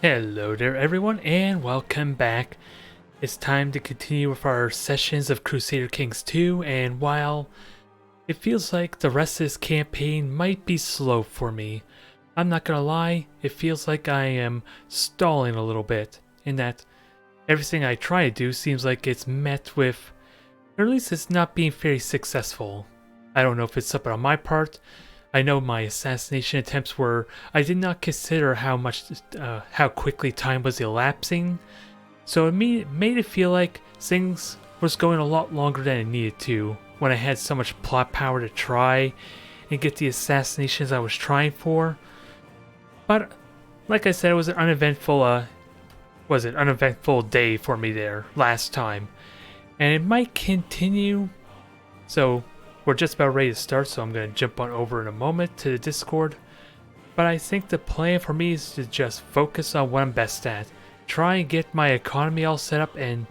Hello there everyone and welcome back. It's time to continue with our sessions of Crusader Kings 2, and while it feels like the rest of this campaign might be slow for me, I'm not gonna lie, it feels like I am stalling a little bit, in that everything I try to do seems like it's met with, or at least it's not being very successful. I don't know if it's something on my part. I know my assassination attempts were. I did not consider how quickly time was elapsing, so it made it feel like things was going a lot longer than it needed to when I had so much plot power to try and get the assassinations I was trying for. But like I said, it was an uneventful day for me there last time, and it might continue. So we're just about ready to start, so I'm going to jump on over in a moment to the Discord. But I think the plan for me is to just focus on what I'm best at. Try and get my economy all set up, and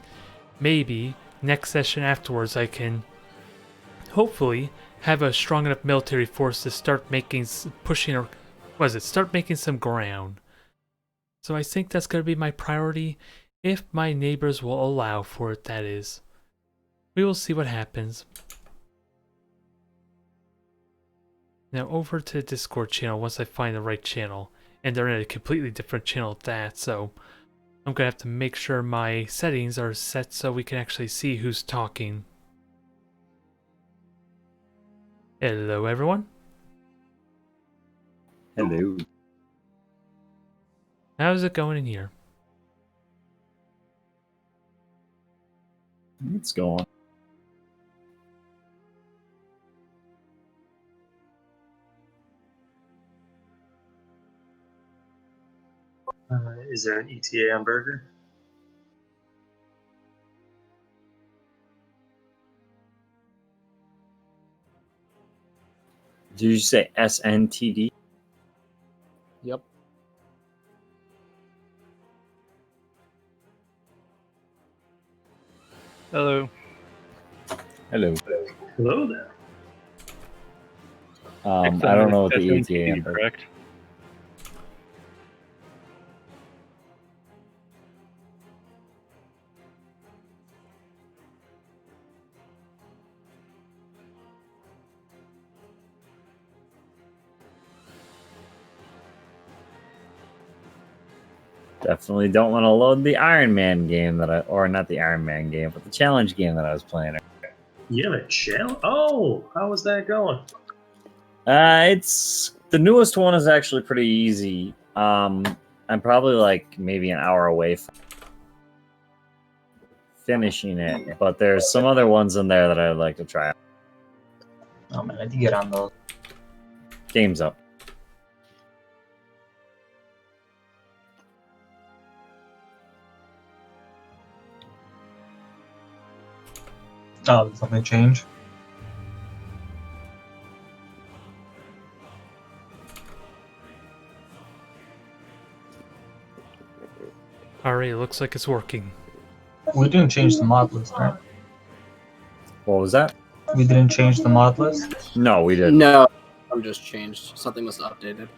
maybe next session afterwards I can hopefully have a strong enough military force to start start making some ground. So I think that's going to be my priority, if my neighbors will allow for it, that is. We will see what happens. Now over to the Discord channel once I find the right channel, and they're in a completely different channel at that, so I'm gonna have to make sure my settings are set so we can actually see who's talking. Hello everyone. Hello. How's it going in here? Let's go on. Is there an ETA on burger? Did you say SNTD? Yep. Hello. Hello. Hello there. I don't know what the ETA is. Correct. Definitely don't want to load the Iron Man game or not the Iron Man game, but the challenge game that I was playing. You have a channel? Oh, how is that going? It's the newest one is actually pretty easy. I'm probably like maybe an hour away from finishing it, but there's some other ones in there that I'd like to try. Oh man, I did get on those. Game's up. Oh, did something change? Alright, it looks like it's working. We didn't change the mod list, right? What was that? We didn't change the mod list? No, we didn't. No, I'm just changed. Something was updated.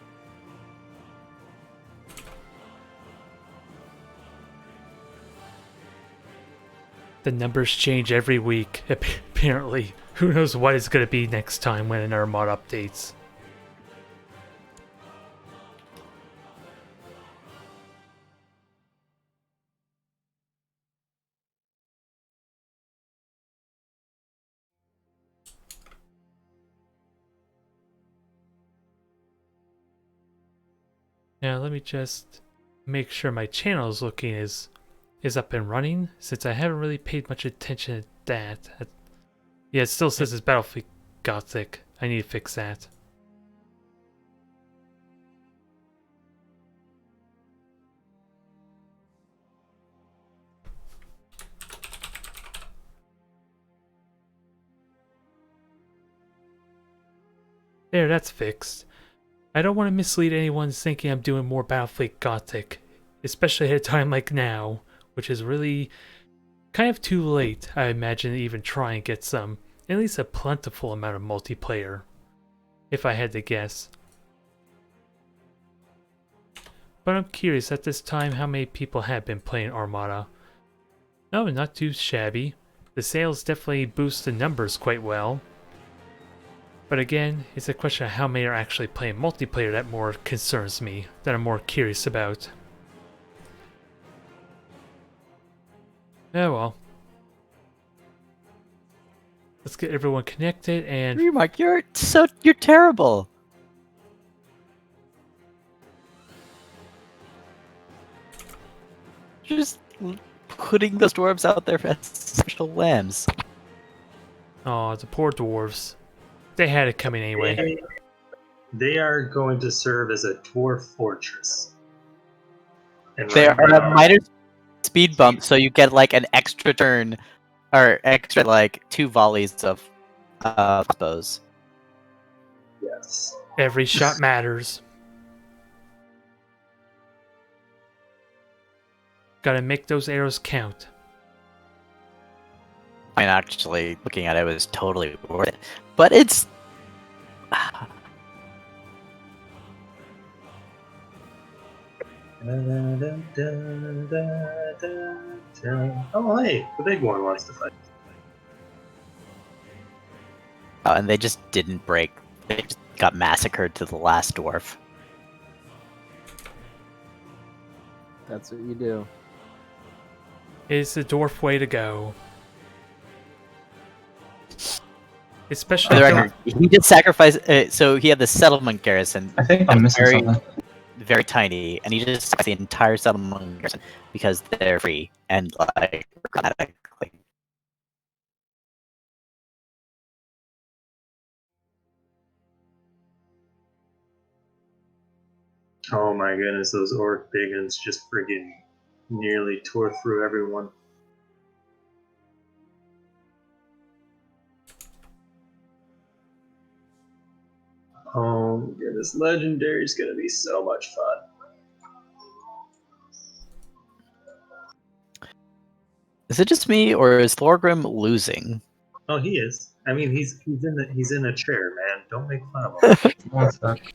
The numbers change every week, apparently. Who knows what it's going to be next time when our mod updates. Now let me just make sure my channel is up and running, since I haven't really paid much attention to that. Yeah, it still says it's Battlefield Gothic. I need to fix that. There, that's fixed. I don't want to mislead anyone thinking I'm doing more Battlefield Gothic, especially at a time like now, which is really kind of too late, I imagine, to even try and get at least a plentiful amount of multiplayer, if I had to guess. But I'm curious at this time how many people have been playing Armada. No, not too shabby. The sales definitely boost the numbers quite well. But again, it's a question of how many are actually playing multiplayer that more concerns me, that I'm more curious about. Oh well. Let's get everyone connected and Remark, you're terrible. You're just putting those dwarves out there as special lambs. oh, the poor dwarves. They had it coming anyway. They are going to serve as a dwarf fortress. And They right are now, a minor speed bump, so you get like an extra turn, or extra like 2 volleys of bows. yes. Every shot matters. Gotta make those arrows count. I mean, actually, looking at it, was totally worth it. But it's Oh, hey, the big one wants to fight. and they just didn't break. They just got massacred to the last dwarf. That's what you do. Is the dwarf way to go. For Especially the if record, he did sacrifice. So he had the settlement garrison, I think I'm missing very- something. very tiny, and he just sacrificed the entire settlement garrison because they're free and like grammatically. Oh my goodness, those orc biggins just friggin' nearly tore through everyone. Oh my goodness, Legendary is gonna be so much fun. Is it just me, or is Thorgrim losing? Oh, he is. I mean, he's in a chair, man. Don't make fun of him. One sec.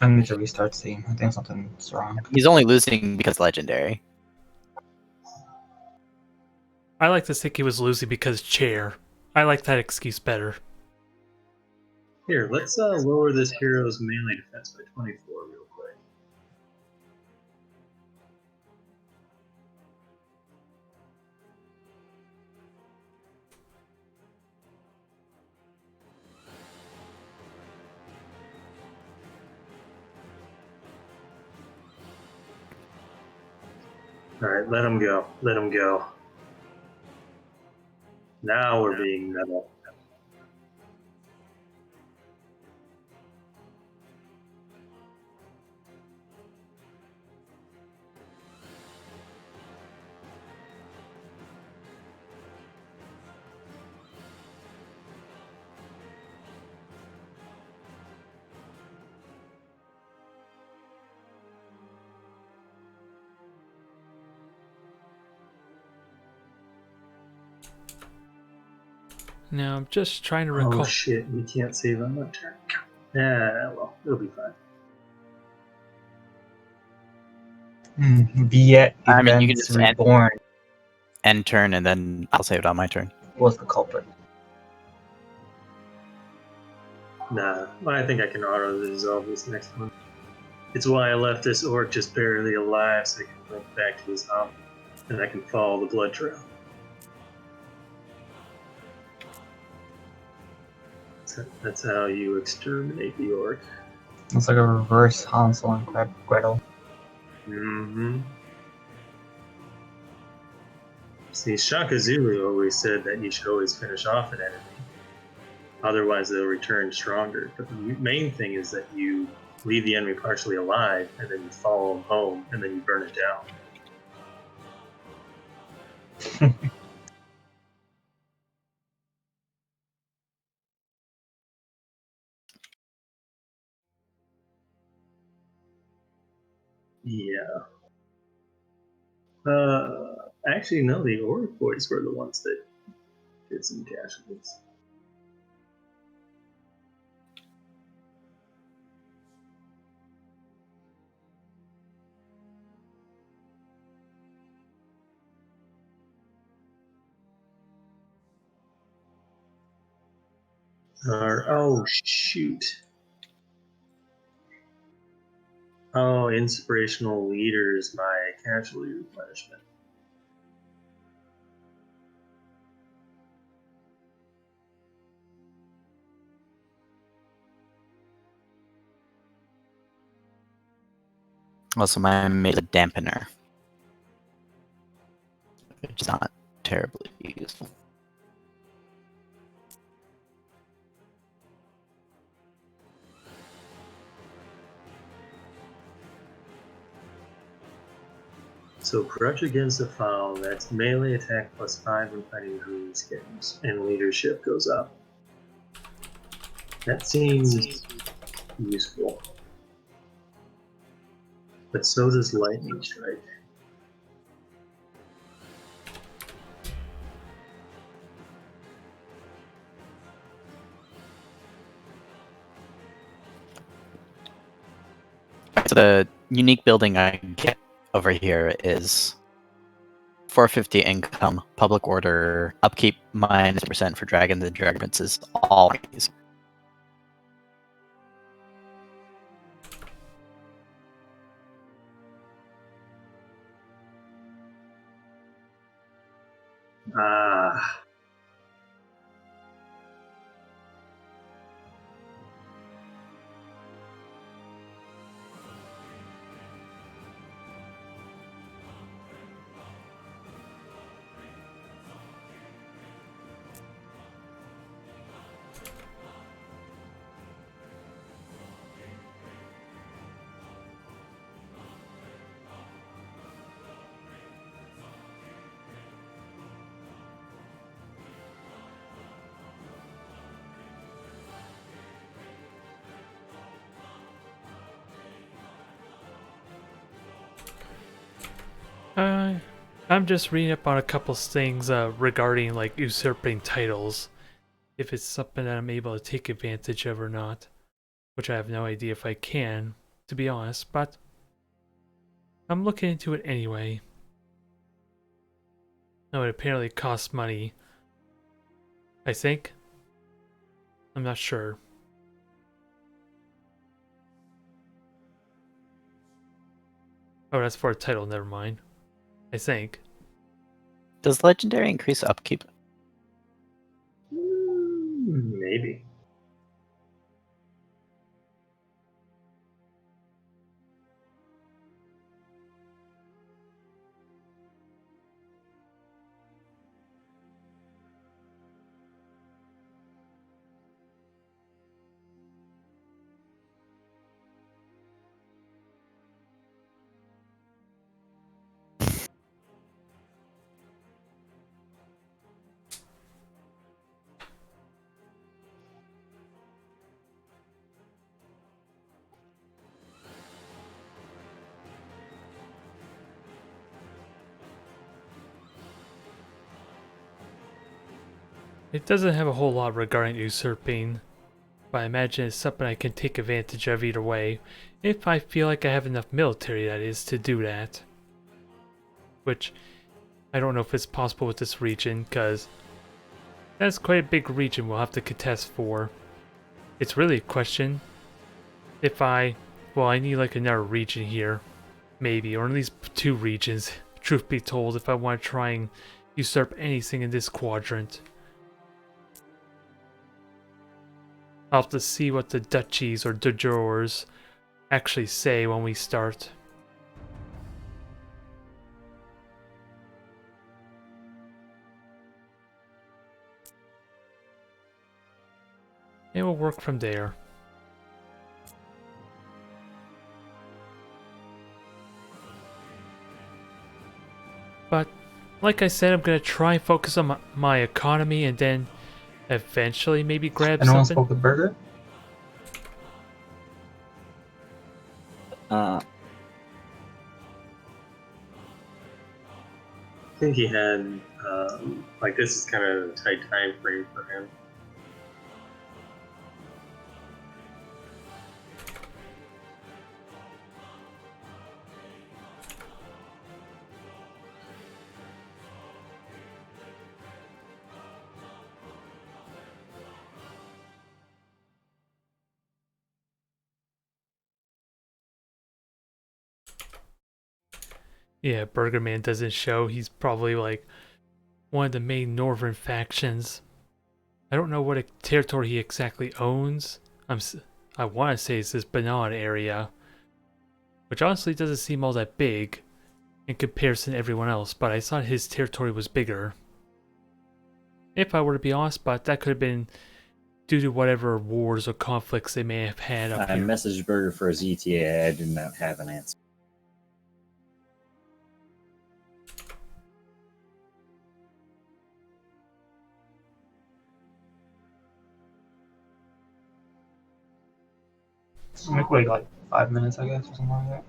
I need to restart Steam. I think something's wrong. He's only losing because legendary. I like to think he was losing because chair. I like that excuse better. Here, let's lower this hero's melee defense by 24 real quick. Alright, let him go. Let him go. Now we're being metal. Now I'm just trying to recall. Oh shit, we can't save on that turn. Yeah, well, it'll be fine. Viet I mean, you can Events just end- Reborn End turn, and then I'll save it on my turn. was the culprit. Nah, I think I can auto-resolve this next one. It's why I left this orc just barely alive so I can link back to his home and I can follow the blood trail. That's how you exterminate the orc. It's like a reverse Hansel and Gretel. Mm-hmm. See, Shaka Zulu always said that you should always finish off an enemy. Otherwise, they'll return stronger. But the main thing is that you leave the enemy partially alive, and then you follow them home, and then you burn it down. Yeah. Actually, no, the Orc boys were the ones that did some casualties. Oh, shoot. Oh, inspirational leaders, my casualty replenishment. Also, mine made a dampener, which is not terribly useful. So crush against a foul, that's melee attack +5 when fighting green skins, and leadership goes up. That seems useful. But so does lightning strike. So the unique building I get over here is 450 income, public order, upkeep -% for dragons and dragon princes, all these. Ah. I'm just reading up on a couple things regarding like usurping titles, if it's something that I'm able to take advantage of or not, which I have no idea if I can, to be honest, but I'm looking into it anyway. No, it apparently costs money. I think. I'm not sure. Oh, that's for a title, never mind. I think. Does legendary increase upkeep? Maybe. It doesn't have a whole lot regarding usurping, but I imagine it's something I can take advantage of either way, if I feel like I have enough military, that is, to do that. Which, I don't know if it's possible with this region, because that's quite a big region we'll have to contest for. It's really a question if well, I need like another region here, maybe, or at least 2 regions, truth be told, if I want to try and usurp anything in this quadrant. I'll have to see what the duchies or dujors actually say when we start. And we'll work from there. But, like I said, I'm going to try and focus on my economy and then eventually maybe grab Anyone something. spoke with Burger? Uh, I think he had, like, this is kind of a tight time frame for him. Yeah, Burger Man doesn't show. He's probably like one of the main northern factions. I don't know what territory he exactly owns. I want to say it's this Banana area, which honestly doesn't seem all that big in comparison to everyone else, but I thought his territory was bigger. If I were to be honest, but that could have been due to whatever wars or conflicts they may have had up I here. messaged Burger for his ETA. I did not have an answer. We could wait like 5 minutes, I guess, or something like that.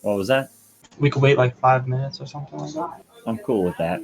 What was that? We could wait like 5 minutes or something like that. I'm cool with that.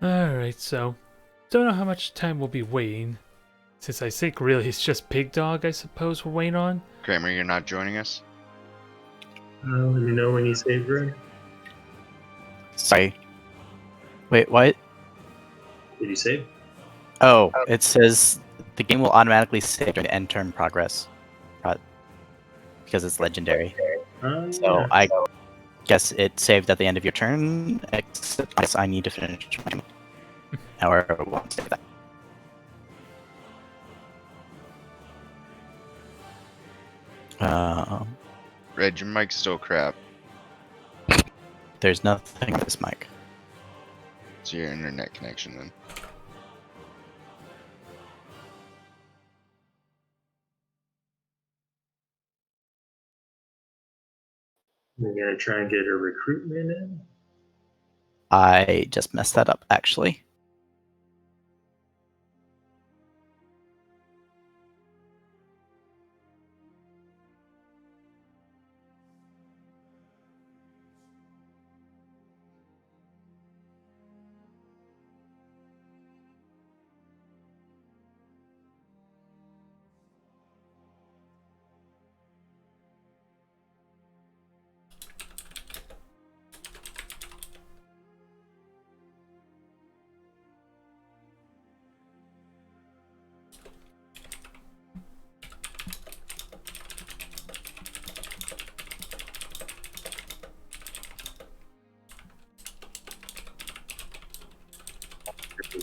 Alright, so don't know how much time we'll be waiting. Since I think really it's just Pig Dog, I suppose, we're waiting on. Kramer, you're not joining us? You know when you save, Greg? Sorry. Wait, what? Did you save? Oh, it says the game will automatically save during end turn progress. Because it's legendary. So Yeah. I guess it saved at the end of your turn, except I need to finish my however I want to save that. Red, your mic's still crap. There's nothing with this mic. It's your internet connection then. We're gonna try and get a recruitment in. I just messed that up, actually.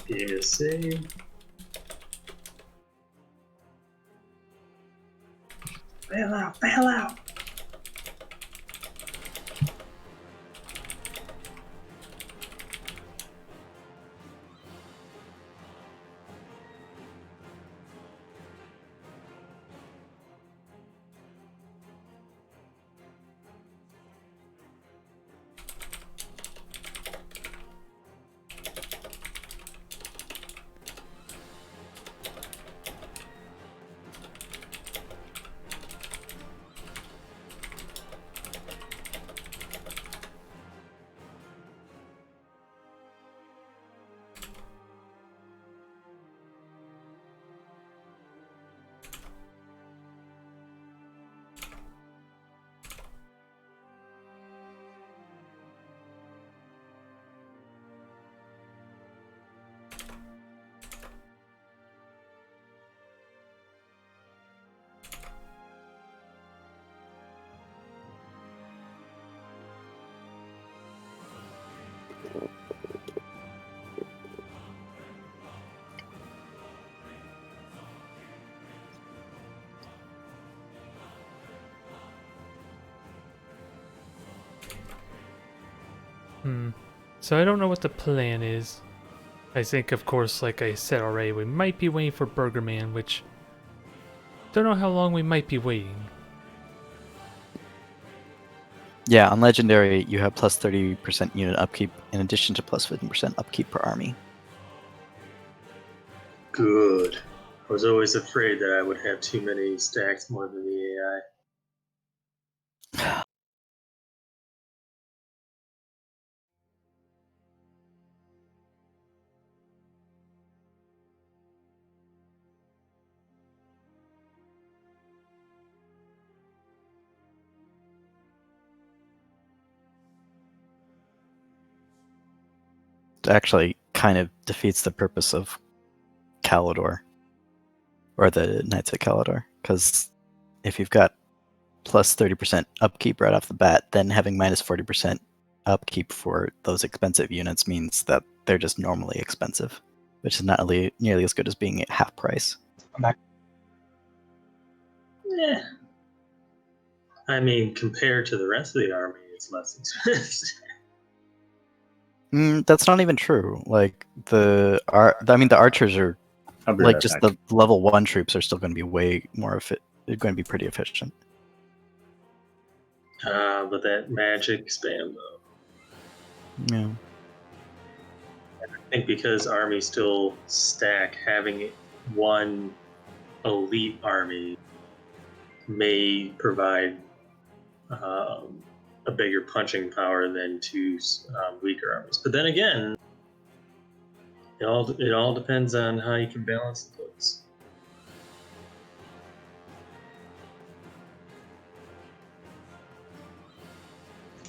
Game is saved. Bail out! Bail out! So I don't know what the plan is. I think, of course, like I said already, we might be waiting for Burger Man, which... Don't know how long we might be waiting. Yeah, on Legendary, you have plus 30% unit upkeep in addition to plus 15% upkeep per army. Good. I was always afraid that I would have too many stacks more than the AI. It actually kind of defeats the purpose of Calidor. Or the Knights of Calidor. Because if you've got plus 30% upkeep right off the bat, then having minus 40% upkeep for those expensive units means that they're just normally expensive, which is not really nearly as good as being at half price. I'm back. Yeah. I mean, compared to the rest of the army, it's less expensive. That's not even true. Like the archers are I'll be like right just back. the level 1 troops are still going to be way more they're going to be pretty efficient. But that magic spam, though. Yeah. I think because armies still stack, having one elite army may provide a bigger punching power than two weaker armies. But then again, it all depends on how you can balance the books.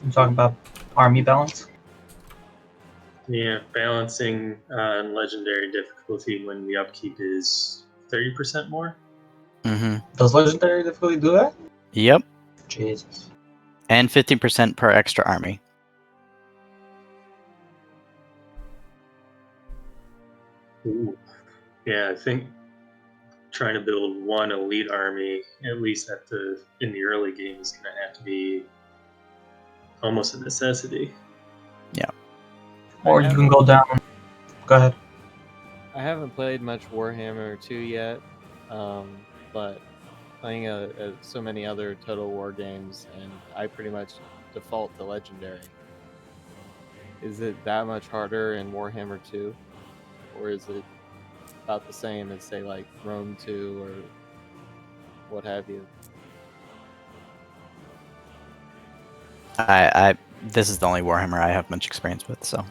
I'm talking about army balance. Yeah, balancing on legendary difficulty when the upkeep is 30% more. Mm-hmm. Does legendary difficulty do that? Yep. Jesus. And 15% per extra army. Ooh. Yeah, I think trying to build one elite army, at least in the early game, is going to have to be almost a necessity. Or you can go down. Go ahead. I haven't played much Warhammer 2 yet, but playing so many other Total War games, and I pretty much default to Legendary. Is it that much harder in Warhammer 2? Or is it about the same as, say, like Rome 2 or what have you? This is the only Warhammer I have much experience with, so.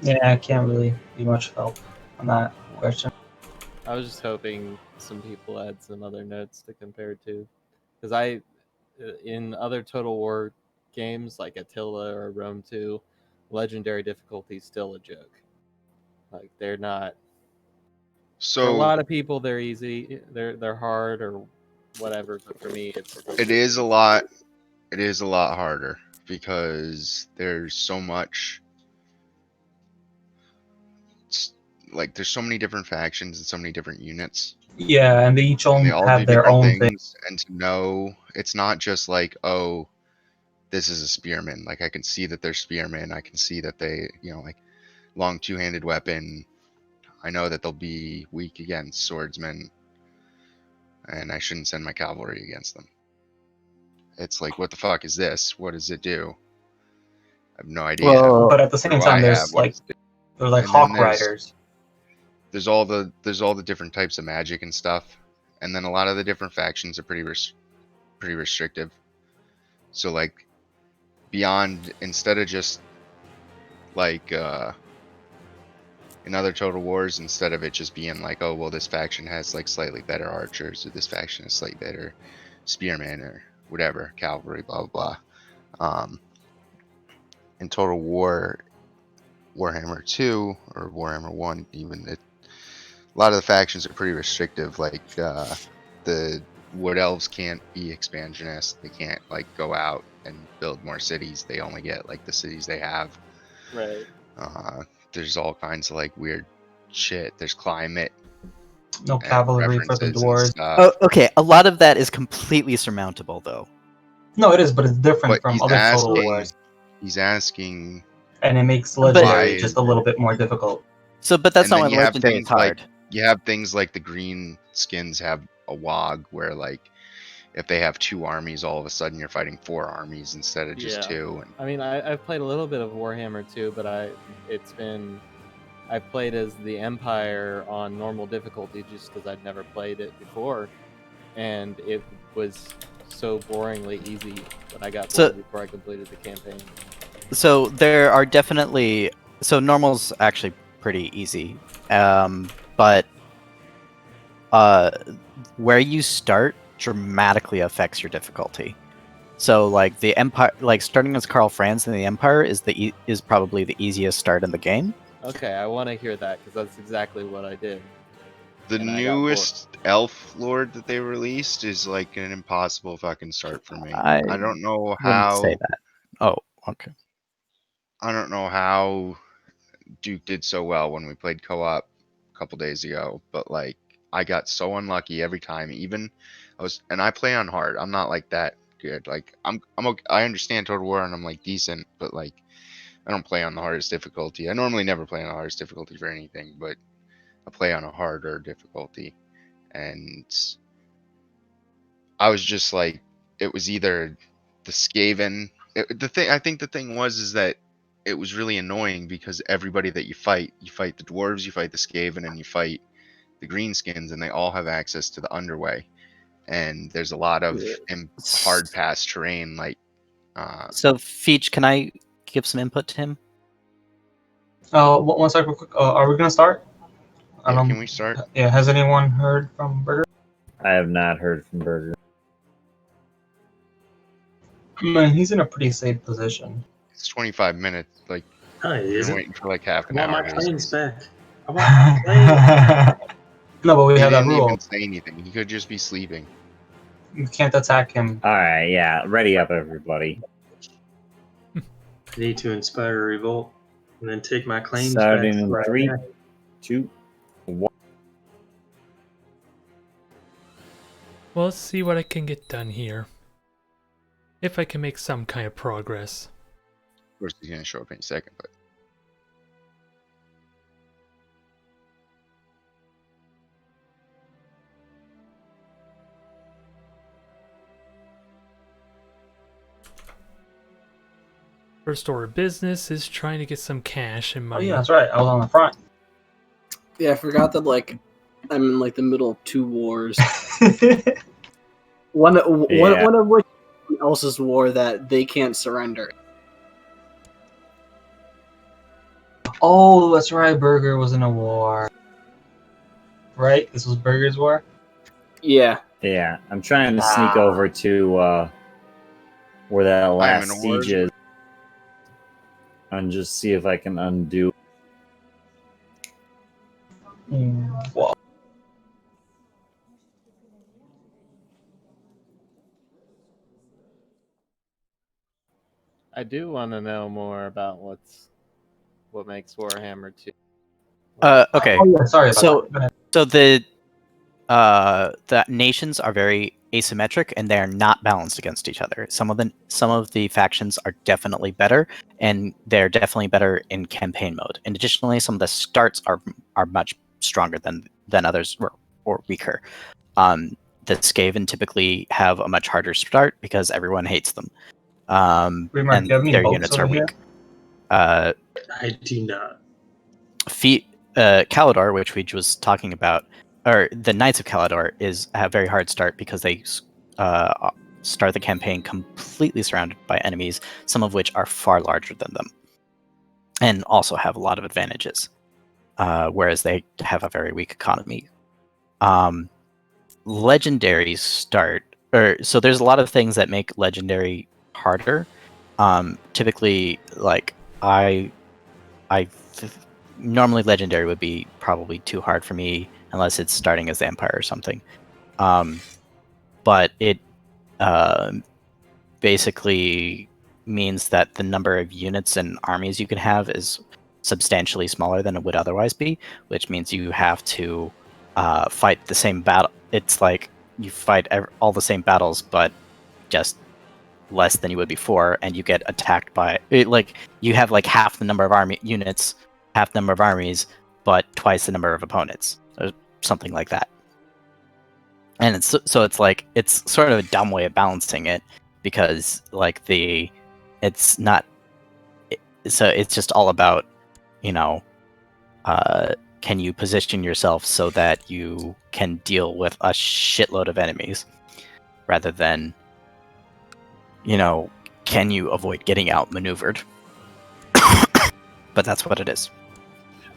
Yeah, I can't really be much help on that question. I was just hoping some people had some other notes to compare to, because in other Total War games like Attila or Rome 2, legendary difficulty is still a joke. Like they're not. For a So lot of people, they're easy. They're hard or whatever. But for me, it is a lot. It is a lot harder because there's so much. Like there's so many different factions and so many different units. Yeah, and they each And they own all have do their different own thing. things. And to know, it's not just like, oh, this is a spearman. Like I can see that they're spearmen. I can see that they, like long two-handed weapon. I know that they'll be weak against swordsmen, and I shouldn't send my cavalry against them. It's like, what the fuck is this? What does it do? I have no idea. Well, But at the What same do time, I have? there's What like does it do? they're like And then hawk riders. There's all the different types of magic and stuff, and then a lot of the different factions are pretty restrictive. So like beyond, instead of just like in other Total Wars, instead of it just being like, oh well, this faction has like slightly better archers, or this faction has slightly better spearmen, or whatever, cavalry, blah blah blah. In Total War, Warhammer 2 or Warhammer 1, even a lot of the factions are pretty restrictive. Like the Wood Elves can't be expansionists. They can't like go out and build more cities. They only get like the cities they have. right. There's all kinds of like weird shit. There's climate No and cavalry for the references and dwarves. stuff. oh, okay, a lot of that is completely surmountable, though. No, it is, but it's different But from he's other Total asking, Wars, he's asking, and it makes But- Legendary Why just is a little bit more difficult. So, but that's and not then when you have legendary is things like hard. the green skins have a WOG where like if they have 2 armies, all of a sudden you're fighting 4 armies instead of just Yeah. 2. And I mean, I've played a little bit of Warhammer 2, but I've played as the Empire on normal difficulty just because I'd never played it before, and it was so boringly easy that I got So- bored before I completed the campaign. So there are definitely normal's actually pretty easy, but where you start dramatically affects your difficulty. So like the Empire, like starting as Karl Franz in the Empire is probably the easiest start in the game. Okay, I want to hear that because that's exactly what I did. the And I got bored. newest elf lord that they released is like an impossible fucking start for me. I I don't know Wouldn't how say that. Oh, okay. I don't know how Duke did so well when we played co-op a couple days ago, but like I got so unlucky every time. Even I play on hard. I'm not like that good. Like I'm okay. I understand Total War and I'm like decent, but like I don't play on the hardest difficulty. I normally never play on the hardest difficulty for anything, but I play on a harder difficulty. And I was just like, it was either the Skaven. I think the thing was is that it was really annoying because everybody that you fight the dwarves, you fight the Skaven, and you fight the greenskins, and they all have access to the underway. And there's a lot of hard pass terrain, like. So Feech, can I give some input to him? One second, real quick. Are we gonna start? Yeah, can we start? Yeah. Has anyone heard from Burger? I have not heard from Burger. Man, he's in a pretty safe position. It's 25 minutes. Like Hi, we've is been it? waiting for like half I an want hour. my to claims speak. back. I want my claims. No, but we He have that didn't rule. even say anything. He could just be sleeping. You can't attack him. All right, yeah, ready up, everybody. I need to inspire a revolt and then take my claims Starting back. in Right 3, now. 2, 1. Well, let's see what I can get done here. If I can make some kind of progress. Of course, he's gonna show up in a second, but First order of business is trying to get some cash and Oh money. yeah, that's right. I was on the front. Yeah, I forgot that like I'm in like the middle of 2 wars. One of which is someone else's war that they can't surrender. Oh, that's right. Burger was in a war. Right? This was Burger's war? Yeah. Yeah, I'm trying to sneak over to where that last in a siege war. is and just see if I can undo. Whoa. I do want to know more about what makes Warhammer 2. Okay. Oh, yeah, sorry about So- that. Go ahead. So the nations are very asymmetric and they are not balanced against each other. Some of the factions are definitely better, and they're definitely better in campaign mode. And additionally, some of the starts are much stronger than others or weaker. The Skaven typically have a much harder start because everyone hates them. Remark, And do you have any their boats units over are here? weak. I do not. Calador, which we was talking about, or the Knights of Calador, have a very hard start because they start the campaign completely surrounded by enemies, some of which are far larger than them, and also have a lot of advantages, whereas they have a very weak economy. Legendaries start, so there's a lot of things that make Legendary harder. Typically, like normally Legendary would be probably too hard for me unless it's starting as the Empire or something. But it basically means that the number of units and armies you can have is substantially smaller than it would otherwise be, which means you have to fight the same battle. It's like you fight all the same battles, but just less than you would before, and you get attacked by you have like half the number of army units, half the number of armies, but twice the number of opponents, or something like that. And it's like it's sort of a dumb way of balancing it, because like it's not, so it's just all about, can you position yourself so that you can deal with a shitload of enemies, rather than, can you avoid getting outmaneuvered? But that's what it is.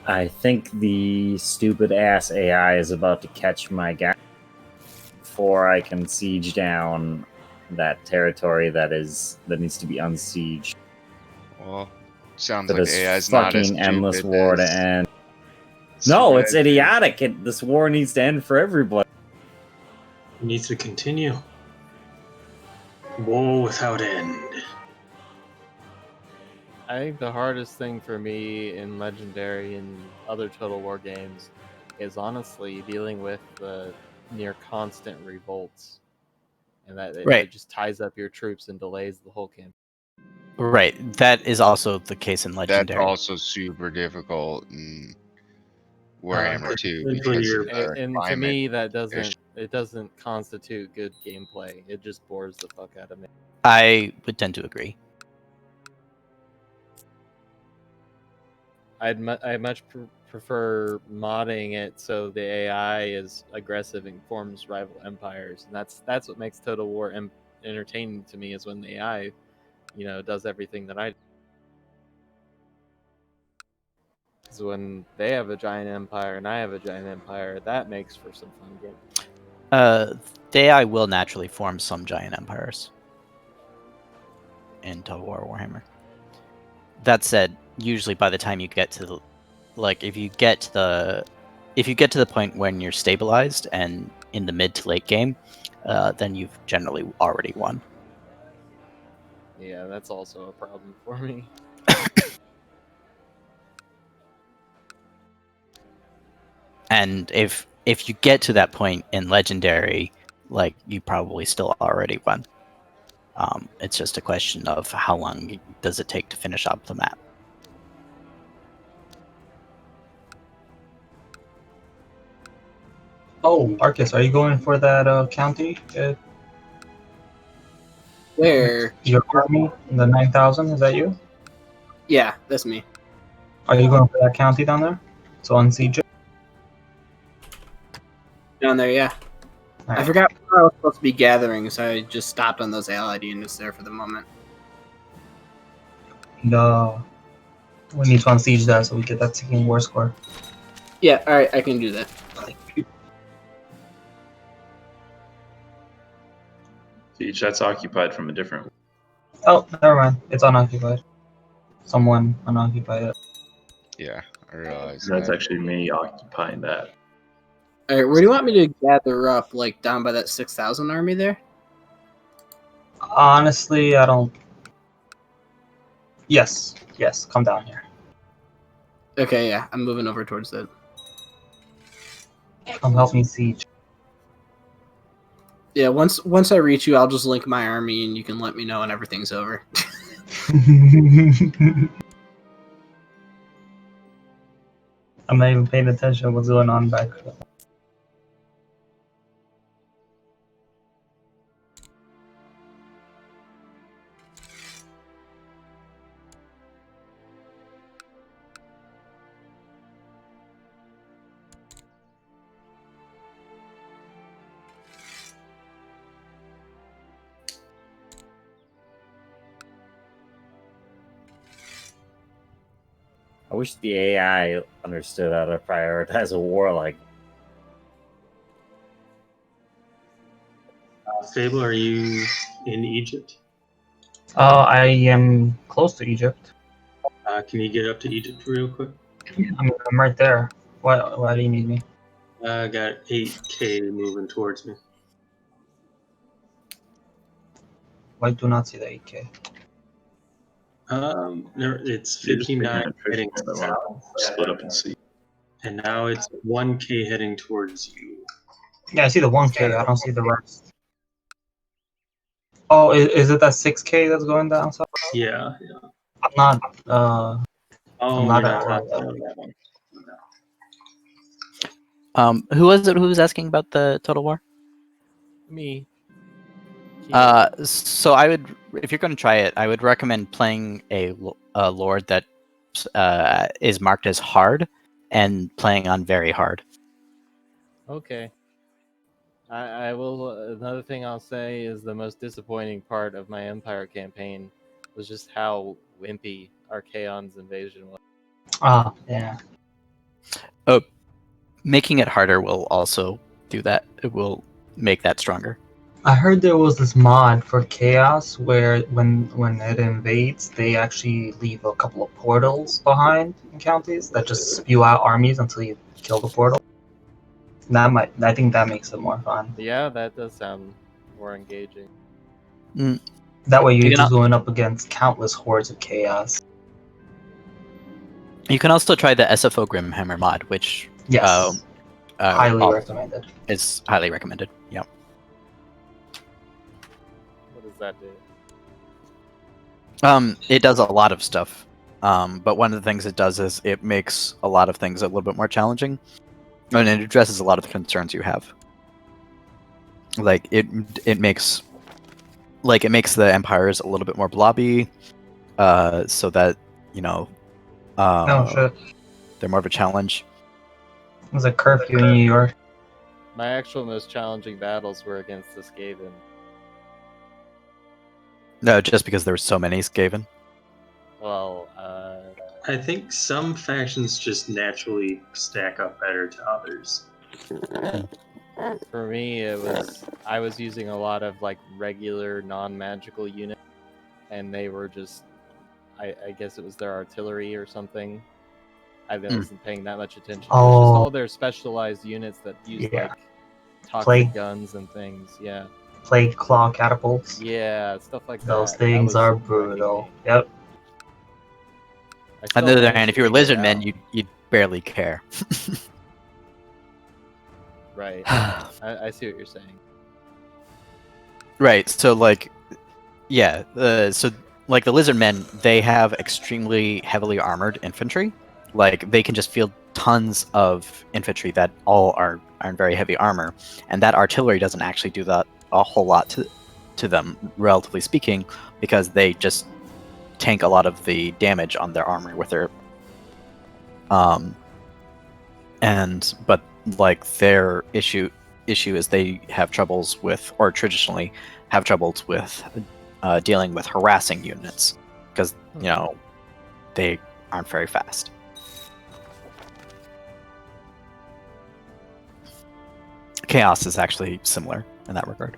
I think the stupid ass AI is about to catch my guy before I can siege down that territory that needs to be unsieged. Well, sounds For like this the AI is not as fucking endless stupid war to as- end. as No, stupid it's as- idiotic. This war needs to end for everybody. It needs to continue. War without end. I think the hardest thing for me in Legendary and other Total War games is honestly dealing with the near constant revolts, and that it Right. just ties up your troops and delays the whole campaign. Right. That is also the case in That's Legendary. also super difficult in Warhammer 2 particularly because your- of the And to climate. me, that doesn't constitute good gameplay. It just bores the fuck out of me. I would tend to agree. I'd much prefer modding it so the AI is aggressive and forms rival empires, and that's what makes Total War entertaining to me, is when the AI, does everything that I do. Because when they have a giant empire and I have a giant empire, that makes for some fun game. The AI will naturally form some giant empires in Total War Warhammer. That said, usually by the time you get to the, if you get to the point when you're stabilized and in the mid to late game, then you've generally already won. Yeah, that's also a problem for me. And if you get to that point in Legendary, you probably still already won. It's just a question of how long does it take to finish up the map. Oh, Arcus, are you going for that county? Where? Your army, the 9,000, is that you? Yeah, that's me. Are you going for that county down there? So unsiege it? Down there, yeah. I Alright. forgot where I was supposed to be gathering, so I just stopped on those allied units there for the moment. And, we need to unsiege that so we get that ticking war score. Yeah, alright, I can do that. Siege, that's occupied from a different. Oh, never mind. It's unoccupied. Someone unoccupied it. Yeah, I realize That's that. actually me occupying that. Alright, where do you want me to gather up? Like, down by that 6,000 army there? Honestly, I don't. Yes, come down here. Okay, yeah, I'm moving over towards that. Come help me siege. Yeah, once I reach you, I'll just link my army and you can let me know when everything's over. I'm not even paying attention to what's going on back there. I wish the AI understood how to prioritize a war like. Fable, are you in Egypt? I am close to Egypt. Can you get up to Egypt real quick? I'm right there. Why do you need me? I got 8K moving towards me. I do not see the 8K. It's You're just 59 picking heading attrition that south, will split up and see. and now it's 1K heading towards you. Yeah, I see the 1K. I don't see the rest. Oh, is it that 6K that's going down? So Yeah. I'm not. Oh, I'm not you're at not war. on that one. Who was it who was asking about the Total War? Me. Keto. So I would, if you're going to try it, I would recommend playing a lord that is marked as hard and playing on very hard. Okay. I will. Another thing I'll say is the most disappointing part of my Empire campaign was just how wimpy Archaon's invasion was. Ah, yeah. Making it harder will also do that. It will make that stronger. I heard there was this mod for Chaos where when it invades, they actually leave a couple of portals behind in counties that just spew out armies until you kill the portal. I think that makes it more fun. Yeah, that does sound more engaging. That way you're You just can, going up against countless hordes of chaos. you can also try the SFO Grimhammer mod, which Yes, highly recommended. is highly recommended. Yeah. What does that do? It does a lot of stuff. But one of the things it does is it makes a lot of things a little bit more challenging, and it addresses a lot of the concerns you have. Like it makes the empires a little bit more blobby, so that Oh shit! they're more of a challenge. There's a curfew in New York. My actual most challenging battles were against the Skaven. No, just because there were so many Skaven. Well, I think some factions just naturally stack up better to others. for me, I was using a lot of like regular non-magical units, and they were just, I guess it was their artillery or something. I wasn't paying that much attention. It was just all their specialized units that used like toxic Plague. guns and things. Yeah. Plague claw catapults. Yeah, stuff like that. Those That things was are grinding brutal. me. Yep. I still On the other managed hand, if to you were figure it lizard men, out. you'd barely care. Right. I see what you're saying. Right. So like, yeah. So like the lizard men, they have extremely heavily armored infantry. Like they can just field tons of infantry that all are in very heavy armor, and that artillery doesn't actually do that a whole lot to them, relatively speaking, because they just tank a lot of the damage on their armor with their but like their issue is they have troubles with, or traditionally have troubles with dealing with harassing units because they aren't very fast. Chaos is actually similar in that regard.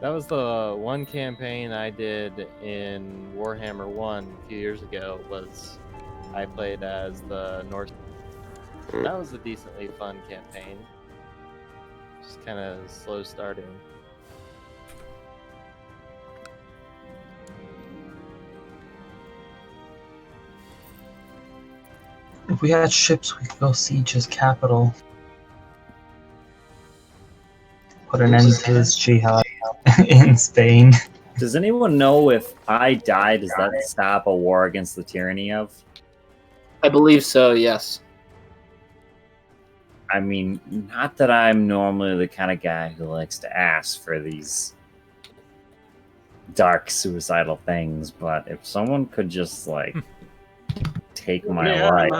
That was the one campaign I did in Warhammer 1 a few years ago. Was I played as the Norse. That was a decently fun campaign. Just kind of slow starting. If we had ships, we could go siege his capital. Put an end to this jihad in Spain. Does anyone know if I die, does that stop a war against the tyranny of? I believe so, yes. I mean, not that I'm normally the kind of guy who likes to ask for these dark, suicidal things, but if someone could just, like, take my life.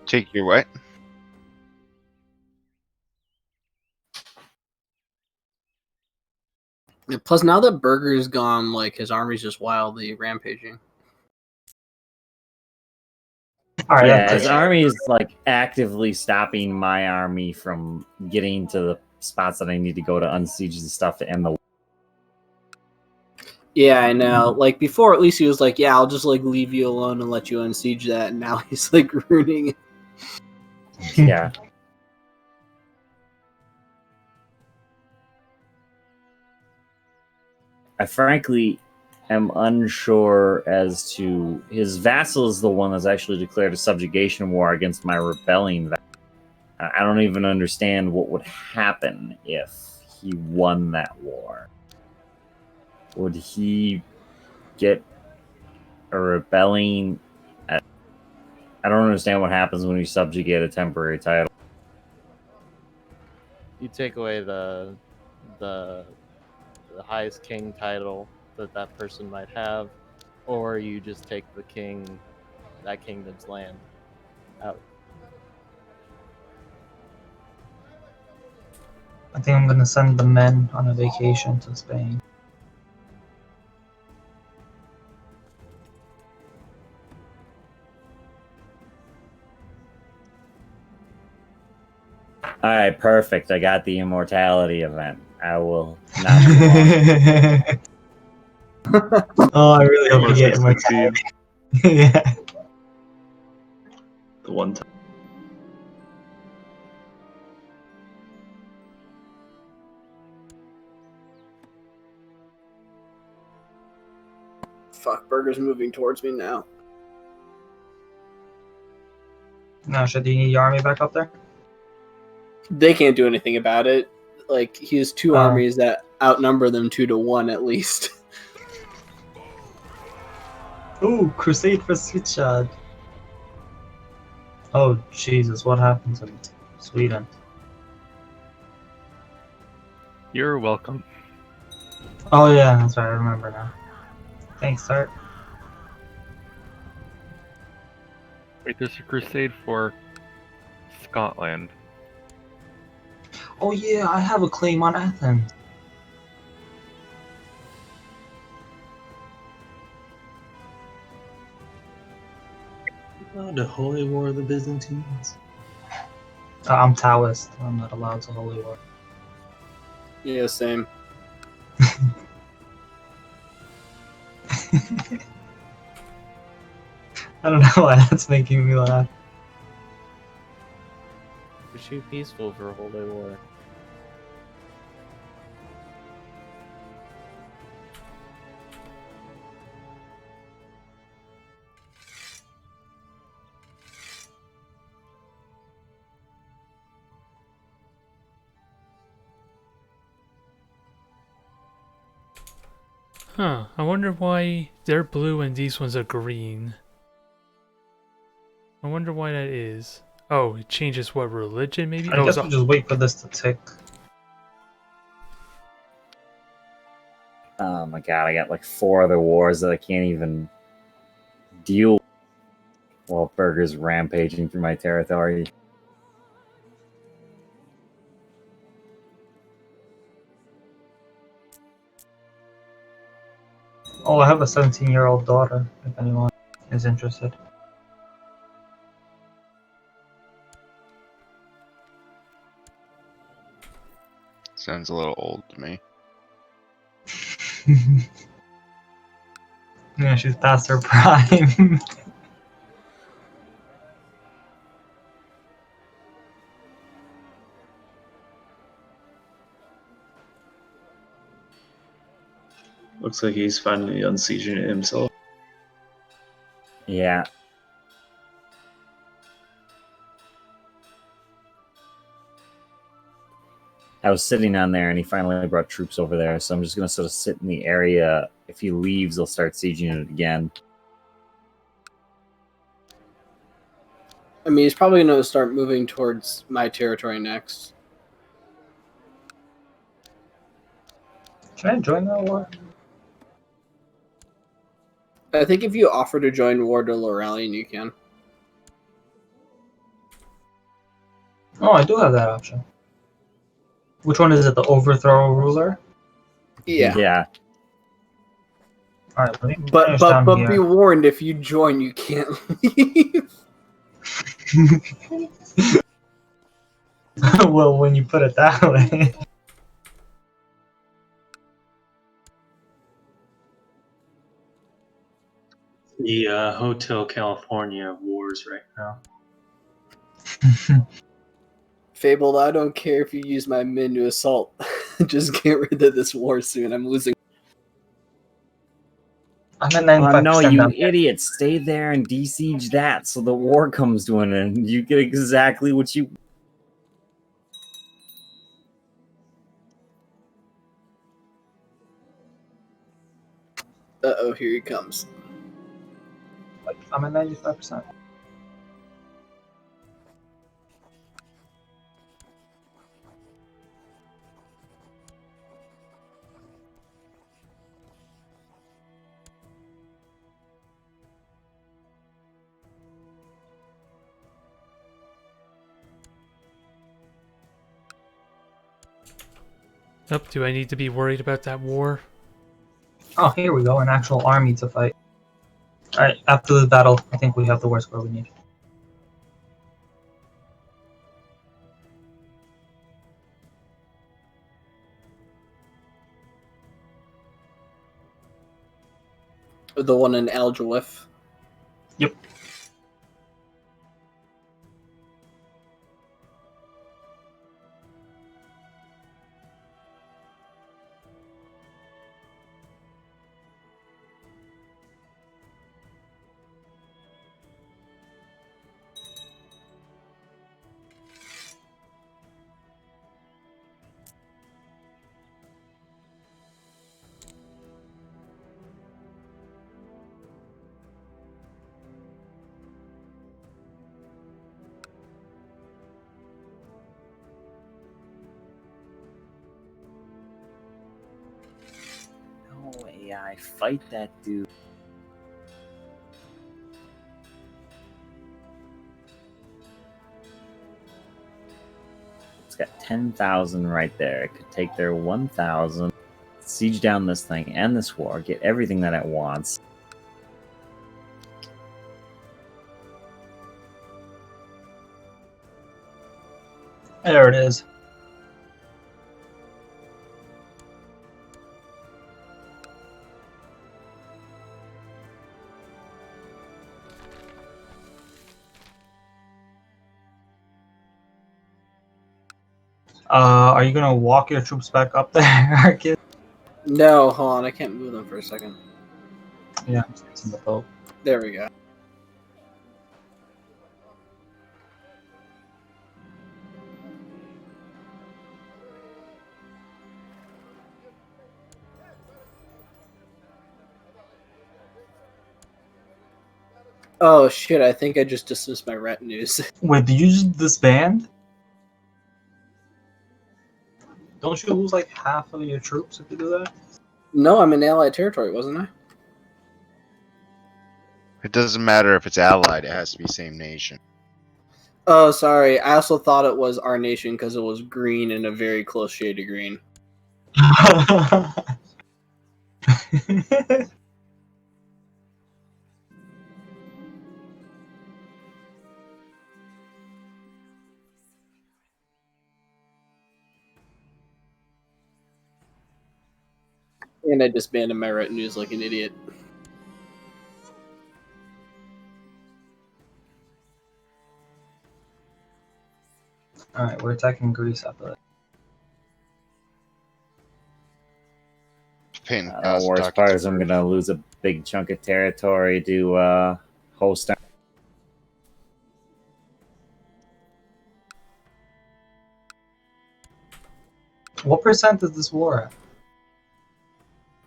Take your what? Yeah, plus, now that Burger's gone, like, his army's just wildly rampaging. All right, Yeah, his army is, like, actively stopping my army from getting to the spots that I need to go to unsiege the stuff to end the war. Yeah, I know. Like, before, at least he was like, yeah, I'll just, like, leave you alone and let you unsiege that, and now he's, like, ruining it. Yeah. I frankly am unsure as to his vassal is the one that's actually declared a subjugation war against my rebelling. I don't even understand what would happen if he won that war, would he get a rebelling? I don't understand what happens when you subjugate a temporary title. You take away the highest king title that person might have, or you just take that kingdom's land out. I think I'm gonna send the men on a vacation to Spain. All right, perfect. I got the immortality event. I will not be long. Oh, I really hope you Unless get we succeed. yeah. The one time. Fuck, Burger's moving towards me now. Now, should you need your army back up there? They can't do anything about it. Like, he has two Oh. armies that outnumber them 2-1 at least. Ooh, Crusade for Switchad. Oh, Jesus, what happened to Sweden? You're welcome. Oh, yeah, that's right, I remember now. Thanks, Art. Wait, there's a crusade for Scotland. Oh, yeah, I have a claim on Athens. The Holy War of the Byzantines. I'm Taoist. I'm not allowed to Holy War. Yeah, same. I don't know why that's making me laugh. You're too peaceful for a Holy War. Huh, I wonder why they're blue and these ones are green. I wonder why that is. Oh, it changes what religion maybe? I Oh, guess so- we'll just wait for this to tick. Oh my god, I got like 4 other wars that I can't even deal with while Burger's rampaging through my territory. Oh, I have a 17-year-old daughter, if anyone is interested. Sounds a little old to me. Yeah, she's past her prime. Looks like he's finally unsieging it himself. Yeah. I was sitting on there and he finally brought troops over there, so I'm just going to sort of sit in the area. If he leaves, they'll start sieging it again. I mean, he's probably going to start moving towards my territory next. Can I join that war? I think if you offer to join War de Laurelian, you can. Oh, I do have that option. Which one is it? The overthrow ruler? Yeah. Yeah. Alright, let me But finish down be here. warned, if you join, you can't leave. Well, when you put it that way. The Hotel California wars right now. Fabled, I don't care if you use my men to assault. Just get rid of this war soon. I'm losing. I'm at 95% Oh no, you down here. idiot! Stay there and de-siege that so the war comes to an end. You get exactly what you... Uh-oh, here he comes. Like, I'm at 95%. Oh, do I need to be worried about that war? Oh, here we go, an actual army to fight. Alright, after the battle, I think we have the war score we need. The one in Algelwith. Yep. No AI, fight that dude. It's got 10,000 right there. It could take their 1,000, siege down this thing, end this war, get everything that it wants. There it is. Are you gonna walk your troops back up there, Arcus? No, hold on, I can't move them for a second. Yeah, I'm fixing the boat. There we go. Oh shit, I think I just dismissed my retinues. Wait, did you just disband? Don't you lose like half of your troops if you do that? No, I'm in Allied territory, wasn't I? It doesn't matter if it's allied; it has to be same nation. Oh, sorry. I also thought it was our nation because it was green and a very close shade of green. And I disbanded my retinues like an idiot. Alright, we're attacking Greece after that. Pain in the The ass worst talking part to is I'm Bird. gonna lose a big chunk of territory to host. What percent is this war at?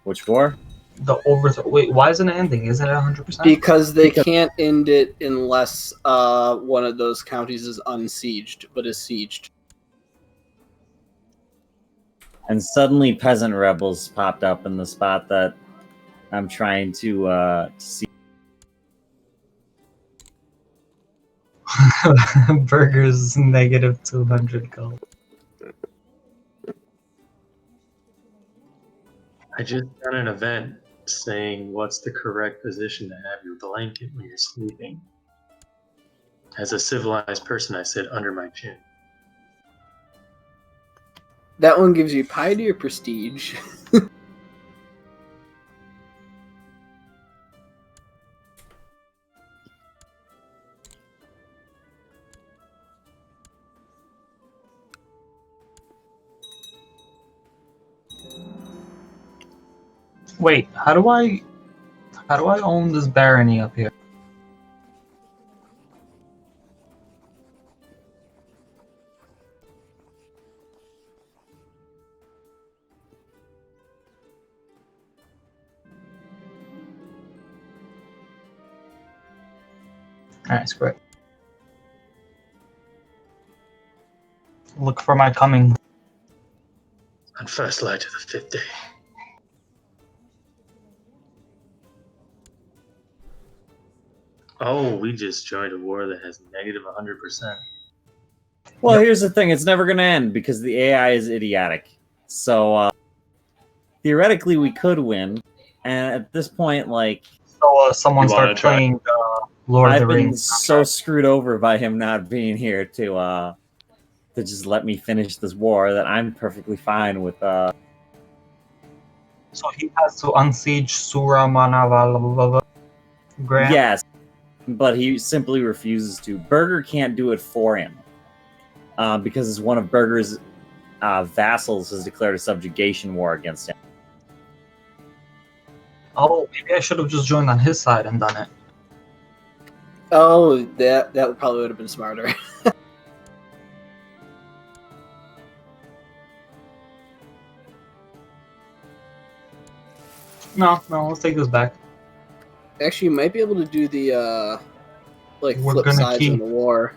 Which war? The overthrow. Wait, why isn't it ending? Isn't it 100%? Because they can't end it unless one of those counties is unsieged, but is sieged. And suddenly peasant rebels popped up in the spot that I'm trying to see. Burgers negative 200 gold. I just done an event saying what's the correct position to have your blanket when you're sleeping. As a civilized person, I said under my chin. That one gives you piety or prestige. Wait, how do I own this barony up here? Nice, great. Look for my coming. On first light of the 5th day. Oh, we just joined a war that has negative 100%. Well, Yep. here's the thing: it's never going to end because the AI is idiotic. So theoretically, we could win, and at this point, like, So someone You wanna start try? playing Lord of I've the been Rings. so screwed over by him not being here to just let me finish this war that I'm perfectly fine with. So he has to unsiege Suramanavala. Grant. Yes, but he simply refuses to. Burger can't do it for him because one of Burger's vassals has declared a subjugation war against him. Oh, maybe I should have just joined on his side and done it. Oh, that probably would have been smarter. No, let's take this back. Actually, you might be able to do the like We're flip gonna sides in keep- the war.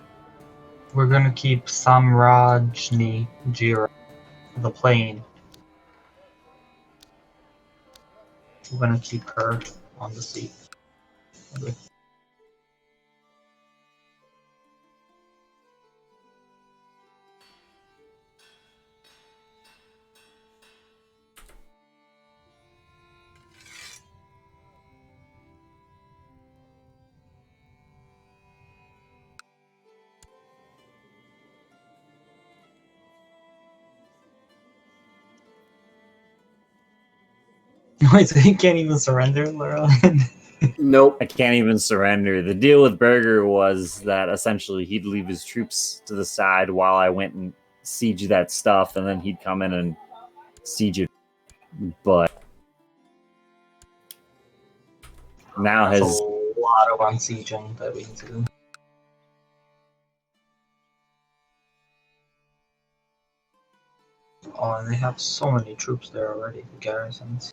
We're gonna keep Samrajni Jira, the plane. We're gonna keep her on the seat. Okay. Wait, so he can't even surrender, Laura? Nope. I can't even surrender. The deal with Burger was that essentially he'd leave his troops to the side while I went and siege that stuff, and then he'd come in and siege it. But now That's his a lot of unsieging that we need to do. Oh, and they have so many troops there already, the garrisons.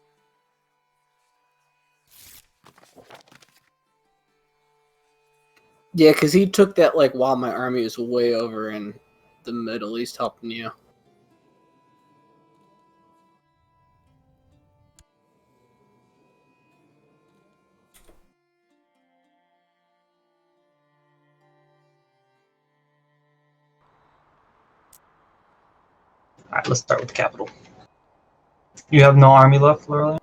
Yeah, because he took that like while my army was way over in the Middle East helping you. Alright, let's start with the capital. You have no army left, Laura?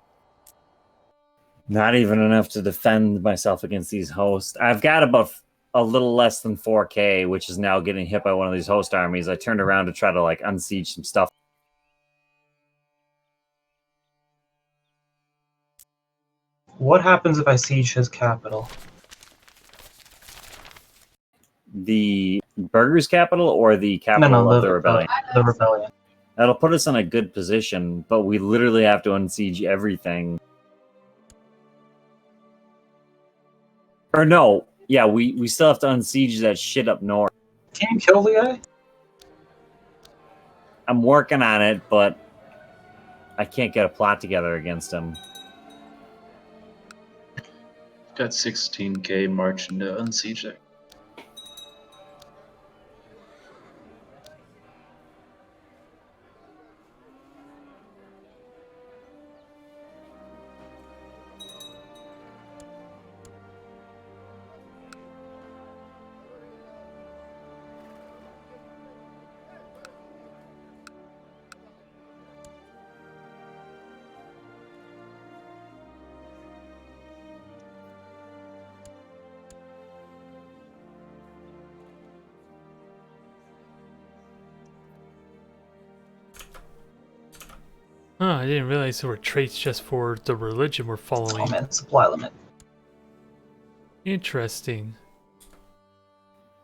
not even enough to defend myself against these hosts. I've got about a little less than 4K, which is now getting hit by one of these host armies. I turned around to try to like unsiege some stuff. What happens if I siege his capital? The Burger's capital or the capital of the rebellion? The rebellion. That'll put us in a good position, but we literally have to unsiege everything. Or no, yeah, we still have to unsiege that shit up north. Can you kill the guy? I'm working on it, but I can't get a plot together against him. Got 16k marching to unsiege there. Oh, I didn't realize there were traits just for the religion we're Oh following. man, supply limit. Interesting.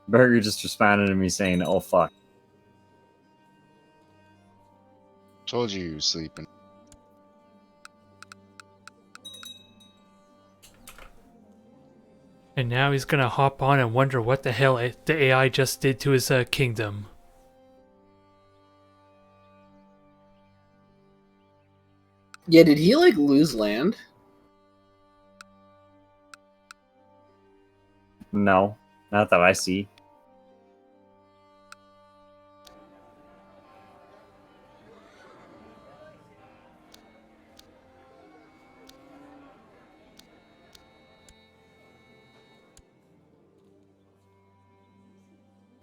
Burger just responded to me saying, "Oh fuck." Told you he was sleeping. And now he's gonna hop on and wonder what the hell the AI just did to his kingdom. Yeah, did he like lose land? No, Not that I see.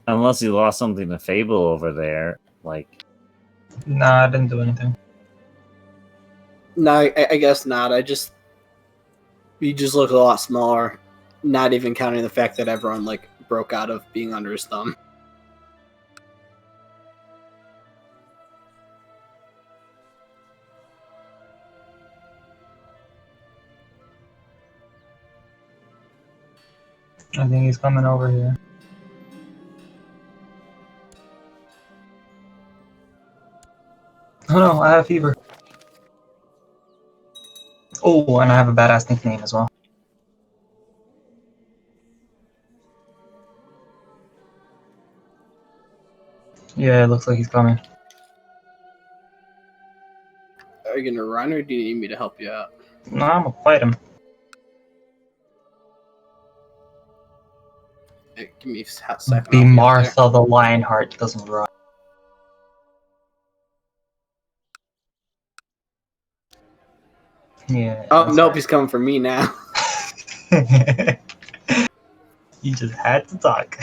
Unless you lost something to Fable over there, like. Nah, I didn't do anything. No, I guess not. You just look a lot smaller. Not even counting the fact that everyone like broke out of being under his thumb. I think he's coming over here. Oh no, I have fever. Oh, and I have a badass nickname as well. Yeah, it looks like he's coming. Are you gonna run, or do you need me to help you out? No, I'm gonna fight him. Hey, give me a hot second. Be I'll be up there. Martha the Lionheart doesn't run. Yeah. Oh that's nope, right. he's coming for me now. You just had to talk.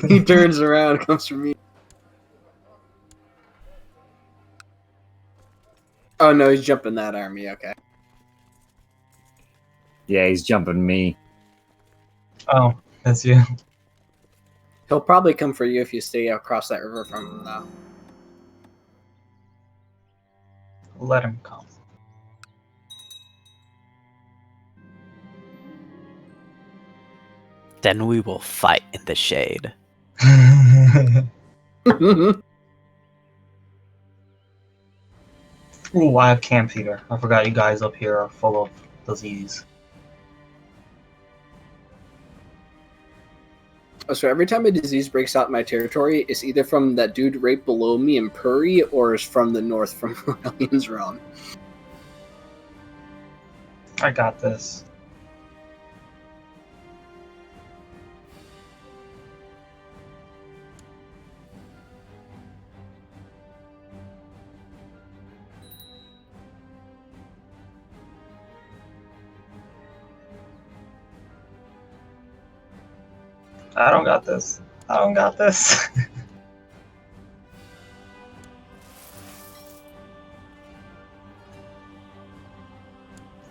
He turns around, comes for me. Oh no, he's jumping that army. Okay. Yeah, he's jumping me. Oh, that's you. He'll probably come for you if you stay across that river from him, though. Let him come. Then we will fight in the shade. Ooh, I have camp fever. I forgot you guys up here are full of disease. So every time a disease breaks out in my territory, it's either from that dude right below me in Puri, or is from the north from Aurelian's realm. I got this. I don't got this. I don't got this.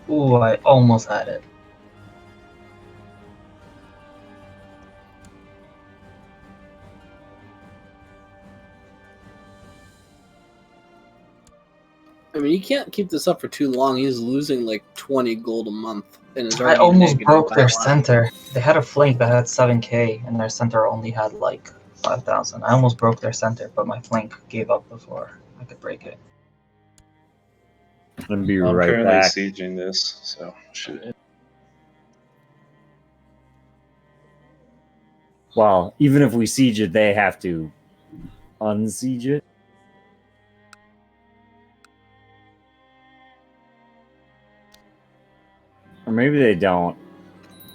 Ooh, I almost had it. I mean, you can't keep this up for too long. He's losing like 20 gold a month, and is I already almost negative broke by their a lot. center. They had a flank that had 7k, and their center only had like 5,000. I almost broke their center, but my flank gave up before I could break it. I'm gonna be I'm right currently back. sieging this, so shoot it. Well, even if we siege it, they have to unsiege it. Or maybe they don't.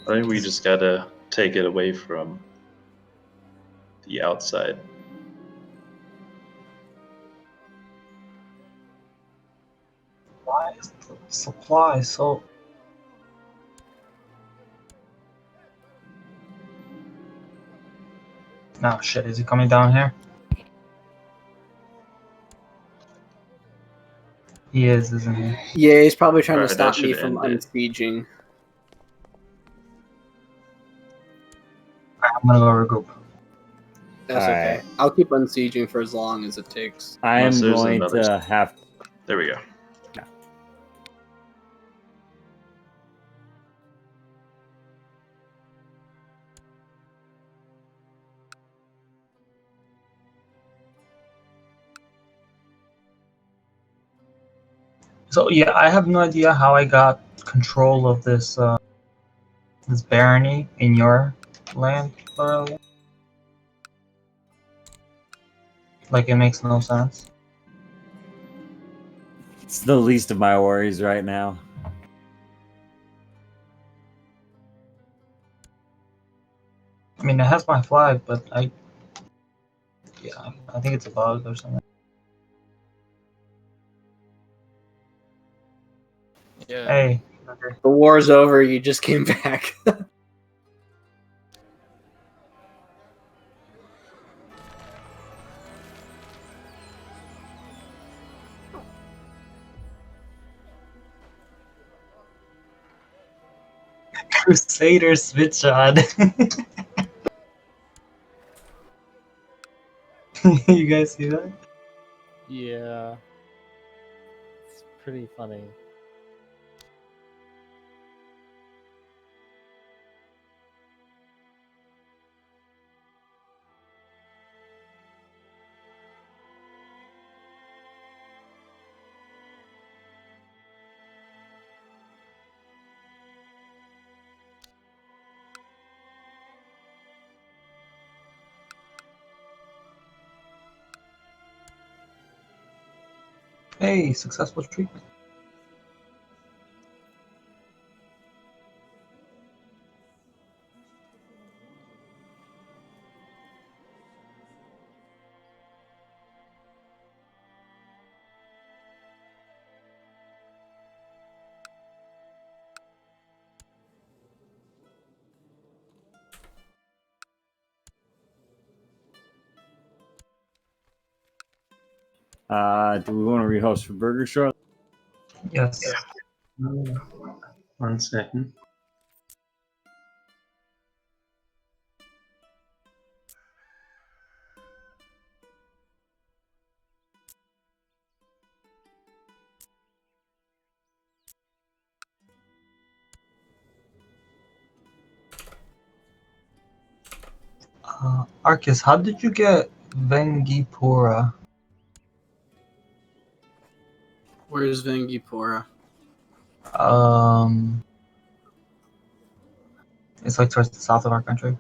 I think we just gotta take it away from the outside. Why is the supply so... No, shit, is he coming down here? He is, isn't he? Yeah, he's probably trying to Alright, that stop me should from end it. unsieging. I'm gonna go regroup. That's Alright. okay. I'll keep unsieging for as long as it takes. I am Unless there's going another- to have. There we go. So yeah, I have no idea how I got control of this this barony in your land, Aurelia. Like, it makes no sense. It's the least of my worries right now. mean, it has my flag, but I think it's a bug or something. Yeah. Hey, The war's over. You just came back. Crusader switch on. You guys see that? Yeah. It's pretty funny. Hey, successful treatment. Do we want to rehost for Burger Short? Yes. One second. Arcus, how did you get Vengipura? Where's Vengipura? It's like towards the south of our country.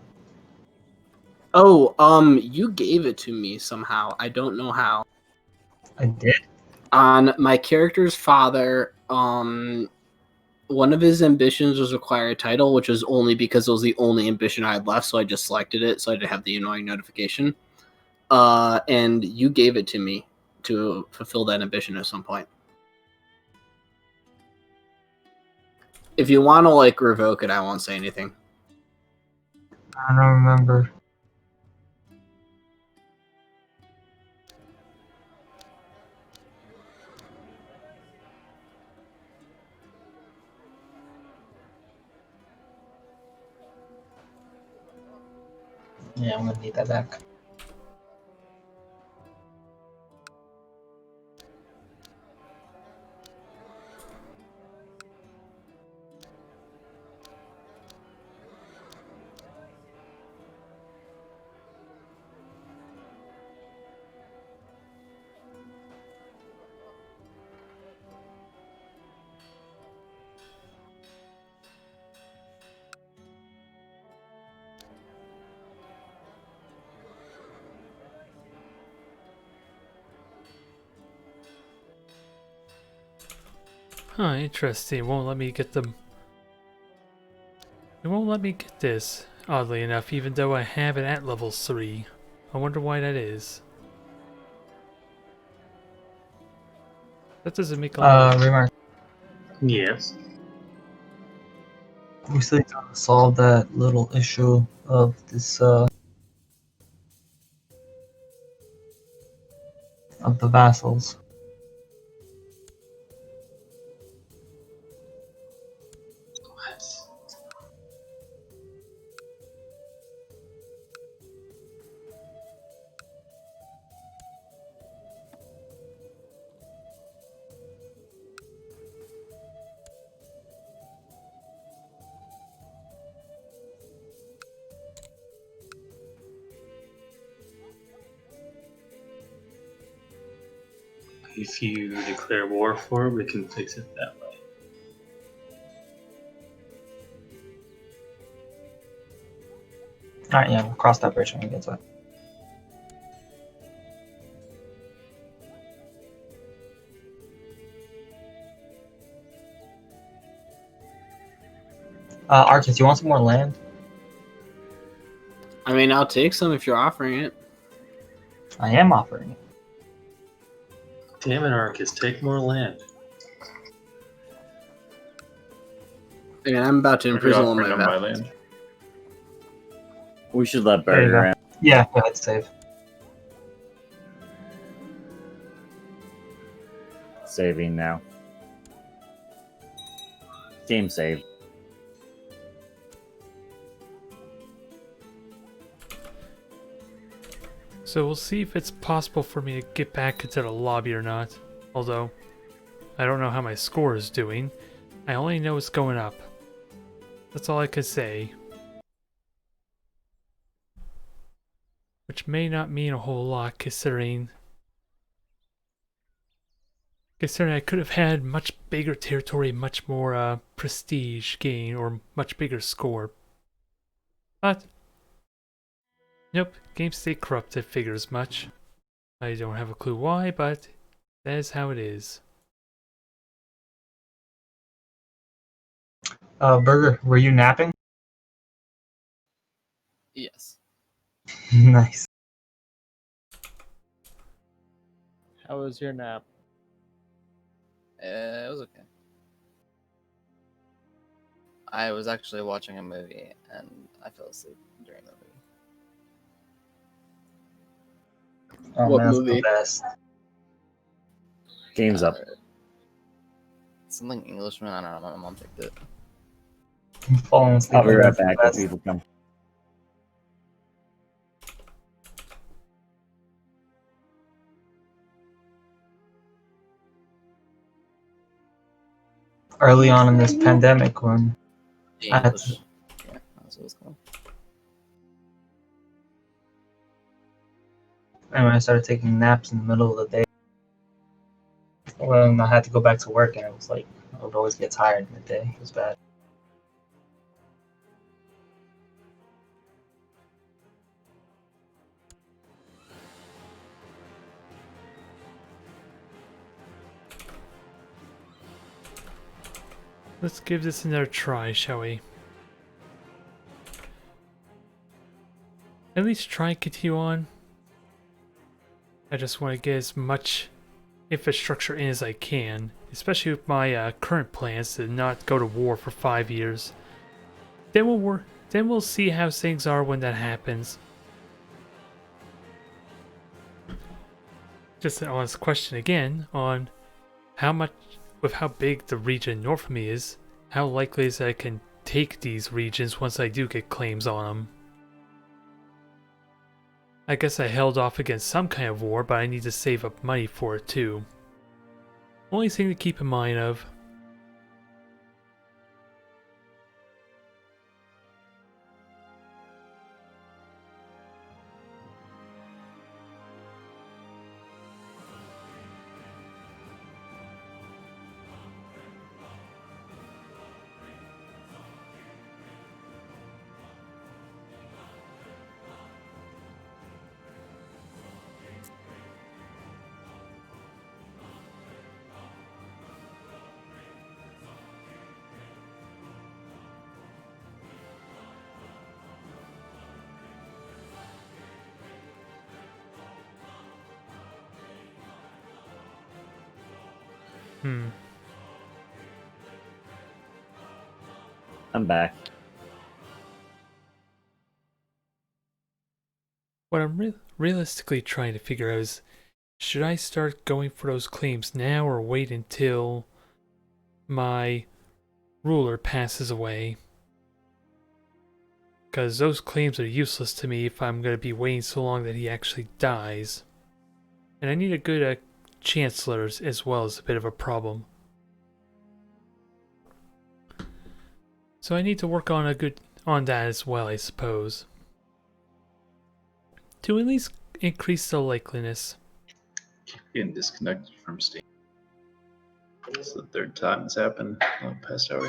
Oh, you gave it to me somehow. I don't know how. I did. On my character's father, one of his ambitions was acquire a title, which was only because it was the only ambition I had left, so I just selected it, so I didn't have the annoying notification. And you gave it to me to fulfill that ambition at some point. If you want to like revoke it, I won't say anything. I don't remember. Yeah, I'm gonna need that back. Huh, interesting. It won't let me get them. It won't let me get this, oddly enough, even though I have it at level 3. I wonder why that is. That doesn't make a lot of Remark. Yes. We still need to solve that little issue of this of the vassals. If you declare war for it, we can fix it that way. Alright, yeah, we'll cross that bridge when we get to it. Arcus, you want some more land? mean, I'll take some if you're offering it. I am offering it. Damn it, Arcus, take more land. And I'm about to What are you imprison one offering of on my my vassals. land? We should let There you Burger go. in. Yeah, go ahead, save. Saving now. Game save. So we'll see if it's possible for me to get back into the lobby or not. Although, I don't know how my score is doing. I only know it's going up. That's all I can say. Which may not mean a whole lot considering I could have had much bigger territory, much more prestige gain, or much bigger score. But nope, game state corrupted figures much. I don't have a clue why, but that is how it is. Burger, were you napping? Yes. Nice. How was your nap? It was okay. I was actually watching a movie and I fell asleep during the movie. Oh, What man, that's movie? the best. Game's up. Something Englishman. I don't know. My mom picked it. I'm falling asleep. I'll be right That's the back if best. people come. Early on in this pandemic, when I had English. to, Yeah, that's what it's called. and when I started taking naps in the middle of the day, when I had to go back to work, and it was like I would always get tired midday. It was bad. Let's give this another try, shall we? At least try and continue on. I just want to get as much infrastructure in as I can, especially with my current plans to not go to war for 5 years. Then we'll see how things are when that happens. Just an honest question again on with how big the region north of me is, how likely is it I can take these regions once I do get claims on them. I guess I held off against some kind of war, but I need to save up money for it too. Only thing to keep in mind of. I'm back. What I'm realistically trying to figure out is, should I start going for those claims now or wait until my ruler passes away? Because those claims are useless to me if I'm going to be waiting so long that he actually dies. And I need a good chancellor as well as a bit of a problem. So I need to work on on that as well, I suppose. To at least increase the likeliness. Getting disconnected from Steam. It's the third time it's happened in the past hour.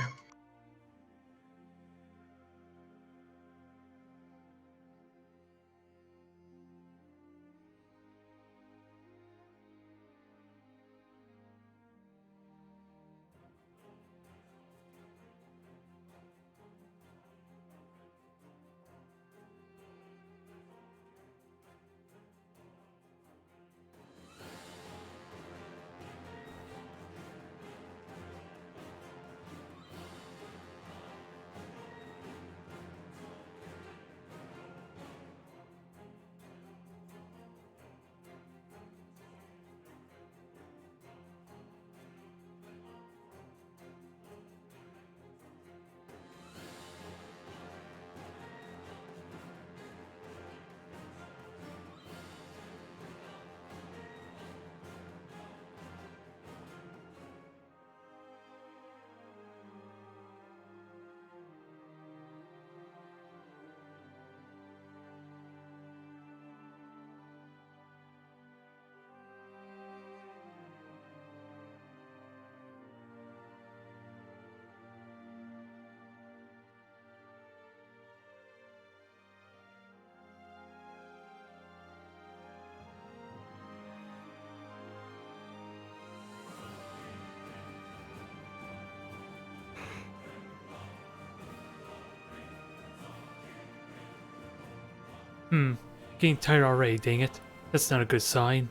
Getting tired already, dang it. That's not a good sign.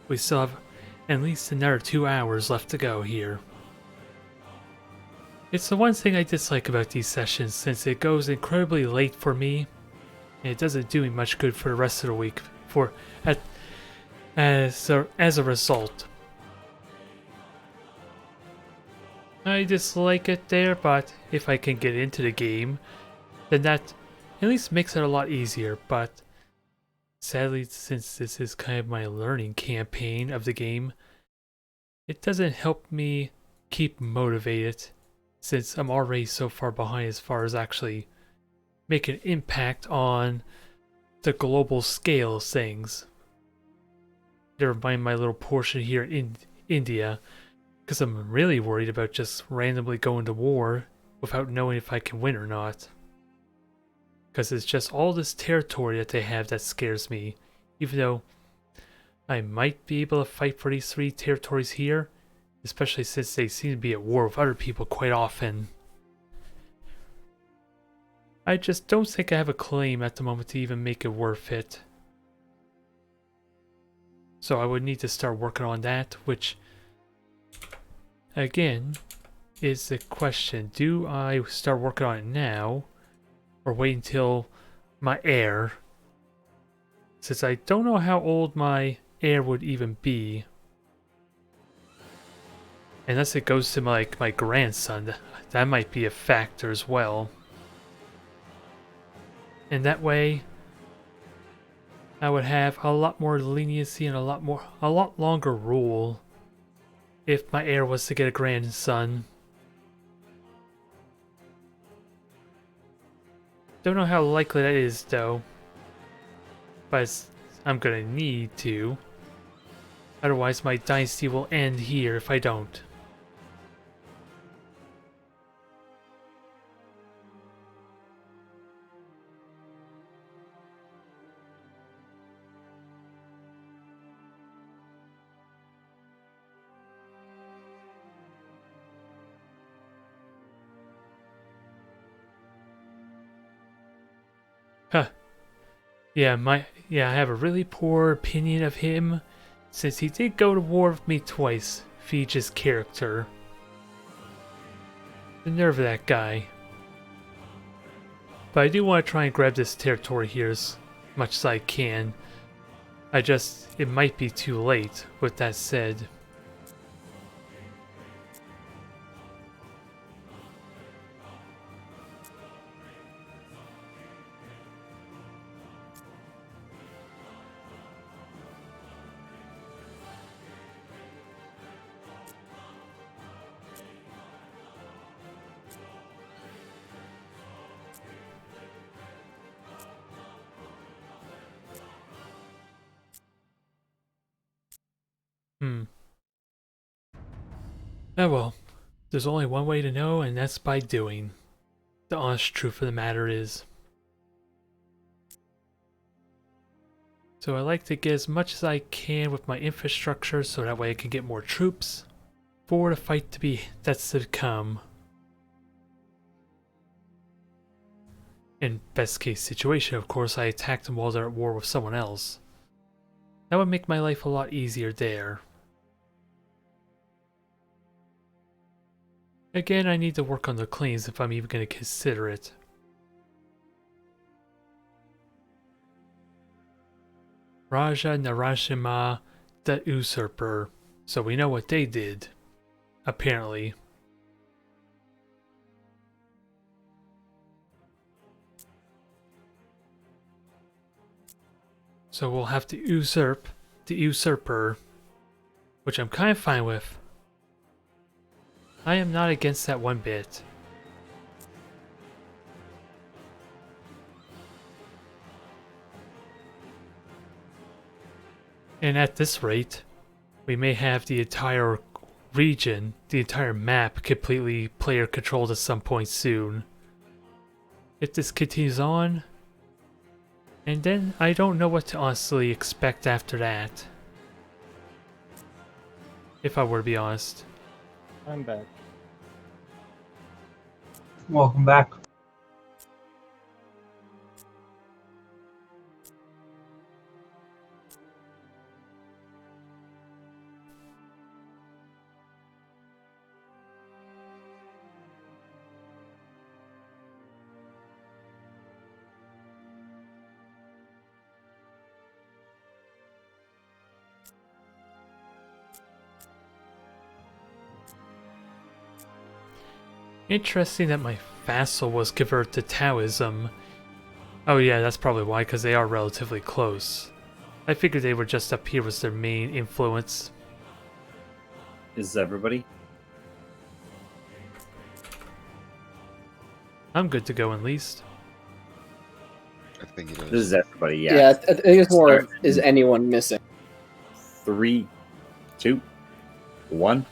We still have at least another 2 hours left to go here. It's the one thing I dislike about these sessions, since it goes incredibly late for me, and it doesn't do me much good for the rest of the week as a result. I dislike it there, but if I can get into the game, then that at least makes it a lot easier. But sadly, since this is kind of my learning campaign of the game, it doesn't help me keep motivated, since I'm already so far behind as far as actually making an impact on the global scale of things. Never mind my little portion here in India, because I'm really worried about just randomly going to war without knowing if I can win or not. Because it's just all this territory that they have that scares me, even though I might be able to fight for these 3 territories here, especially since they seem to be at war with other people quite often. I just don't think I have a claim at the moment to even make it worth it. So I would need to start working on that, which, again, is the question. Do I start working on it now, or wait until my heir? Since I don't know how old my heir would even be. Unless it goes to my grandson, that might be a factor as well. And that way, I would have a lot more leniency and a lot longer rule if my heir was to get a grandson. Don't know how likely that is though, but I'm gonna need to. Otherwise my dynasty will end here if I don't. Huh. Yeah, I have a really poor opinion of him, since he did go to war with me twice, Fiji's character. The nerve of that guy. But I do want to try and grab this territory here as much as I can. It might be too late, with that said. Oh well, there's only one way to know, and that's by doing. The honest truth of the matter is. So I like to get as much as I can with my infrastructure, so that way I can get more troops for the fight that's to come. In best case situation, of course, I attack them while they're at war with someone else. That would make my life a lot easier there. Again, I need to work on the claims if I'm even going to consider it. Raja Narasimha the Usurper. So we know what they did, apparently. So we'll have to usurp the usurper, which I'm kind of fine with. I am not against that one bit. And at this rate, we may have the entire region, the entire map, completely player controlled at some point soon. If this continues on, and then I don't know what to honestly expect after that. If I were to be honest. I'm back. Welcome back. Interesting that my vassal was converted to Taoism. Oh yeah, that's probably why, because they are relatively close. I figured they were just up here was their main influence. Is everybody? I'm good to go at least. I think it is. This is everybody, Yeah, yeah. I think it's more of, Start. is anyone missing? 3, 2, 1.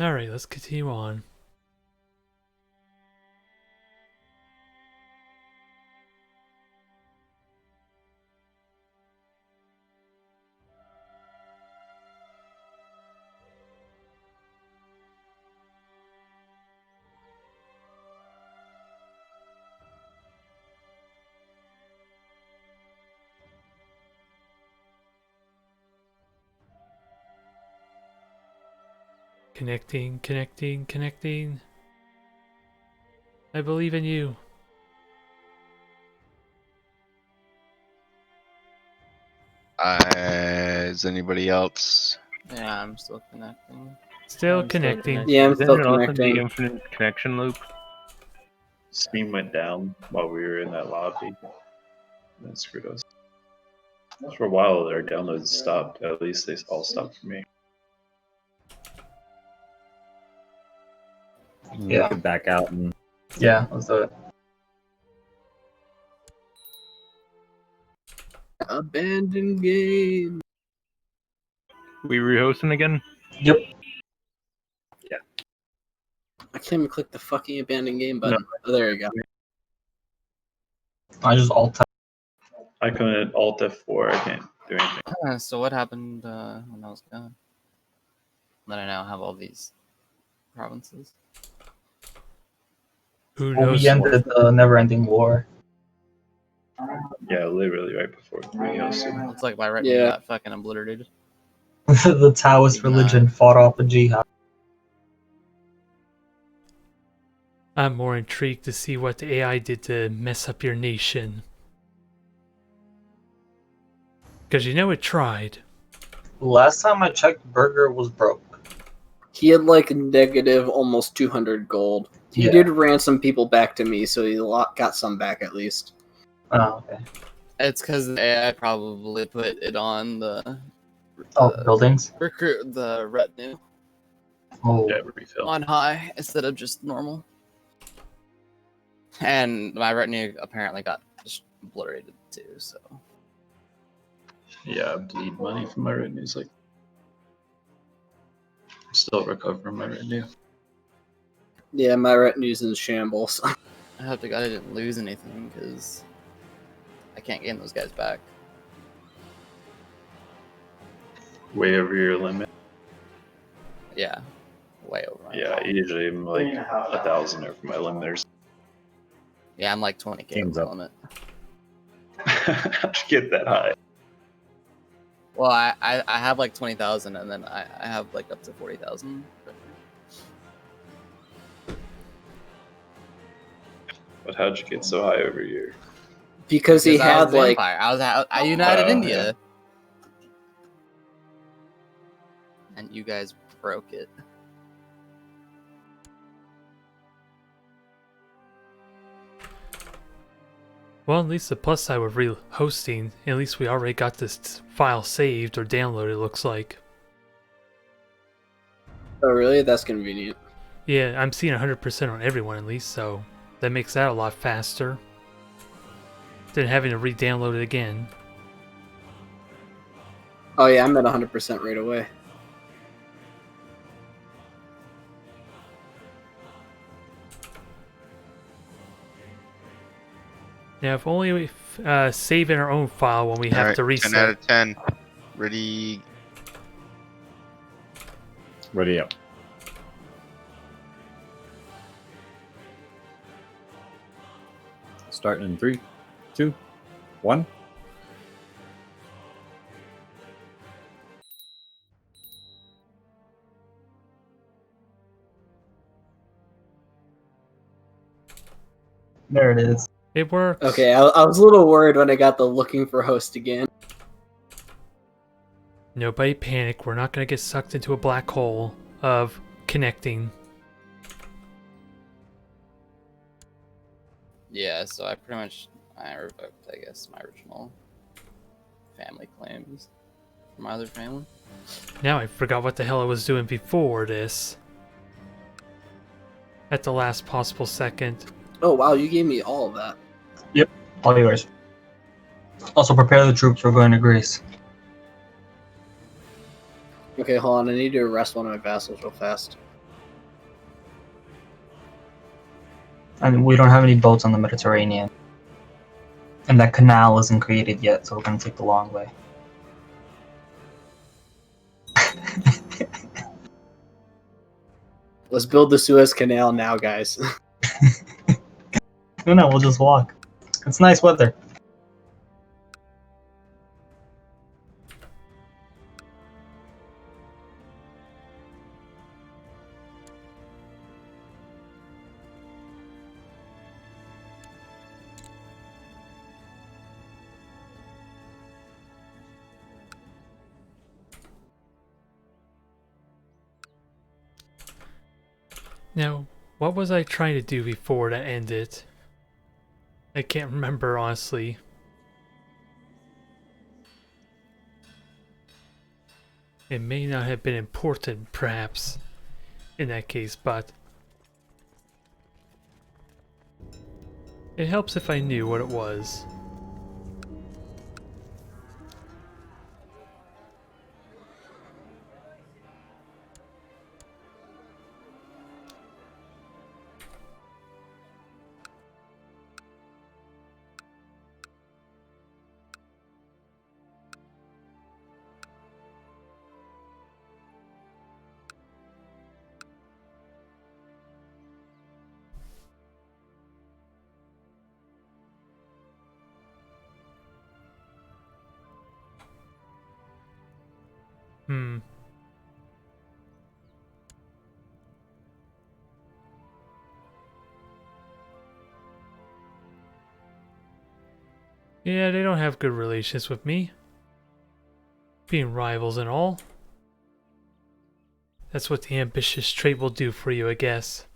Alright, let's continue on. Connecting, connecting, connecting. I believe in you. Is anybody else? Yeah, I'm still connecting. Still I'm still connecting. connecting. Yeah, I'm Isn't still it also the connecting. infinite connection loop? Steam went down while we were in that lobby. That screwed us. For a while, their downloads stopped. At least they all stopped for me. We Yeah. could back out and Yeah, let's do it. Abandoned game. We rehosting again? Yep. I can't even click the fucking abandoned game button. Oh, there you go. I just alt type. I couldn't Alt F4. I can't do anything. So what happened when I was gone? That I now have all these provinces. Who Well, knows? we ended the never-ending war. Yeah, literally right before we hosted. Looks like my retinue Yeah. got fucking obliterated. The Taoist religion fought off a jihad. I'm more intrigued to see what the AI did to mess up your nation. Because you know it tried. Last time I checked, Burger was broke. He had like negative almost 200 gold. He Yeah. did ransom people back to me, so he got some back at least. Oh, okay. It's because the AI probably put it on the Buildings? recruit the retinue Oh. Yeah, refill. on high instead of just normal. And my retinue apparently got just obliterated too. So Yeah, I bleed money from my retinues. Like, I'm still recovering my retinue. Yeah, my retinue's in shambles. I hope to God I didn't lose anything because I can't gain those guys back. Way over your limit. Yeah, way over. my Yeah, usually I'm like 1,000 over my limit. There's Yeah, I'm like 20k King's over up. limit. how'd you get that high? Well, I have like 20,000, and then I have like up to 40,000. But how'd you get so high over your? Because he Because I had was like vampire. I united Oh, India, yeah. and you guys broke it. Well, at least the plus side with re-hosting, at least we already got this file saved or downloaded, it looks like. Oh, really? That's convenient. Yeah, I'm seeing 100% on everyone at least, so that makes that a lot faster than having to re-download it again. Oh yeah, I'm at 100% right away. Now, if only we save in our own file when we have Alright, to reset. 10 out of 10. Ready? ready up. Starting in 3, 2, 1. There it is. It works. Okay, I was a little worried when I got the looking for host again. Nobody panic. We're not going to get sucked into a black hole of connecting. Yeah, so I revoked, I guess, my original family claims from my other family. Now I forgot what the hell I was doing before this. At the last possible second. Oh wow, you gave me all of that. All yours. Also, prepare the troops. We're going to Greece. Okay, hold on. I need to arrest one of my vassals real fast. And we don't have any boats on the Mediterranean. And that canal isn't created yet, so we're going to take the long way. Let's build the Suez Canal now, guys. No, we'll just walk. It's nice weather. Now, what was I trying to do before to end it? I can't remember, honestly. It may not have been important, perhaps, in that case, but it helps if I knew what it was. Yeah, they don't have good relations with me. Being rivals and all. That's what the ambitious trait will do for you, I guess.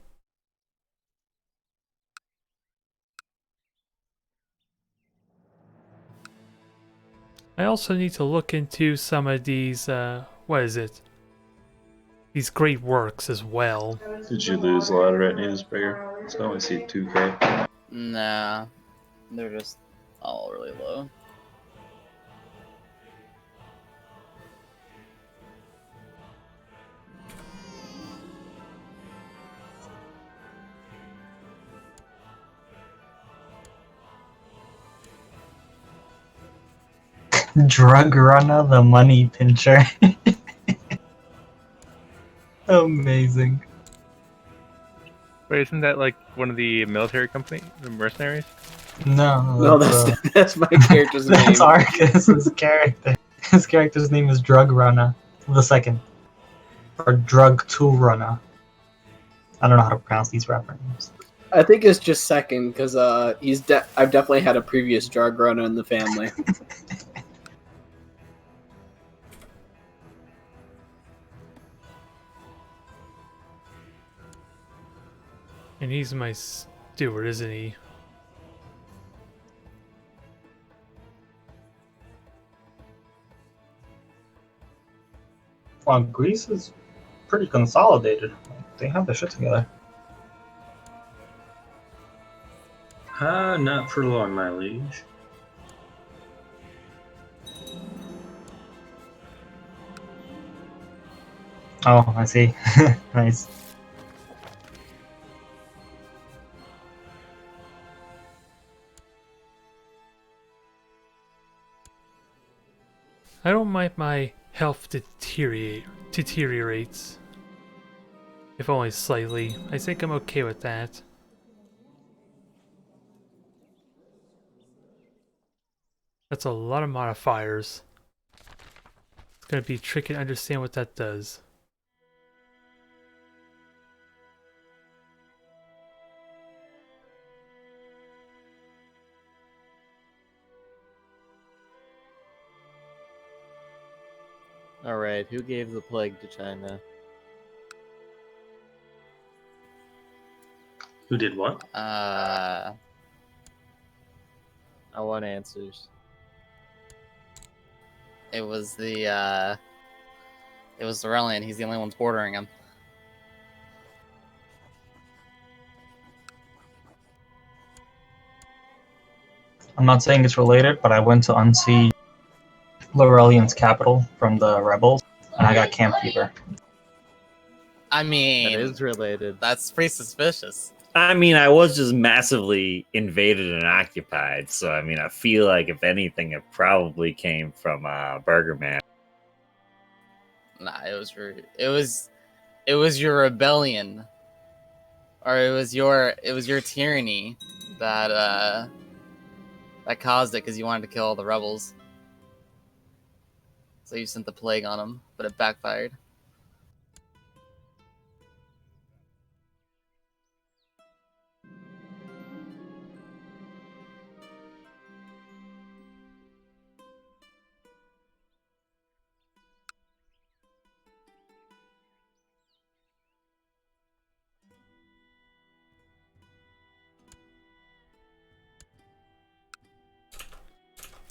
I also need to look into some of these, what is it? These great works as well. Did you lose a lot of retinues, Bigger? So I only see 2K. Nah, they're just all really low. Drug runner, the money pincher. Amazing. Wait, isn't that like one of the military company, the mercenaries? No, that's my character's name. That's Arcus's character. His character's name is Drug Runner the Second, or Drug Two Runner. I don't know how to pronounce these rapper names. I think it's just second because I've definitely had a previous drug runner in the family. And he's my steward, isn't he? Well, Greece is pretty consolidated. They have their shit together. Not for long, my liege. Oh, I see. Nice. I don't mind my health deteriorates. If only slightly. I think I'm okay with that. That's a lot of modifiers. It's gonna be tricky to understand what that does. All right, who gave the plague to China? Who did what? I want answers. It was the Reliant. He's the only one bordering him. I'm not saying it's related, but I went to unsiege Laurelian's capital from the rebels, and I got camp fever. I mean, That is related. that's pretty suspicious. I mean, I was just massively invaded and occupied, so I mean, I feel like if anything, it probably came from Burger Man. Nah, it was your rebellion, or it was your tyranny that that caused it because you wanted to kill all the rebels. So you sent the plague on them, but it backfired.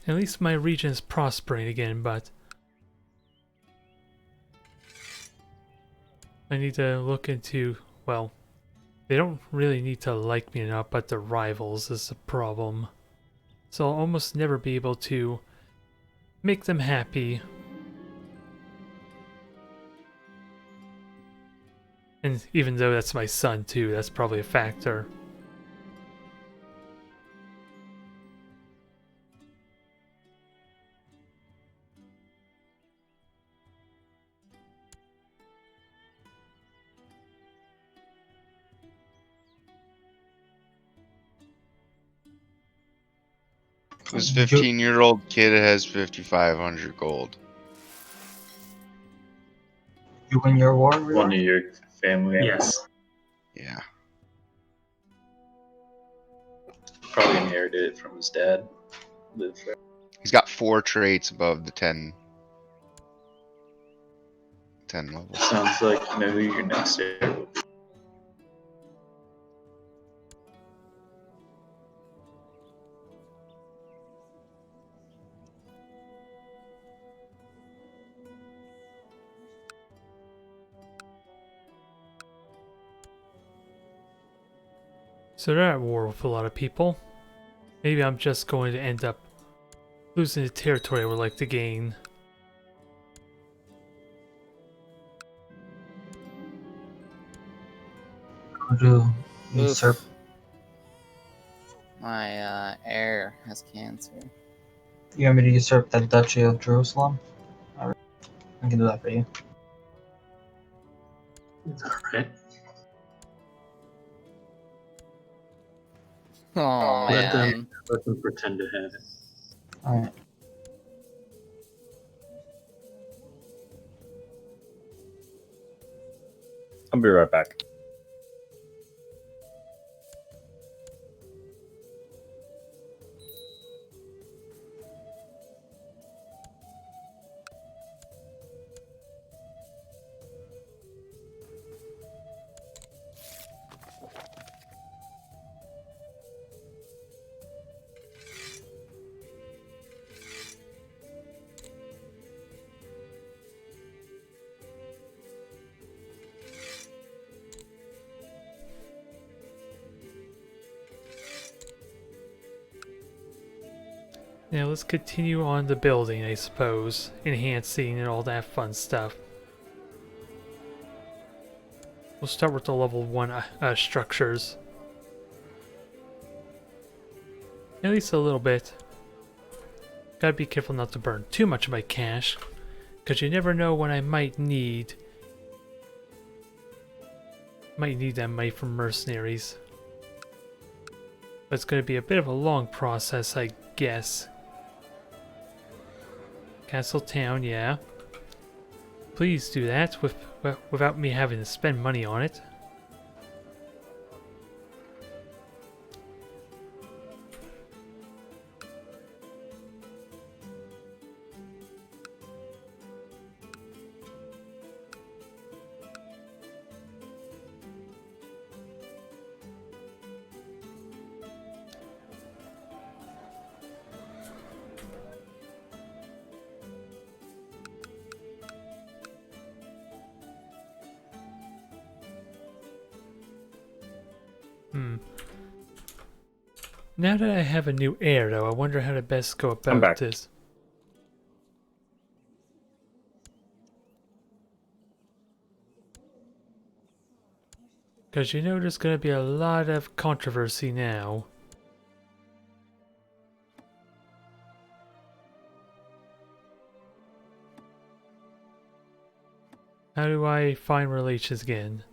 At least my region is prospering again, but I need to look into, well, they don't really need to like me enough, but the rivals is the problem. So I'll almost never be able to make them happy. And even though that's my son too, that's probably a factor. This 15-year-old kid has 5,500 gold. You win your war? One of your family. Yes. Yeah. Probably inherited it from his dad. Lived there. He's got 4 traits above the 10 level. Sounds like you know who your next heir will be. So they're at war with a lot of people. Maybe I'm just going to end up losing the territory I would like to gain. Go to usurp. My heir has cancer. You want me to usurp the Duchy of Jerusalem? Alright. I can do that for you. It's all right. Oh Let man. them pretend to have it. Alright. I'll be right back. Now let's continue on the building, I suppose. Enhancing and all that fun stuff. We'll start with the level 1 structures. At least a little bit. Gotta be careful not to burn too much of my cash, because you never know when I might need that money from mercenaries. But it's gonna be a bit of a long process, I guess. Castle Town, yeah. Please do that without me having to spend money on it. Hmm. Now that I have a new heir, though, I wonder how to best go I'm about back. this. Because you know there's going to be a lot of controversy now. How do I find relations again?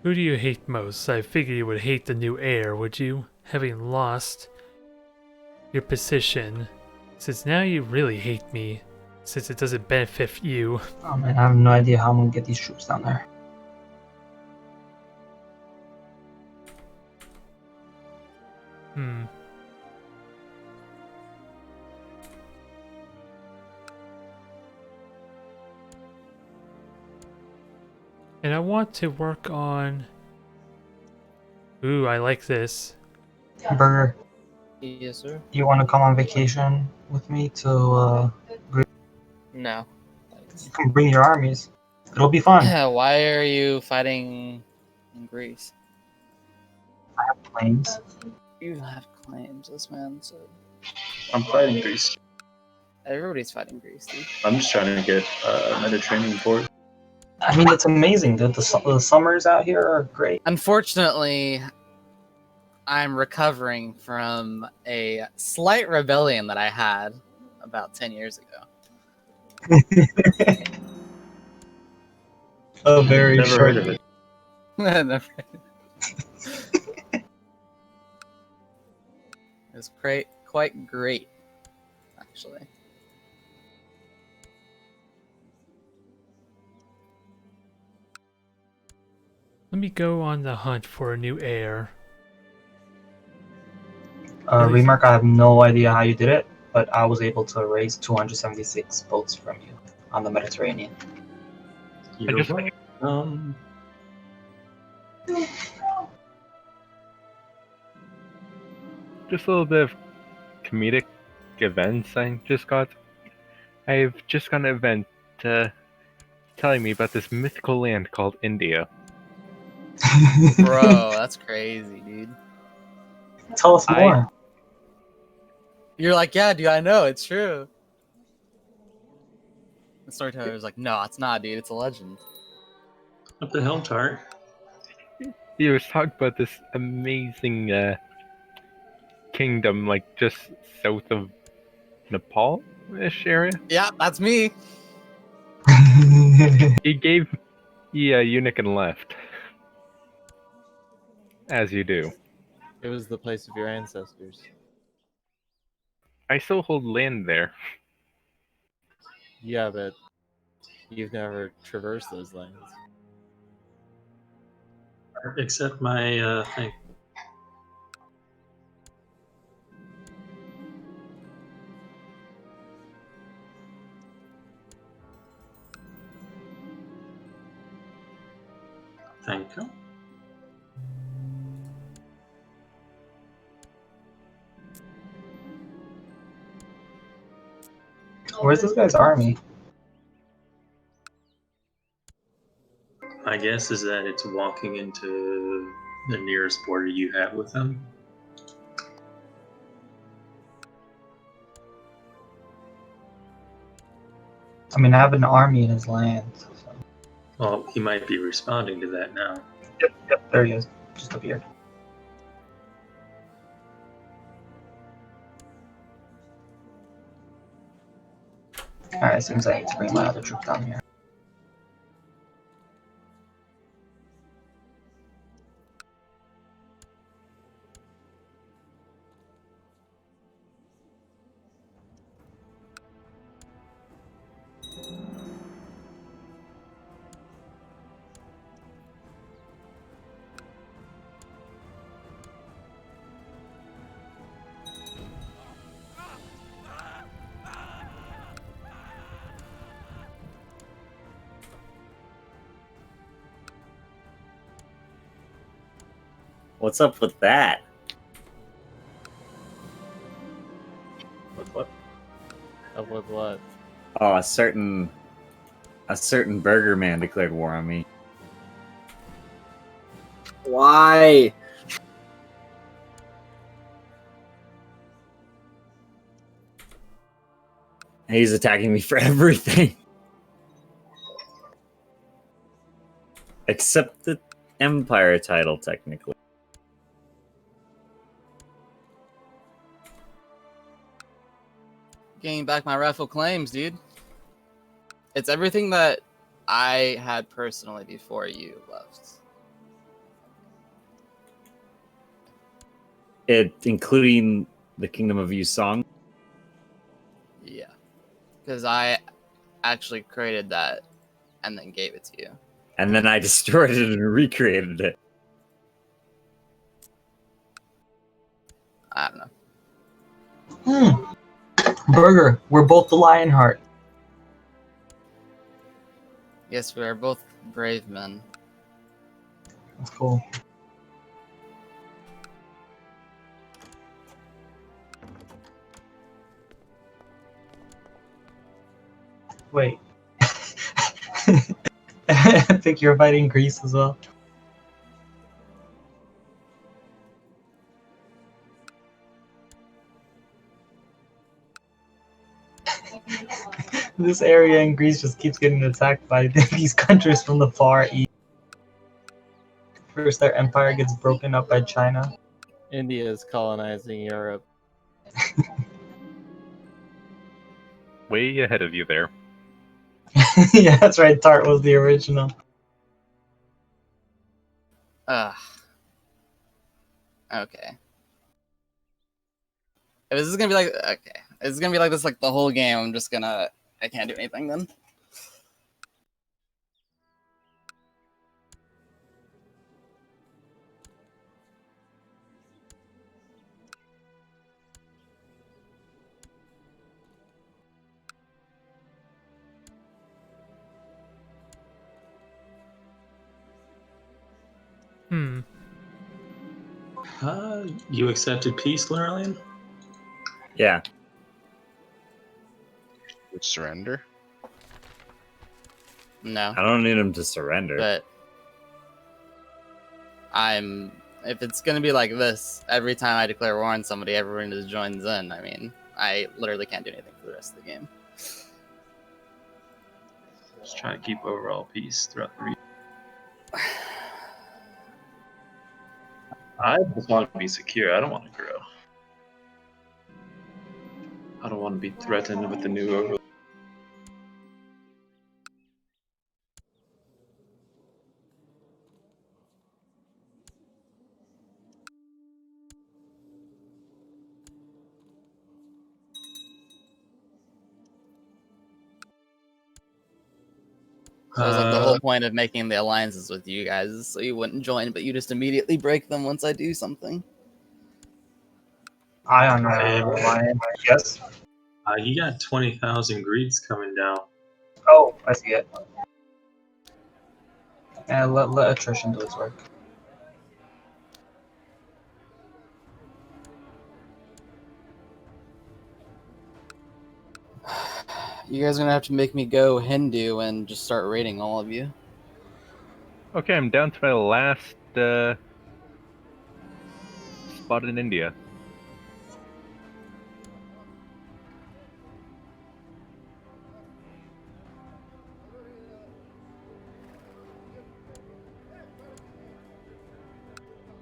Who do you hate most? I figured you would hate the new heir, would you? Having lost your position. Since now you really hate me. Since it doesn't benefit you. Oh man, I have no idea how I'm gonna get these troops down there. Hmm. And I want to work on... Ooh, I like this. Burger, Yes, sir. you want to come on vacation with me to Greece? No. You can bring your armies. It'll be fun. Why are you fighting in Greece? Planes. You have claims, this man said. I'm fighting Greece. Everybody's fighting Greece, dude. I'm just trying to get Mediterranean port. I mean, it's amazing, dude. The summers out here are great. Unfortunately, I'm recovering from a slight rebellion that I had about 10 years ago. A very Never short. heard of it. Never. It was quite great, actually. Let me go on the hunt for a new heir. Remark, I have no idea how you did it, but I was able to raise 276 boats from you on the Mediterranean. You're just- welcome. Just a little bit of comedic events I just got. I've just got an event telling me about this mythical land called India. Bro, that's crazy, dude. Tell us I- more. You're like, yeah, dude, I know, it's true. The storyteller was like, no, it's not, dude, it's a legend. What the hell, Tart? He was talking about this amazing kingdom, like just south of Nepal-ish area. Yeah, that's me. He gave me a eunuch and left, as you do. It was the place of your ancestors. I still hold land there. Yeah, but you've never traversed those lands. Accept my thing. Thank you. Where's this guy's army? My guess is that it's walking into the nearest border you have with them. I mean, I have an army in his land. So. Well, he might be responding to that now. Yep, there he is. Just appeared. Alright, seems I need to bring my other troop down here. What's up with that? With what? Up with what? Oh, a certain burger man declared war on me. Why? He's attacking me for everything. Except the Empire title, technically. Gaining back my rightful claims, dude. It's everything that I had personally before you left. It including the Kingdom of Yusong. Yeah. Because I actually created that and then gave it to you. And then I destroyed it and recreated it. I don't know. Burger, we're both the Lionheart. Yes, we are both brave men. That's cool. Wait. I think you're fighting Greece as well. This area in Greece just keeps getting attacked by these countries from the far east. First, their empire gets broken up by China. India is colonizing Europe. Way ahead of you there. Yeah, that's right. Tart was the original. Ugh. Okay. If this is gonna be like okay, it's gonna be like this like the whole game. I can't do anything then. You accepted peace, Lurlian? Yeah. Would surrender? No, I don't need him to surrender. but if it's gonna be like this every time I declare war on somebody, everyone just joins in. I mean, I literally can't do anything for the rest of the game. Just trying to keep overall peace throughout the region. I just want to be secure. I don't want to grow. I don't want to be threatened with the new overlord. So it was like the whole point of making the alliances with you guys is so you wouldn't join, but you just immediately break them once I do something. I don't know. Yes. You got 20,000 greeds coming down. Oh, I see it. And let attrition do its work. You guys are gonna have to make me go Hindu and just start raiding all of you. Okay, I'm down to my last spot in India.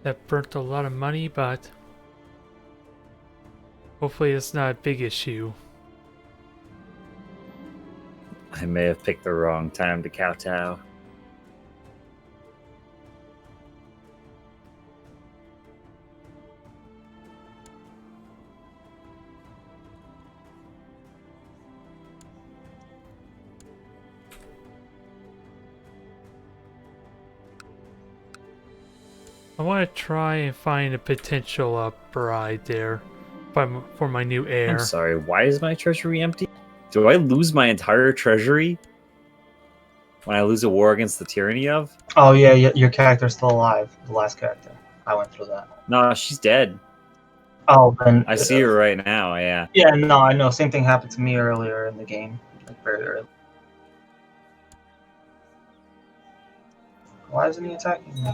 That burnt a lot of money, but hopefully it's not a big issue. I may have picked the wrong time to kowtow. I want to try and find a potential bride there for my new heir. I'm sorry, why is my treasury empty? Do I lose my entire treasury when I lose a war against the tyranny of? Oh yeah, your character's still alive. The last character. I went through that. No, she's dead. Oh, then I see her right now. Yeah. Yeah, no, I know. Same thing happened to me earlier in the game, like very early. Why isn't he attacking me?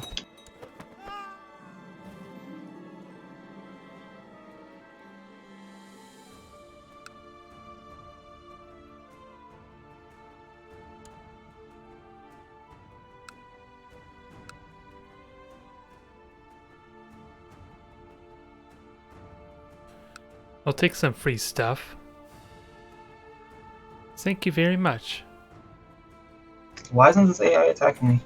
I'll take some free stuff. Thank you very much. Why isn't this AI attacking me?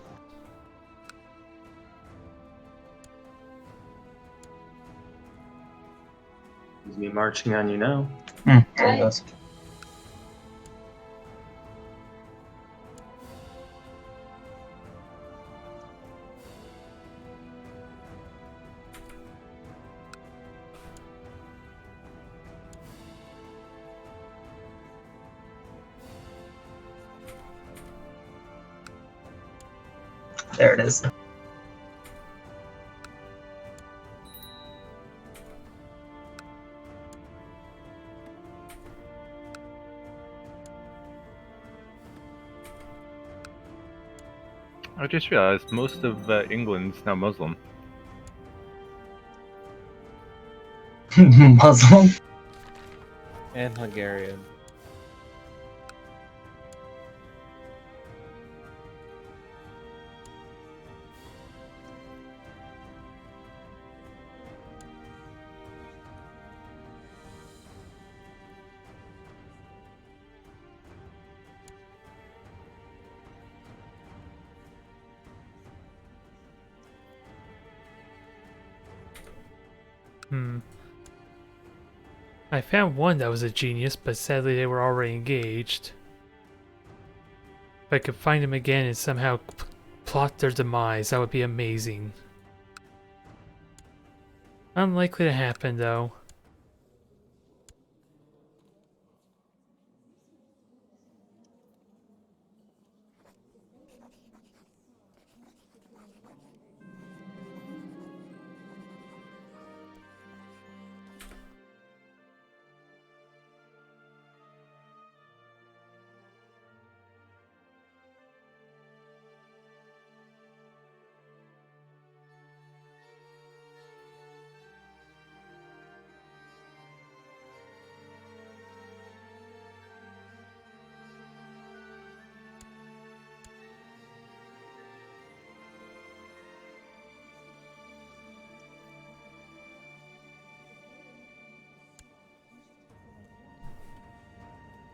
He's me marching on you now. There he goes. There it is. I just realized most of England's now Muslim. Muslim? And Hungarian. I found one that was a genius, but sadly they were already engaged. If I could find them again and somehow plot their demise, that would be amazing. Unlikely to happen, though.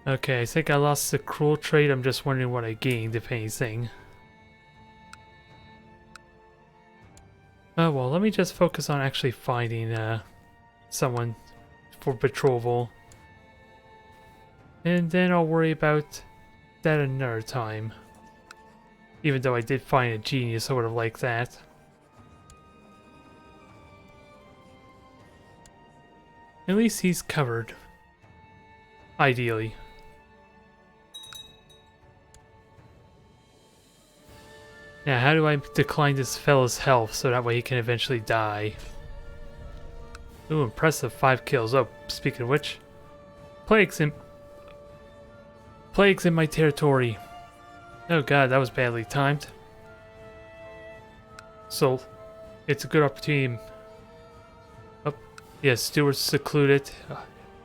Okay, I think I lost the cruel trait. I'm just wondering what I gained, if anything. Oh well, let me just focus on actually finding someone for betrothal. And then I'll worry about that another time. Even though I did find a genius, I would have liked that. At least he's covered. Ideally. Now, how do I decline this fellow's health so that way he can eventually die? Ooh, impressive 5 kills. Oh, speaking of which, plagues in my territory. Oh god, that was badly timed. So, it's a good opportunity. Oh, yeah, Stuart's secluded.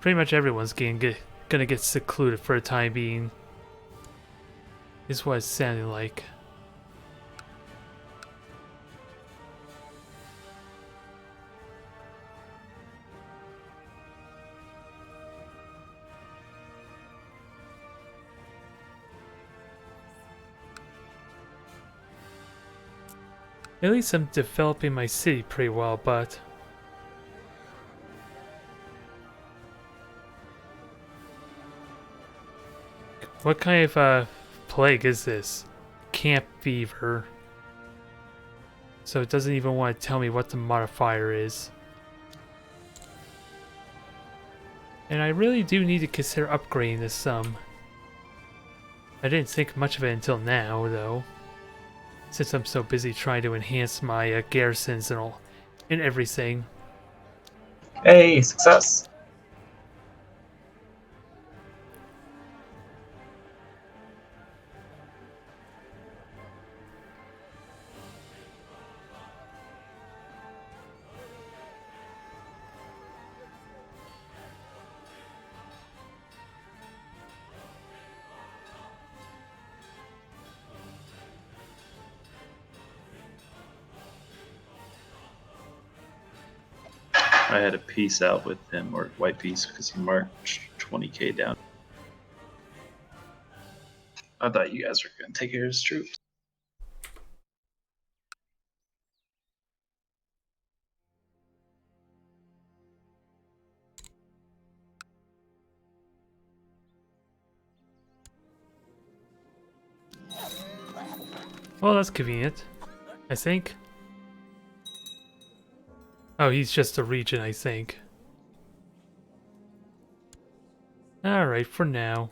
Pretty much everyone's gonna get secluded for the time being. Is what it's sounding like. At least I'm developing my city pretty well, but... What kind of plague is this? Camp fever. So it doesn't even want to tell me what the modifier is. And I really do need to consider upgrading this some. I didn't think much of it until now, though. Since I'm so busy trying to enhance my garrisons and all, and everything. Hey, success. I had a peace out with him, or white peace, because he marched 20k down. I thought you guys were going to take care of his troops. Well, that's convenient, I think. Oh, he's just a region, I think. Alright, for now.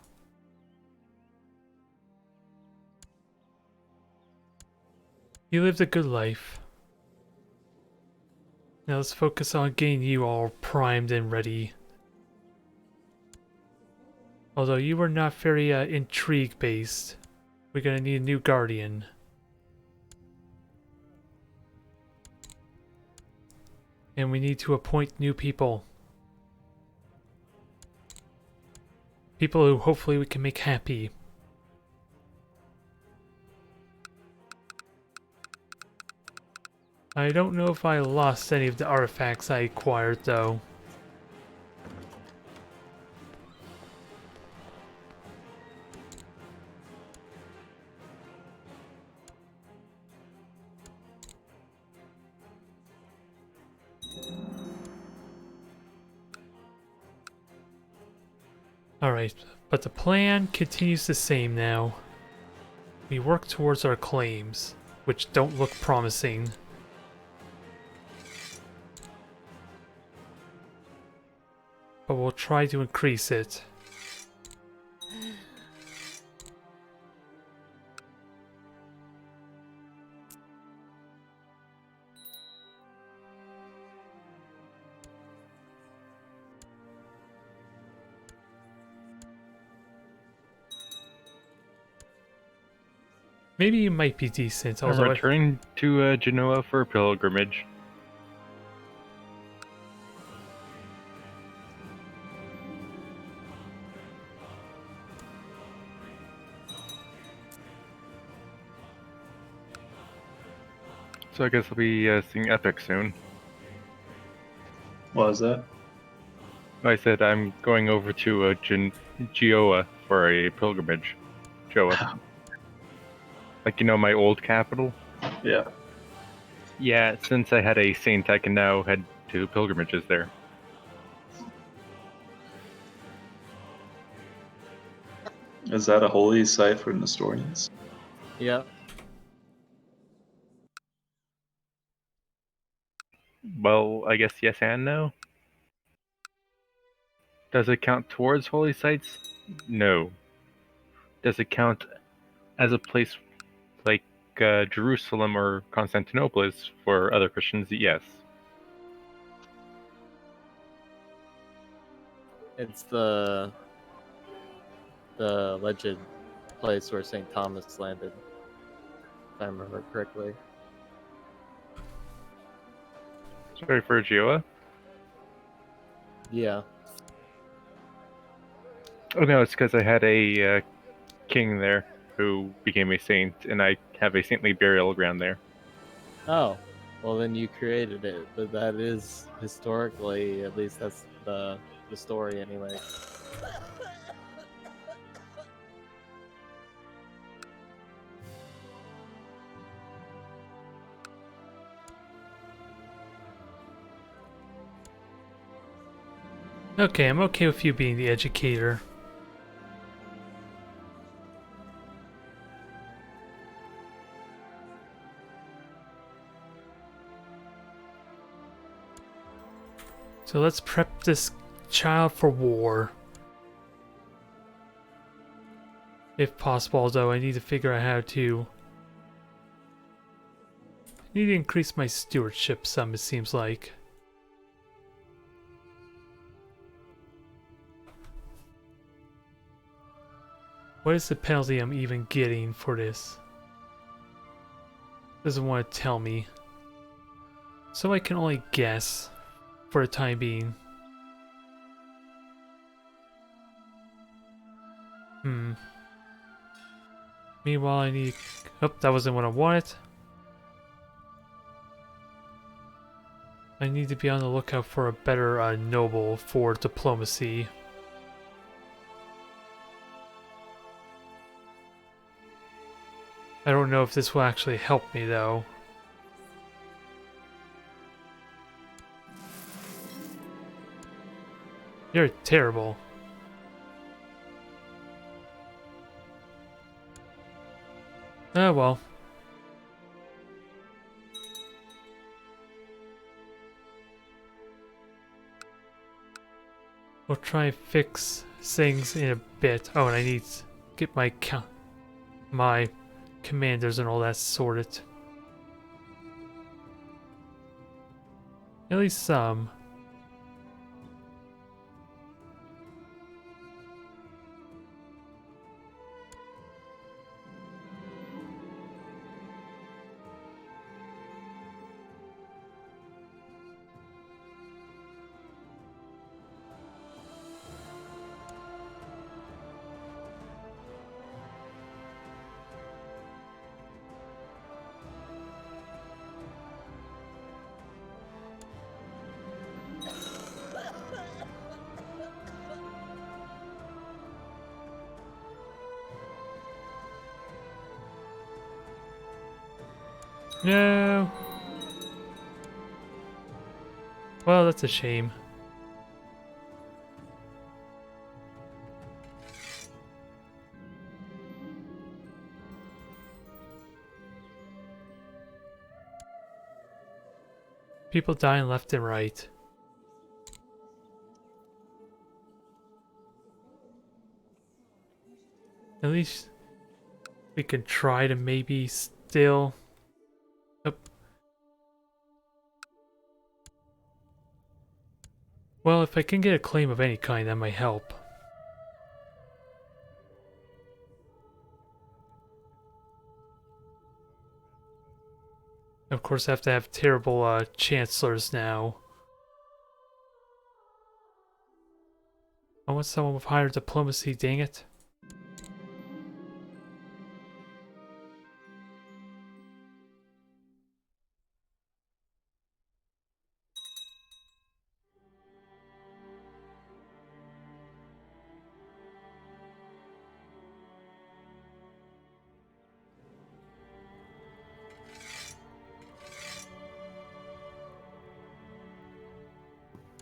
You lived a good life. Now let's focus on getting you all primed and ready. Although you were not very intrigue based. We're gonna need a new guardian. And we need to appoint new people. People who hopefully we can make happy. I don't know if I lost any of the artifacts I acquired though. Alright, but the plan continues the same now. We work towards our claims, which don't look promising. But we'll try to increase it. Maybe it might be decent, I'm although returning to Genoa for a pilgrimage. So I guess I'll be seeing Epic soon. What was that? I said I'm going over to Gioa for a pilgrimage. Joa. Like, you know, my old capital? Yeah. Yeah, since I had a saint, I can now head to pilgrimages there. Is that a holy site for Nestorians? Yep. Well, I guess yes and no. Does it count towards holy sites? No. Does it count as a place like Jerusalem or Constantinople is for other Christians? Yes. It's the alleged place where St. Thomas landed, if I remember correctly. Sorry for Gioa? Yeah. Oh no, it's because I had a king there who became a saint, and I have a saintly burial ground there. Oh, well then you created it, but that is historically, at least that's the story anyway. okay, I'm okay with you being the educator. So let's prep this child for war. If possible, though, I need to figure out how to need to increase my stewardship some, it seems like. What is the penalty I'm even getting for this? Doesn't want to tell me. So I can only guess for the time being. Meanwhile, I need... Oh, that wasn't what I wanted. I need to be on the lookout for a better noble for diplomacy. I don't know if this will actually help me, though. You're terrible. Oh well. We'll try and fix things in a bit. Oh, and I need to get my commanders and all that sorted. At least some. No. Well, that's a shame. People dying left and right. At least we can try to maybe still... Oh. Well, if I can get a claim of any kind, that might help. Of course, I have to have terrible chancellors now. I want someone with higher diplomacy, dang it.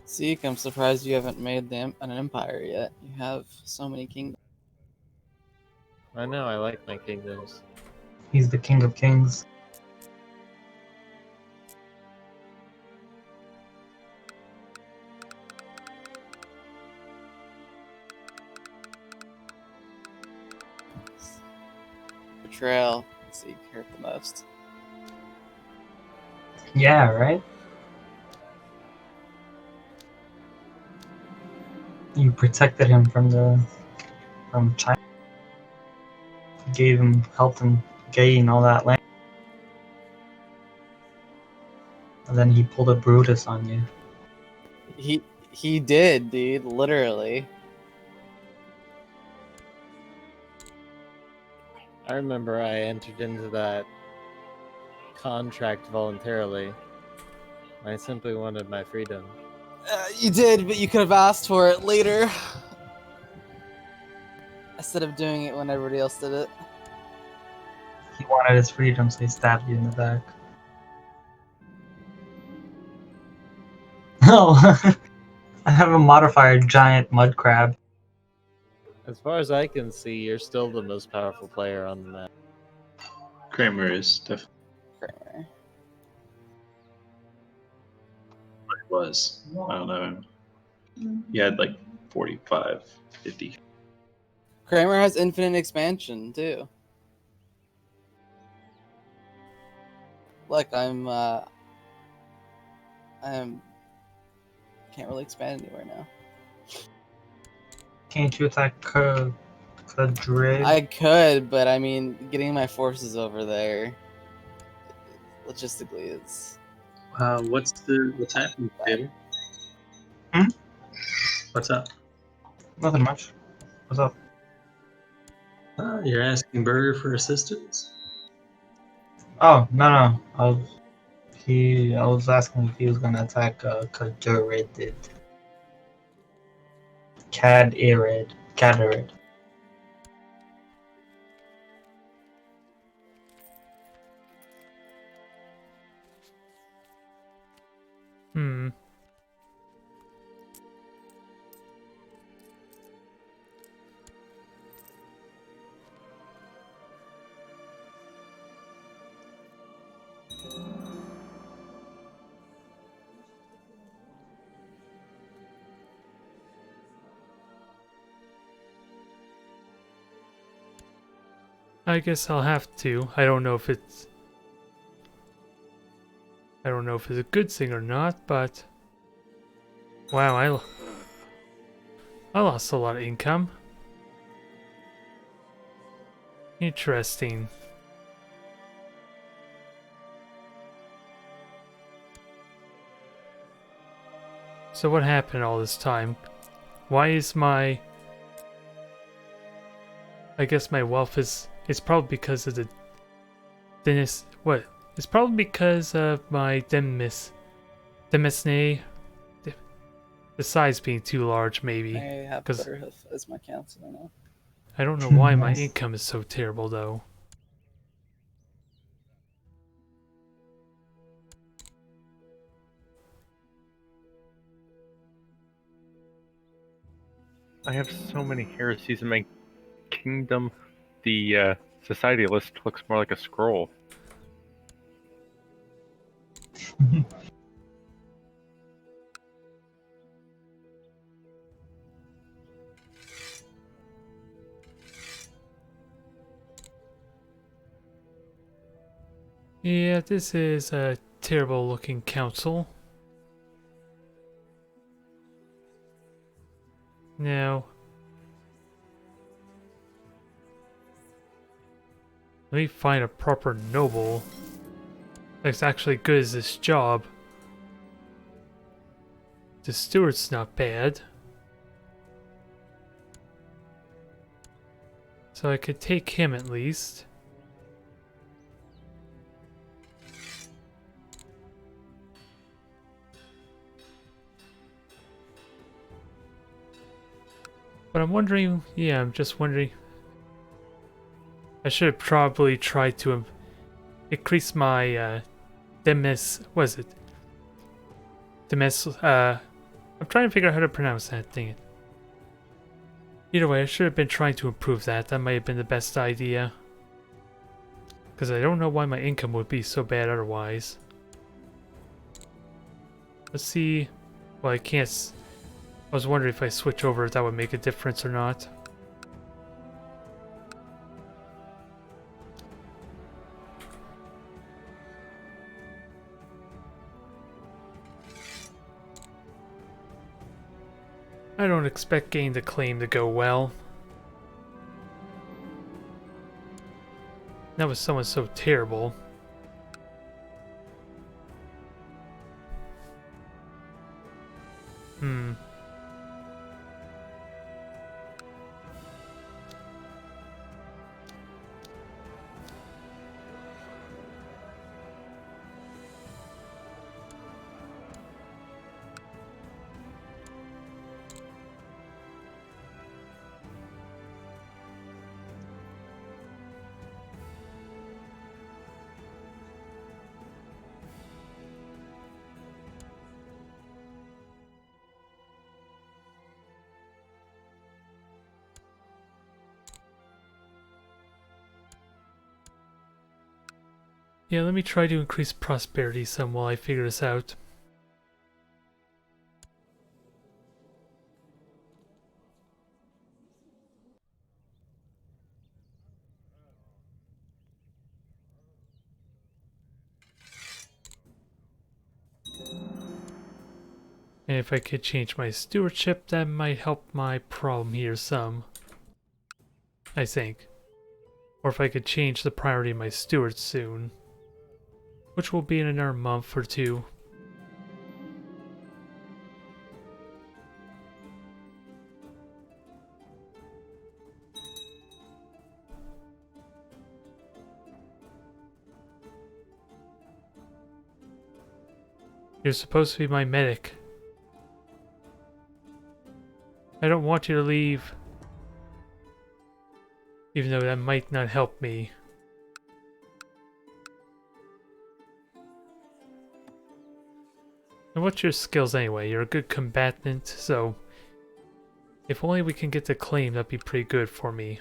Zeke, I'm surprised you haven't made an empire yet. You have so many kingdoms. I know, I like my kingdoms. He's the king of kings. Betrayal. Zeke hurt the most. Yeah, right? You protected him from China. Helped him gain all that land. And then he pulled a Brutus on you. He did, dude. Literally. I remember I entered into that contract voluntarily. I simply wanted my freedom. You did, but you could have asked for it later. Instead of doing it when everybody else did it. He wanted his freedom, so he stabbed you in the back. No! I have a modifier giant mud crab. As far as I can see, you're still the most powerful player on the map. Kramer is definitely Kramer. was. I don't know him. He had like 45, 50. Kramer has infinite expansion too. Look, I'm can't really expand anywhere now. Can't you attack Kadrid? I could, but I mean, getting my forces over there logistically is What's happening, Taylor? Hmm? What's up? Nothing much. What's up? You're asking Burger for assistance? Oh, no. I was asking if he was gonna attack Kadrid. Cadarid. Hmm. I guess I'll have to. I don't know if it's a good thing or not, but wow, I lost a lot of income. Interesting. So what happened all this time? Why is my... I guess my wealth is... It's probably because of the... What? It's probably because of my Demesne... The size being too large, maybe. I have 'Cause better as my counselor now. I don't know why my Nice. income is so terrible, though. I have so many heresies in my kingdom. The society list looks more like a scroll. Yeah, this is a terrible looking council. Now, let me find a proper noble that's actually good at this job. The steward's not bad. So I could take him at least. But I'm wondering, yeah, I'm just wondering. I should have probably tried to increase my what is it? I'm trying to figure out how to pronounce that thing. Either way, I should have been trying to improve that. That might have been the best idea. Because I don't know why my income would be so bad otherwise. Let's see. Well, I can't. I was wondering if I switch over if that would make a difference or not. I don't expect gain the claim to go well. That was someone so terrible. Hmm. Yeah, let me try to increase prosperity some while I figure this out. And if I could change my stewardship, that might help my problem here some. I think. Or if I could change the priority of my stewards soon. Which will be in another month or two. You're supposed to be my medic. I don't want you to leave. Even though that might not help me. And what's your skills anyway? You're a good combatant, so if only we can get the claim, that'd be pretty good for me.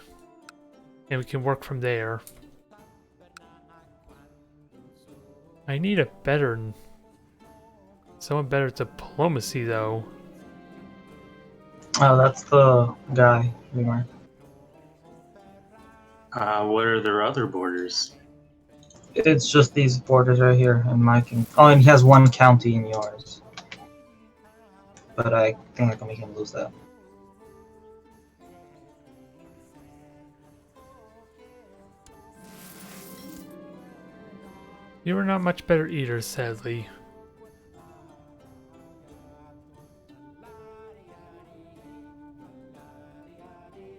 And we can work from there. I need a better... someone better at diplomacy, though. Oh, that's the guy we were. What are their other borders? It's just these borders right here in my king. Oh, and he has one county in yours. But I think I can make him lose that. You are not much better eaters, sadly.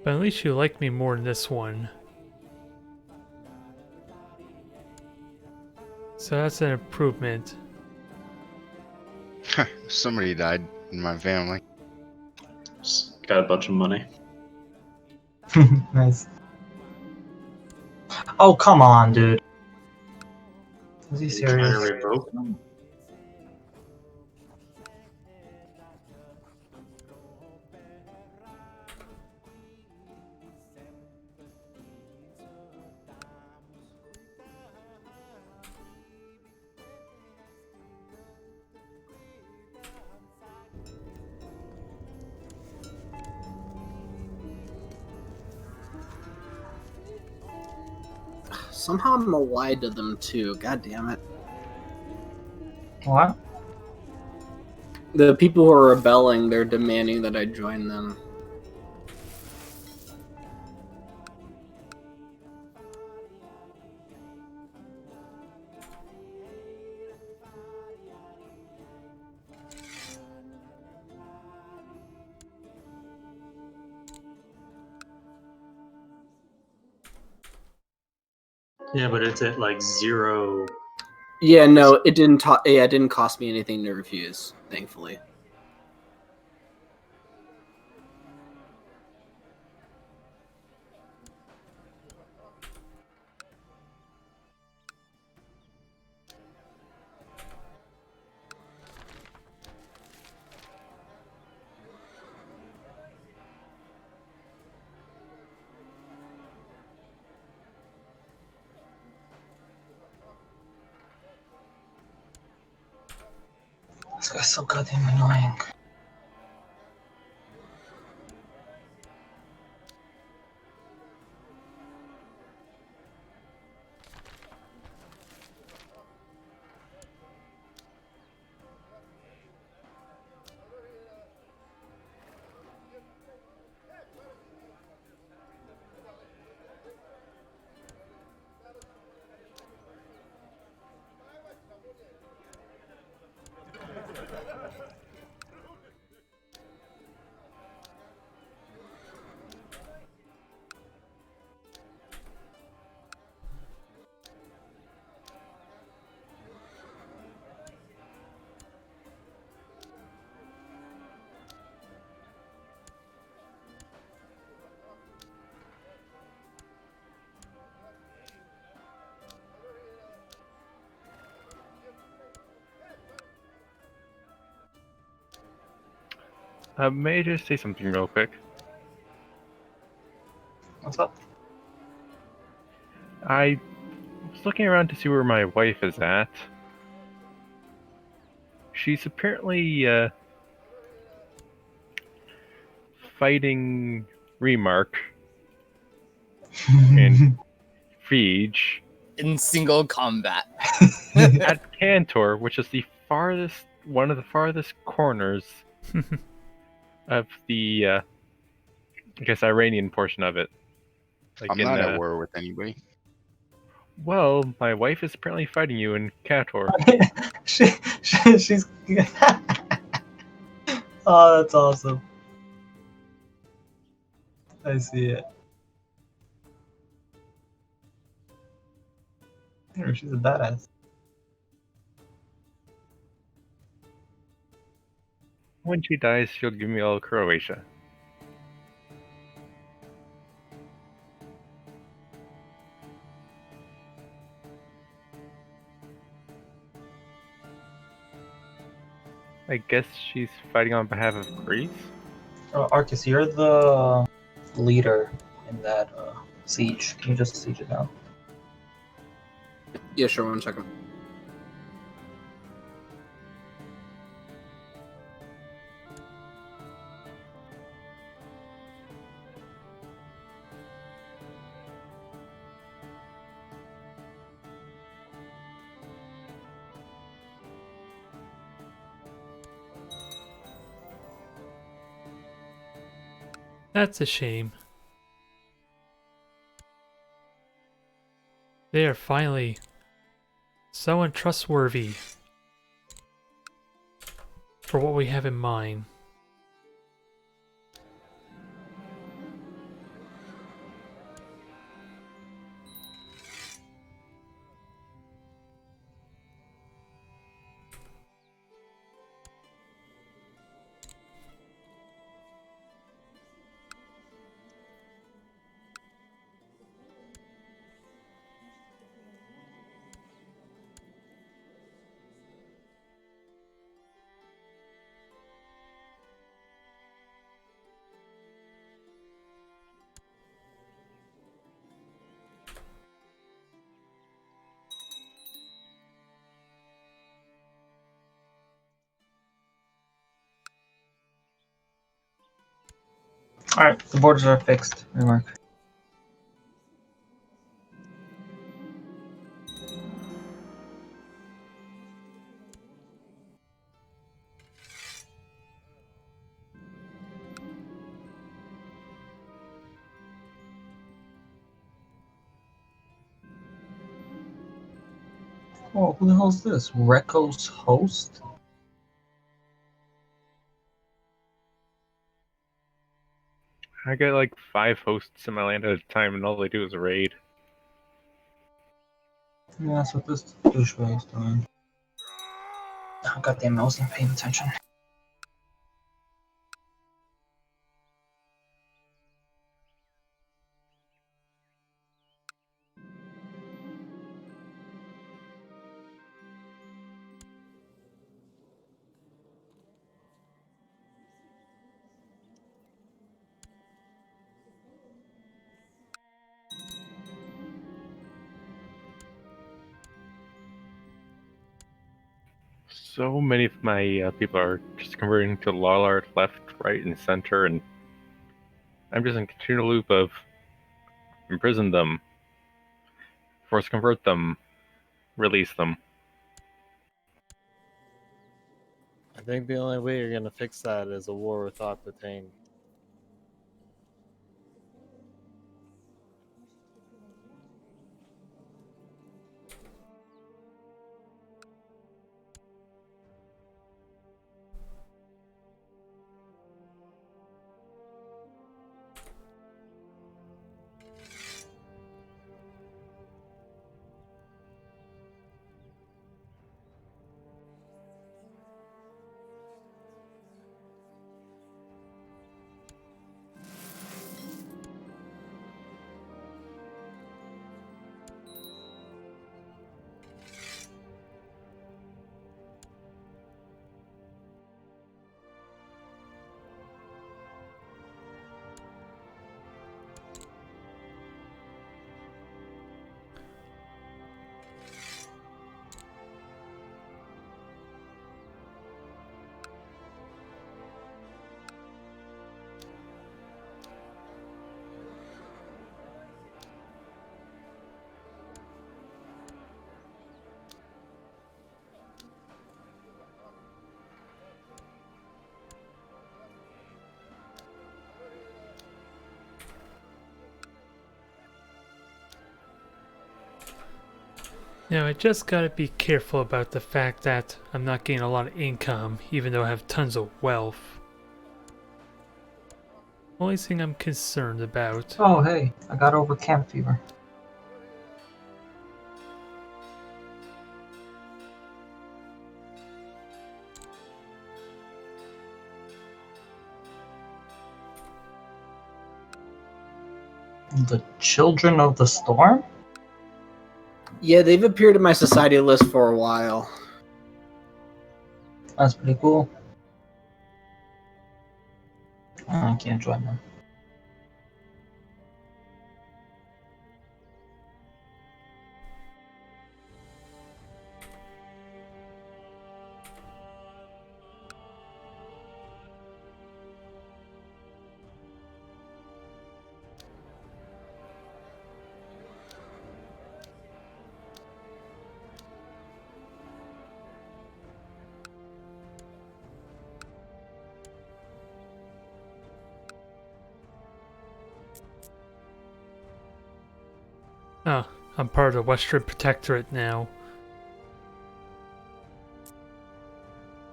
But at least you like me more in this one. So that's an improvement. Somebody died in my family. Just got a bunch of money. Nice. Oh, come on, dude. Is he Trying to serious? revoke them? Somehow I'm allied to them too. God damn it. What? The people who are rebelling, they're demanding that I join them. Yeah, but it's at like 0. Yeah, no, it didn't. Yeah, it didn't cost me anything to refuse. Thankfully. This guy's so goddamn annoying. May I just say something real quick? What's up? I was looking around to see where my wife is at. She's apparently fighting Remark in Siege In single combat. at Cantor, which is the farthest one of the farthest corners of the, I guess, Iranian portion of it. Like I'm not at war with anybody. Well, my wife is apparently fighting you in Kator. She's. Oh, that's awesome. I see it. She's a badass. When she dies, she'll give me all Croatia. I guess she's fighting on behalf of Greece? Arcus, you're the leader in that siege. Can you just siege it now? Yeah, sure. 1 second. That's a shame. They are finally so untrustworthy for what we have in mind. Alright, the borders are fixed. Remark. Oh, who the hell is this? Reko's host? I get like 5 hosts in my land at a time, and all they do is raid. Yeah, that's what this douchebag is doing. Oh, goddamn, I wasn't paying attention. So many of my people are just converting to law art left, right, and center, and I'm just in a continual loop of imprison them, force convert them, release them. I think the only way you're gonna fix that is a war with Aquitaine. Now, I just gotta be careful about the fact that I'm not getting a lot of income, even though I have tons of wealth. Only thing I'm concerned about. Oh, hey, I got over camp fever. The Children of the Storm? Yeah, they've appeared in my society list for a while. That's pretty cool. I can't join them. Oh, I'm part of the Western Protectorate now.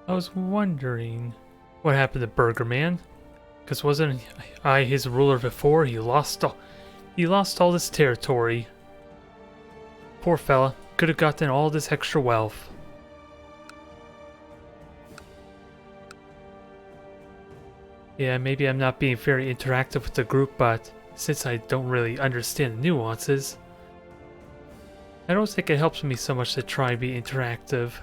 I was wondering what happened to Burger Man, because wasn't I his ruler before? He lost all this territory. Poor fella, could have gotten all this extra wealth. Yeah, maybe I'm not being very interactive with the group, but since I don't really understand the nuances, I don't think it helps me so much to try and be interactive.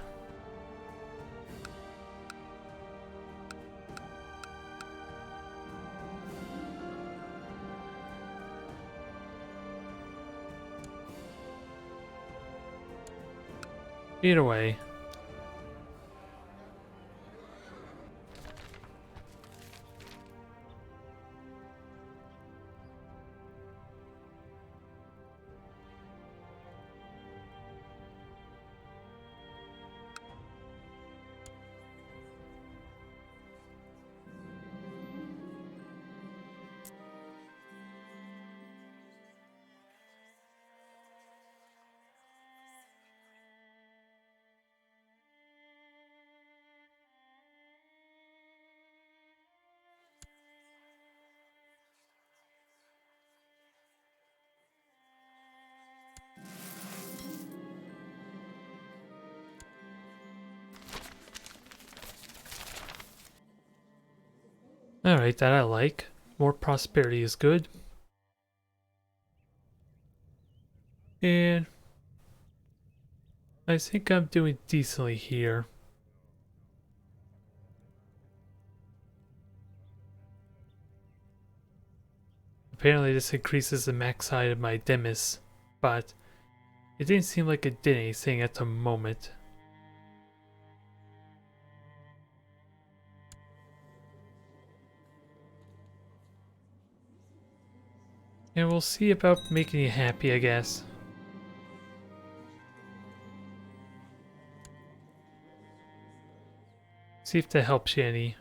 Either way. Alright, that I like. More prosperity is good. And I think I'm doing decently here. Apparently this increases the max height of my Demis, but it didn't seem like it did anything at the moment. And we'll see about making you happy, I guess. See if that helps you any.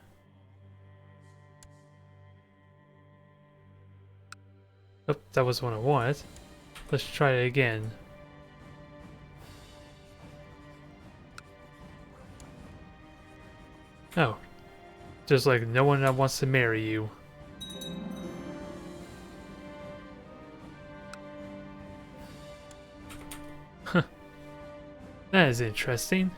Oh, that was what I wanted. Let's try it again. Oh. There's like no one that wants to marry you. Huh. That is interesting.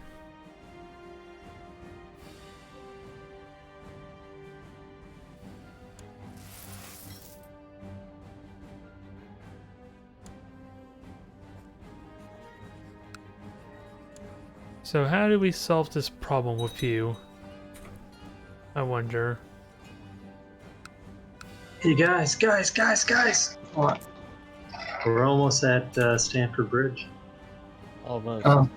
So how do we solve this problem with you? I wonder. Hey guys! What? We're almost at Stamford Bridge. Almost. Oh.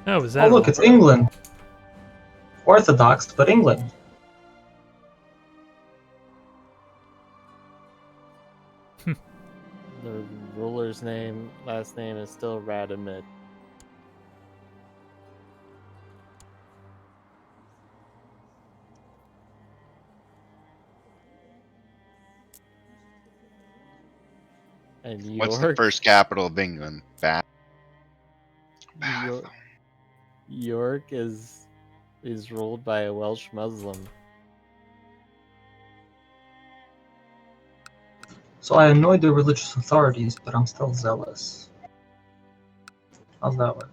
Oh, is Oh, that look, all? it's England. Orthodox, but England. The ruler's last name is still Radamid. And What's the first capital of England? Bath. York, York is ruled by a Welsh Muslim. So I annoyed the religious authorities, but I'm still zealous. How's that work?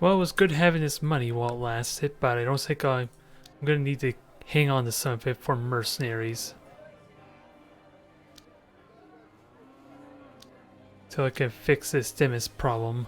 Well, it was good having this money while it lasted, but I don't think I'm gonna need to hang on to some of it for mercenaries. Till I can fix this Demis problem.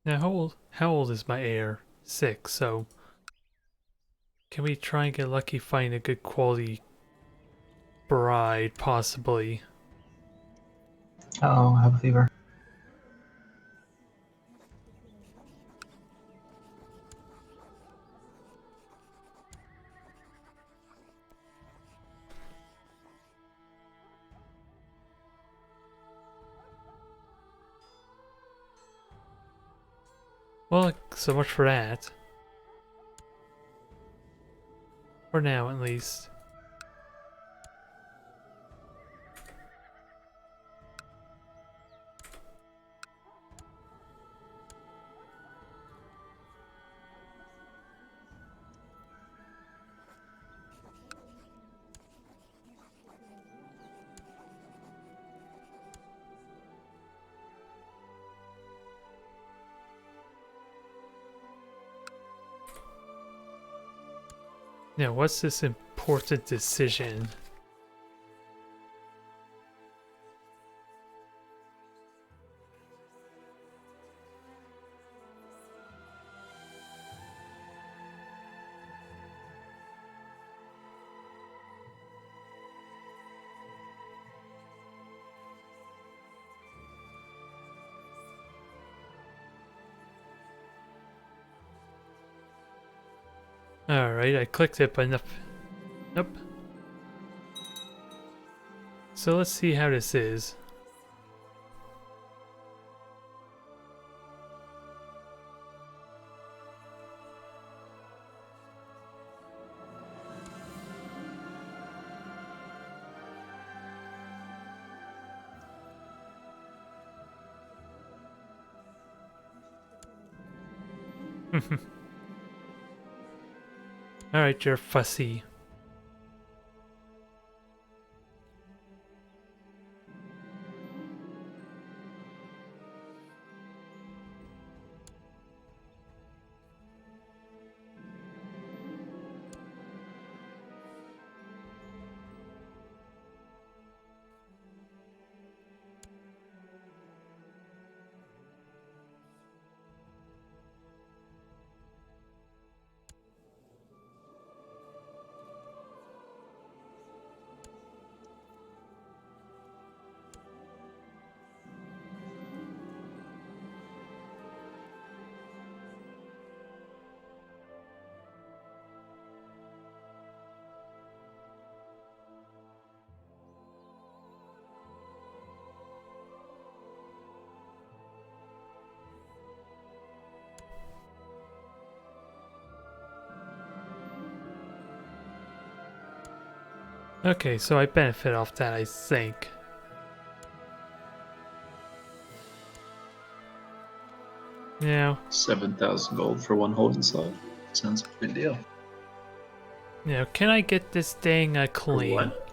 Now, how old is my heir? 6, so can we try and get lucky find a good quality bride, possibly? Oh, I have a fever. Well, so much for that. For now, at least. Now, what's this important decision? Alright, I clicked it, but nope. So let's see how this is. Alright, you're fussy. Okay, so I benefit off that, I think. Yeah. 7,000 gold for one holding slot. Sounds like a good deal. Now, can I get this thing For clean? what?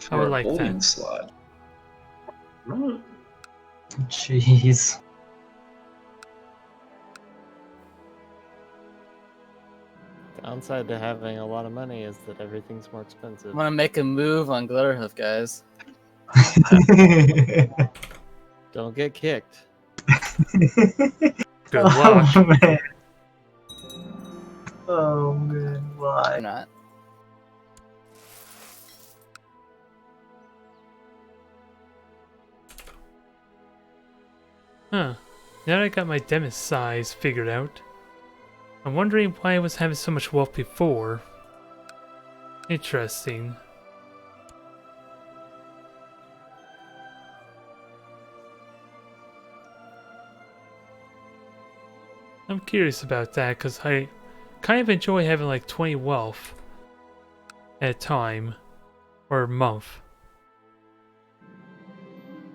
I For would a like holding that. slot. No. Jeez. Downside to having a lot of money is that everything's more expensive. I'm gonna make a move on Glitterhoof, guys. Don't get kicked. Good luck. Oh man. Oh man, why? I'm not. Huh. Now that I got my Demis size figured out, I'm wondering why I was having so much wealth before. Interesting. I'm curious about that because I kind of enjoy having like 20 wealth at a time or a month.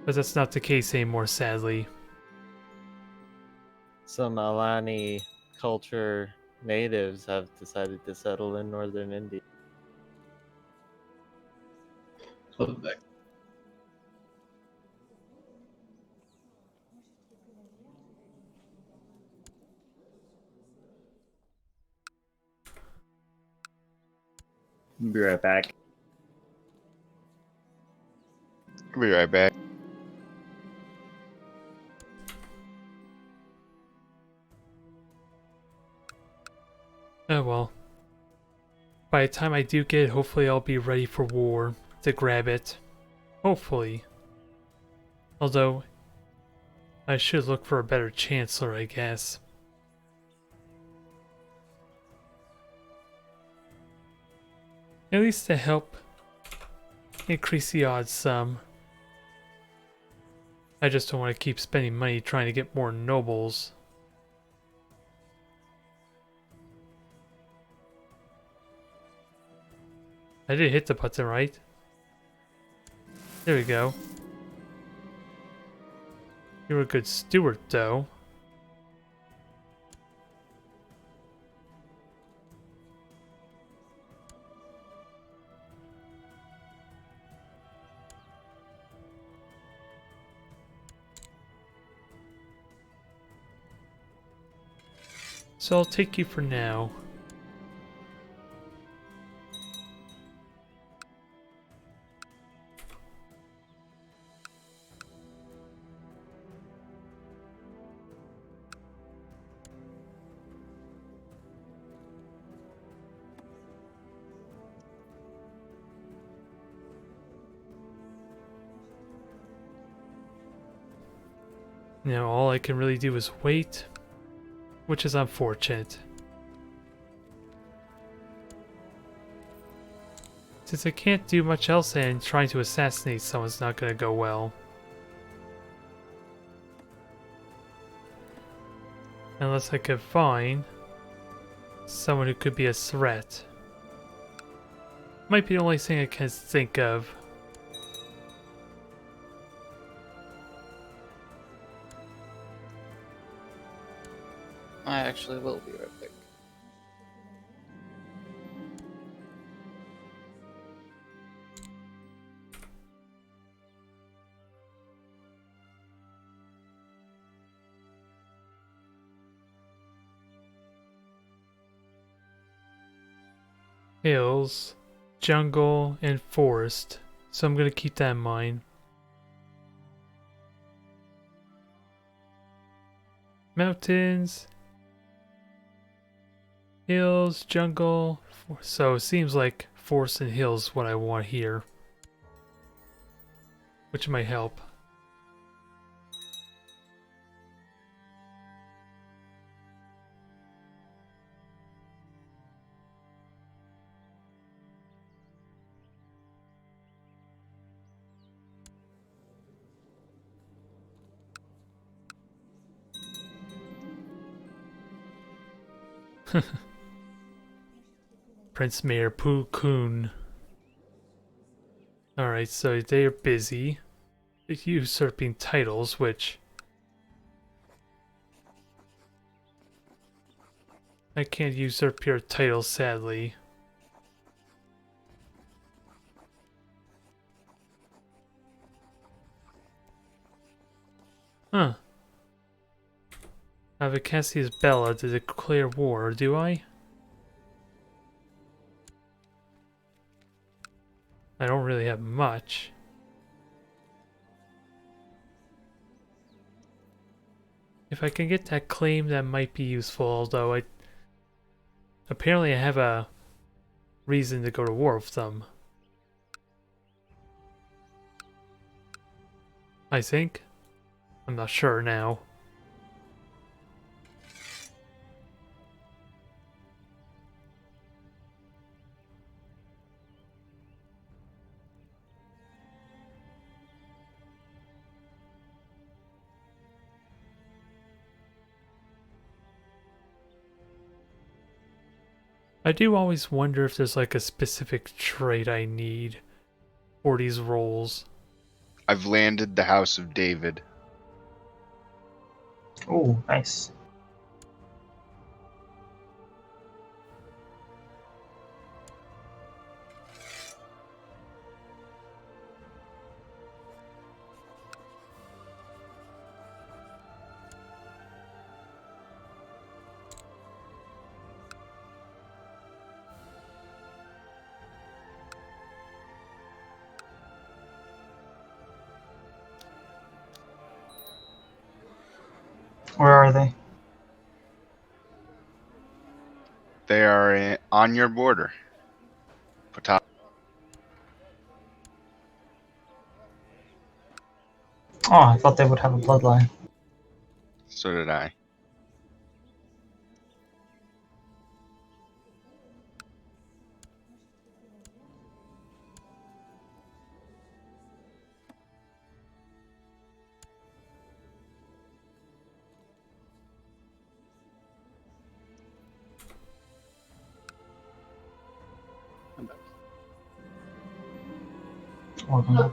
But that's not the case anymore, sadly. Some Alani culture natives have decided to settle in northern India. Love that. Be right back. I'll be right back. Oh well. By the time I do get it, hopefully I'll be ready for war to grab it. Hopefully. Although, I should look for a better chancellor, I guess. At least to help increase the odds some. I just don't want to keep spending money trying to get more nobles. I did hit the button, right? There we go. You're a good steward, though. So I'll take you for now. Now all I can really do is wait, which is unfortunate. Since I can't do much else and trying to assassinate someone's not gonna go well. Unless I could find someone who could be a threat. Might be the only thing I can think of. I actually will be right back. Hills, jungle, and forest. So I'm gonna keep that in mind. Mountains, hills, jungle. So it seems like forest and hills is what I want here. Which might help. Prince Mayor Poo Koon. Alright, so they are busy usurping titles, which I can't usurp your title, sadly. Huh. I have a Cassius Bella to declare war, do I? I don't really have much. If I can get that claim, that might be useful, although apparently I have a reason to go to war with them. I think. I'm not sure now. I do always wonder if there's like a specific trait I need for these roles. I've landed the House of David. Oh, nice. Where are they? They are on your border. Pota- Oh, I thought they would have a bloodline. So did I. Or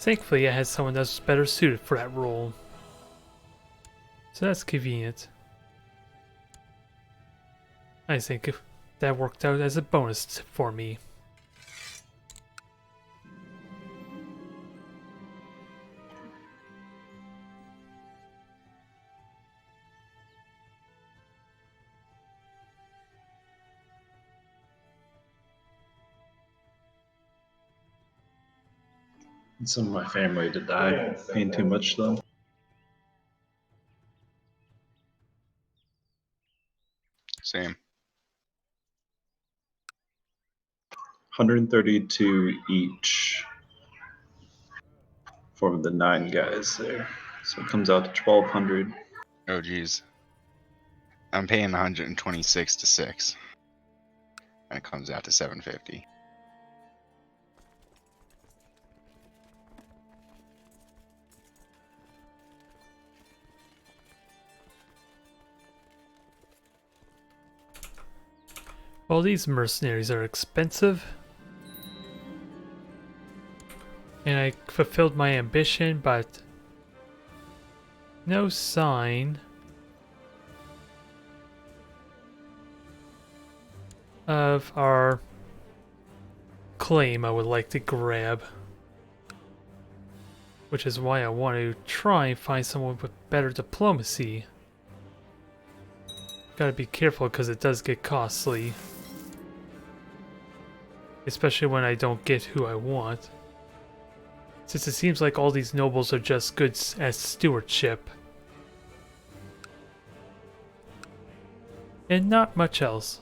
Thankfully, I had someone that's better suited for that role. So that's convenient. I think that worked out as a bonus for me. Some of my family to die. Ain't too much though. Same. 132 each for the 9 guys there. So it comes out to 1,200. Oh geez. I'm paying 126 to 6. And it comes out to 750. Well, these mercenaries are expensive. And I fulfilled my ambition, but no sign of our claim I would like to grab. which is why I want to try and find someone with better diplomacy. Gotta be careful because it does get costly. Especially when I don't get who I want. Since it seems like all these nobles are just good at stewardship. And not much else.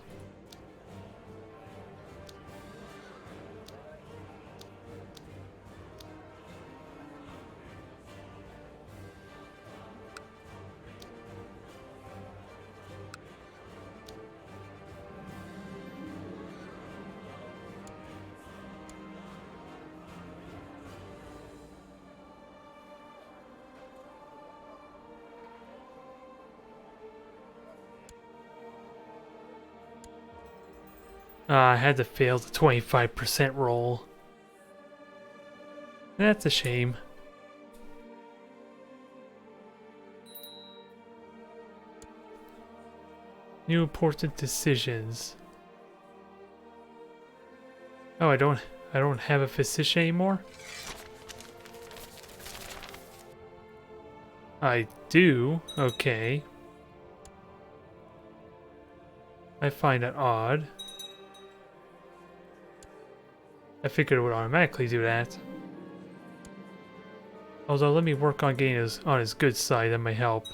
I had to fail the 25% roll. That's a shame. New important decisions. Oh, I don't have a physician anymore? I do? Okay. I find it odd. I figured it would automatically do that. Although, let me work on getting on his good side, that might help.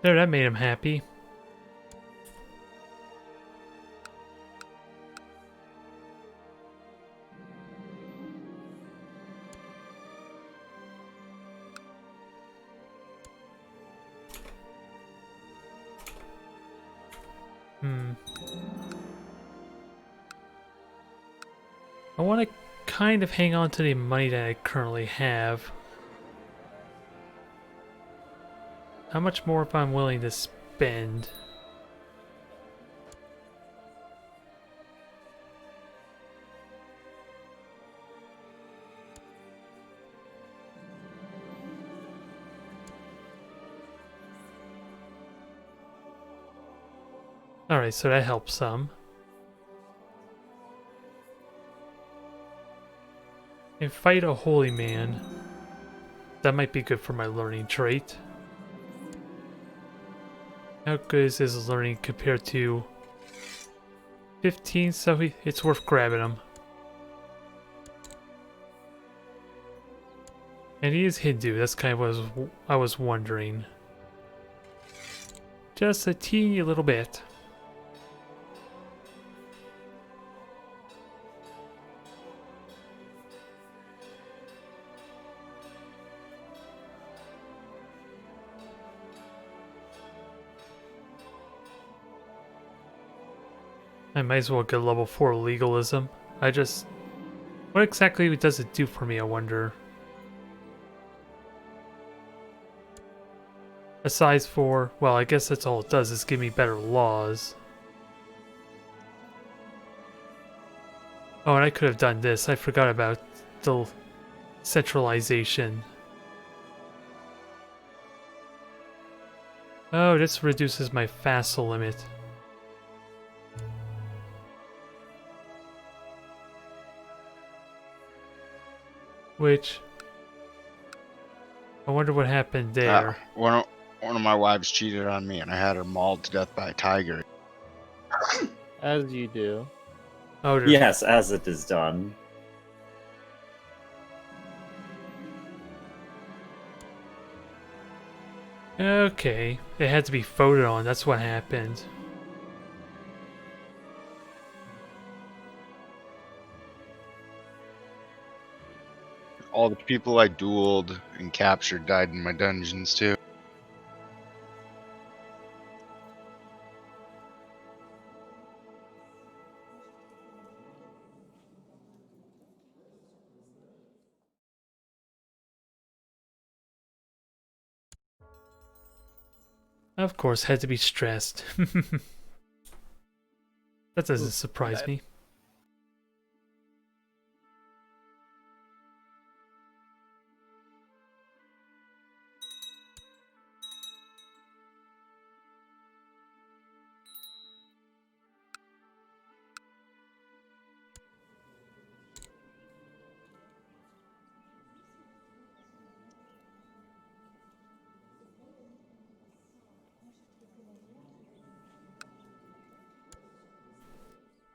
There, that made him happy. I want to kind of hang on to the money that I currently have. How much more if I'm willing to spend? Alright, so that helps some. And fight a holy man. That might be good for my learning trait. How good is his learning compared to 15? So it's worth grabbing him. And he is Hindu, that's kind of what I was wondering. Just a teeny little bit. I might as well get level 4 legalism. What exactly does it do for me, I wonder? Aside for, well, I guess that's all it does, is give me better laws. Oh, and I could have done this. I forgot about the centralization. Oh, this reduces my vassal limit. Which, I wonder what happened there. One of my wives cheated on me, and I had her mauled to death by a tiger. As you do. Oh, Yes, as it is done. Okay, it had to be voted on, that's what happened. All the people I dueled and captured died in my dungeons too. Of course, had to be stressed. That doesn't surprise me.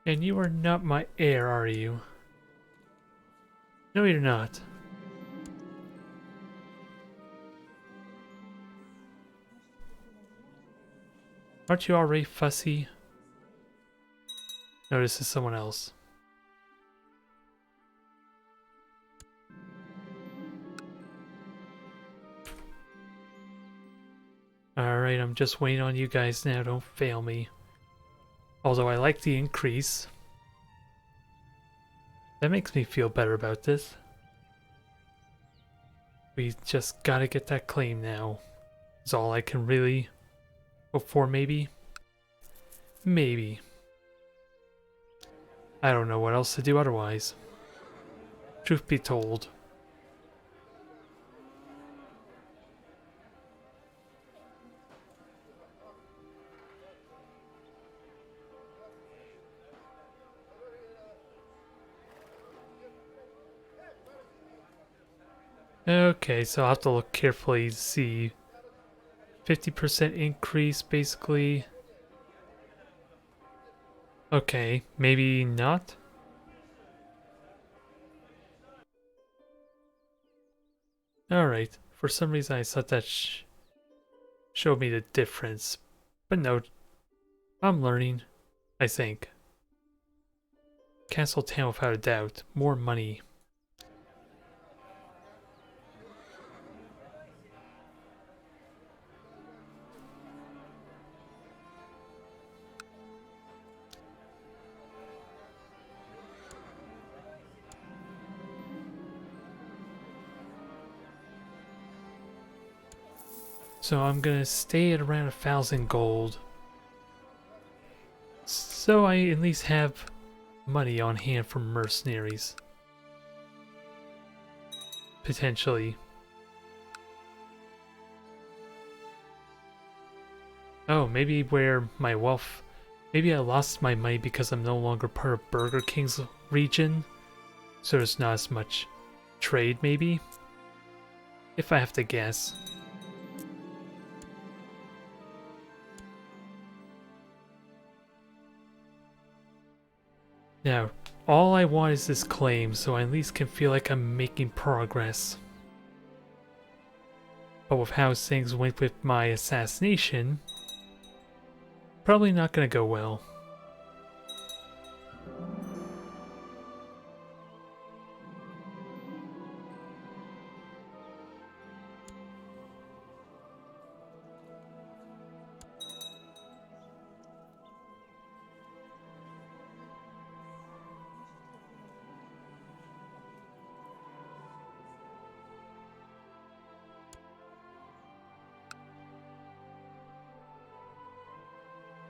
And you are not my heir, are you? No, you're not. Aren't you already fussy? No, this is someone else. Alright, I'm just waiting on you guys now, don't fail me. Although I like the increase. That makes me feel better about this. We just gotta get that claim now. Is all I can really hope for, maybe? Maybe. I don't know what else to do otherwise. Truth be told. Okay, so I'll have to look carefully to see. 50% increase, basically. Okay, maybe not? Alright, for some reason I thought that showed me the difference. But no, I'm learning, I think. Castle Town without a doubt. More money. So I'm gonna stay at around 1,000 gold. So I at least have money on hand for mercenaries. Potentially. Oh, maybe where my wealth... Maybe I lost my money because I'm no longer part of Burger King's region. So there's not as much trade, maybe? If I have to guess. Now, all I want is this claim, so I at least can feel like I'm making progress. But with how things went with my assassination, probably not gonna go well.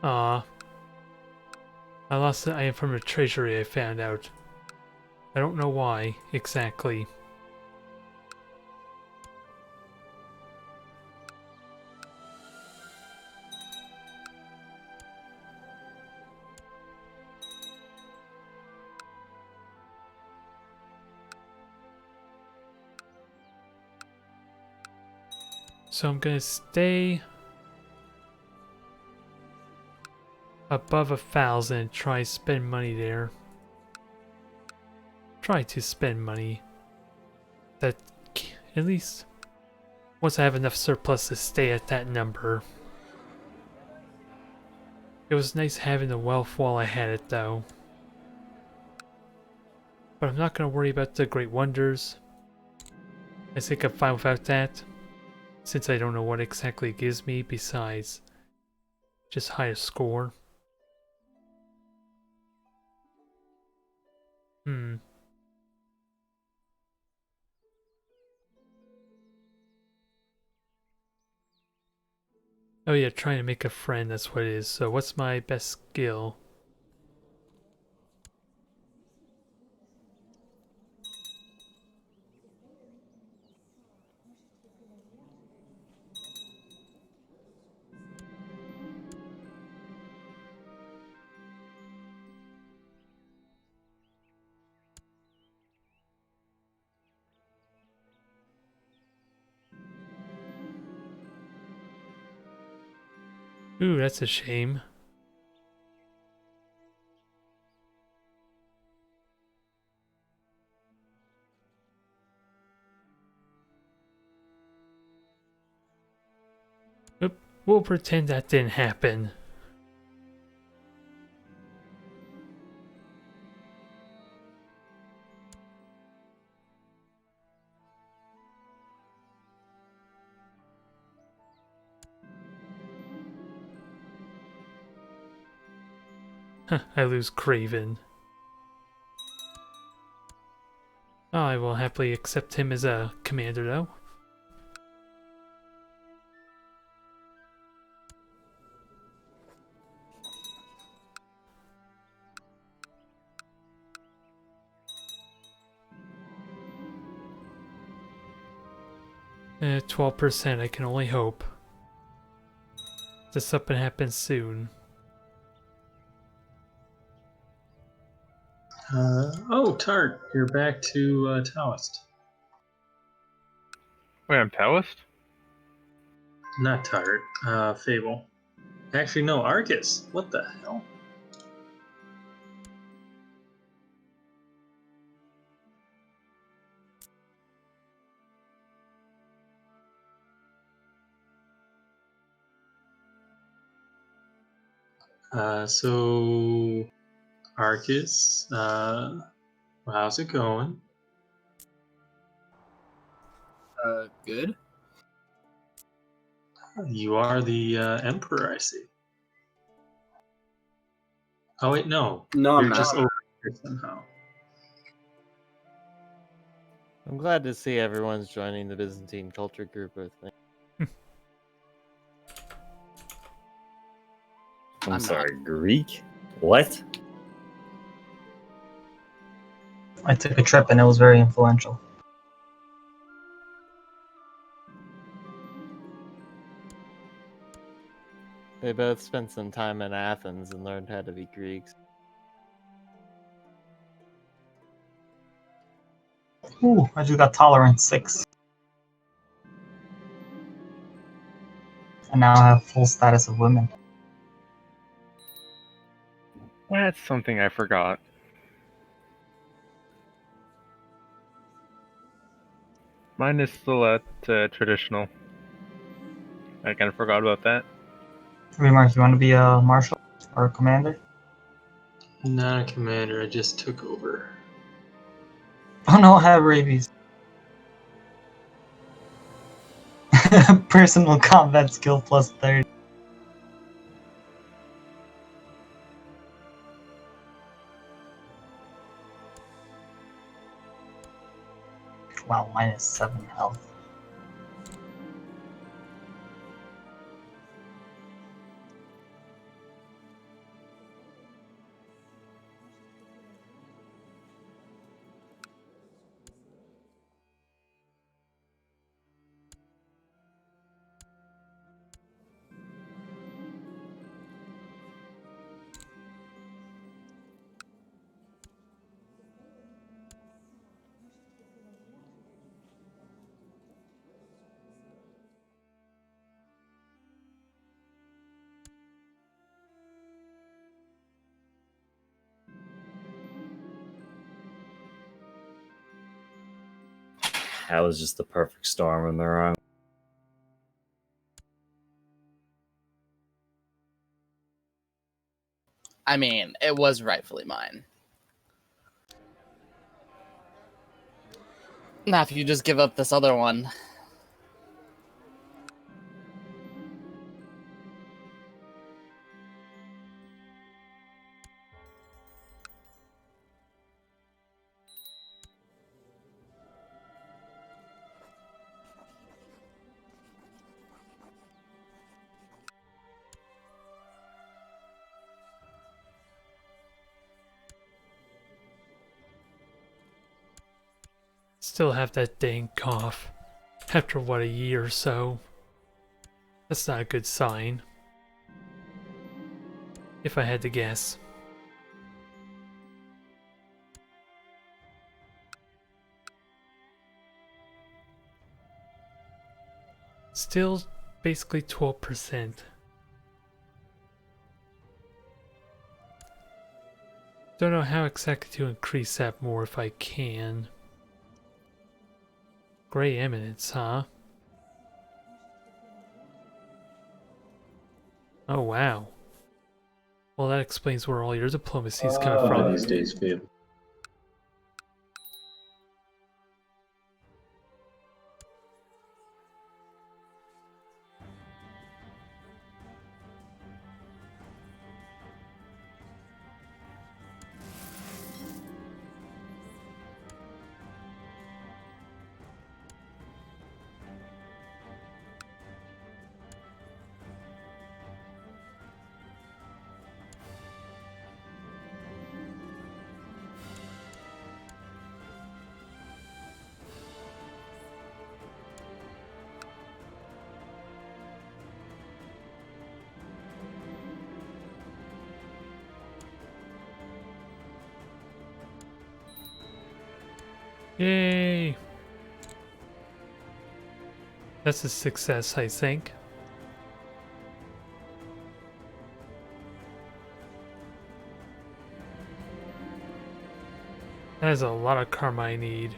Ah, I lost the item from the treasury, I found out. I don't know why, exactly. So I'm gonna stay above 1,000, try spend money there. Try to spend money. That, at least, once I have enough surplus to stay at that number. It was nice having the wealth while I had it, though. But I'm not gonna worry about the Great Wonders. I think I'm fine without that, since I don't know what exactly it gives me besides just higher score. Oh yeah, trying to make a friend, that's what it is. So what's my best skill? Ooh, that's a shame. We'll pretend that didn't happen. I lose Craven. I will happily accept him as a commander, though. Eh, 12%, I can only hope. This up and happen soon. Oh, Tart, you're back to Taoist. Wait, I'm Taoist? Not Tart, Fable. Actually, no, Arcus. What the hell? So Arcus, how's it going? Good. You are the Emperor, I see. Oh wait, no. No, I'm You're not. just over here somehow. I'm glad to see everyone's joining the Byzantine culture group with me. I'm I'm sorry, Greek? What? I took a trip and it was very influential. They both spent some time in Athens and learned how to be Greeks. Ooh, I just got tolerance 6. And now I have full status of women. That's something I forgot. Mine is still at traditional. I kind of forgot about that. Remark, you want to be a marshal or a commander? Not a commander, I just took over. Oh no, I have rabies. Personal combat skill plus 30. Wow, minus 7 health. That was just the perfect storm in the wrong. I mean, it was rightfully mine. Now, if you just give up this other one. Still have that dang cough. After what, a year or so? That's not a good sign. If I had to guess. Still basically 12%. Don't know how exactly to increase that more if I can. Grey Eminence, huh? Oh, wow. Well, that explains where all your diplomacy is coming One of from. these days, Fib. Yay! That's a success, I think. That is a lot of karma I need.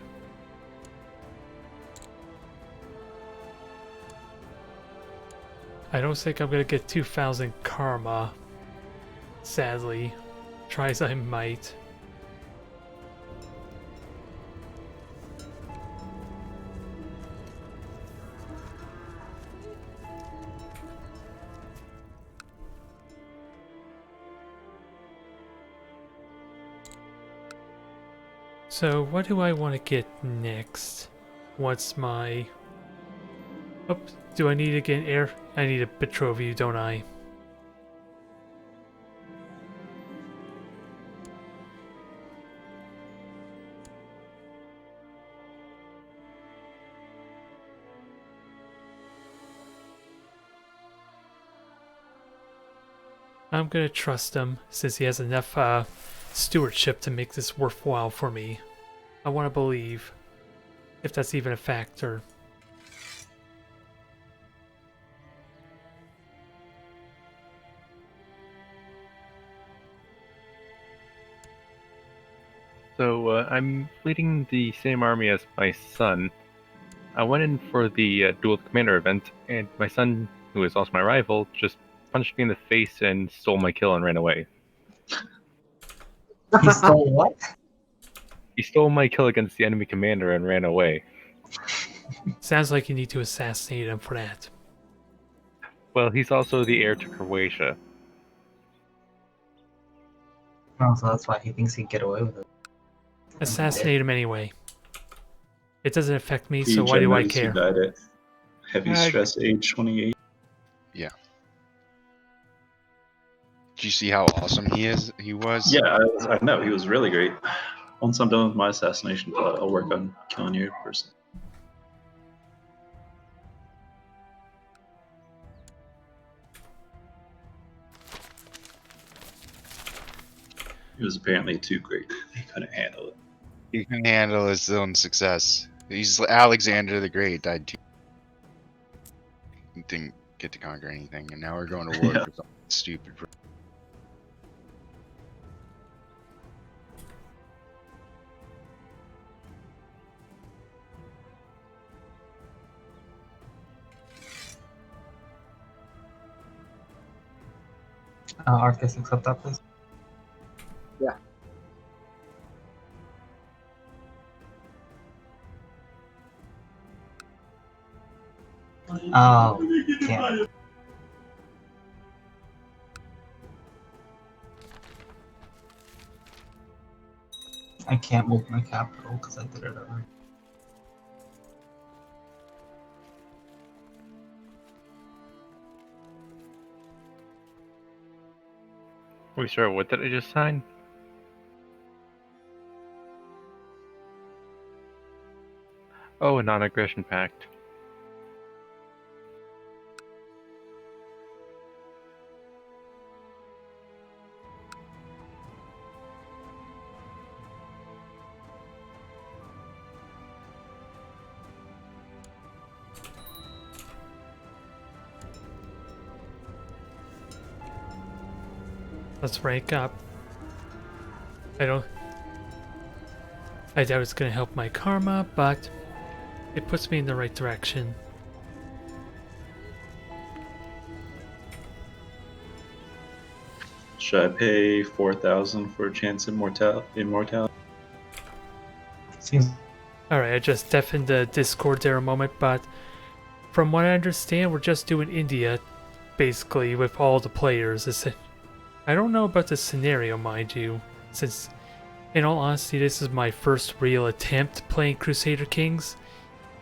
I don't think I'm gonna get 2,000 karma. Sadly. Try as I might. So, what do I want to get next? What's my... Oh, do I need to get air? I need a betroth you, don't I? I'm gonna trust him, since he has enough stewardship to make this worthwhile for me. I want to believe, if that's even a factor. So I'm leading the same army as my son. I went in for the dual commander event, and my son, who is also my rival, just punched me in the face and stole my kill and ran away. He stole what? He stole my kill against the enemy commander and ran away. Sounds like you need to assassinate him for that. Well, he's also the heir to Croatia. Oh, so that's why he thinks he'd get away with it. Assassinate him anyway. It doesn't affect me, He so why do I generally care? died at heavy stress age 28. Do you see how awesome he was? Yeah, I know. He was really great. Once I'm done with my assassination plot, I'll work on killing your person. He was apparently too great. He couldn't handle it. He can handle his own success. He's Alexander the Great died too. He didn't get to conquer anything, and now we're going to war Yeah. for something stupid. Arcus, accept that, please. Yeah. Oh, damn. I can't move my capital because I did it already. Wait, sorry, what did I just sign? Oh, a non-aggression pact. Let's rank up. I doubt it's gonna help my karma, but it puts me in the right direction. Should I pay 4,000 for a chance at immortality? Seems Alright, I just deafened the Discord there a moment, but from what I understand, we're just doing India, basically, with all the players. I don't know about the scenario, mind you, since, in all honesty, this is my first real attempt playing Crusader Kings,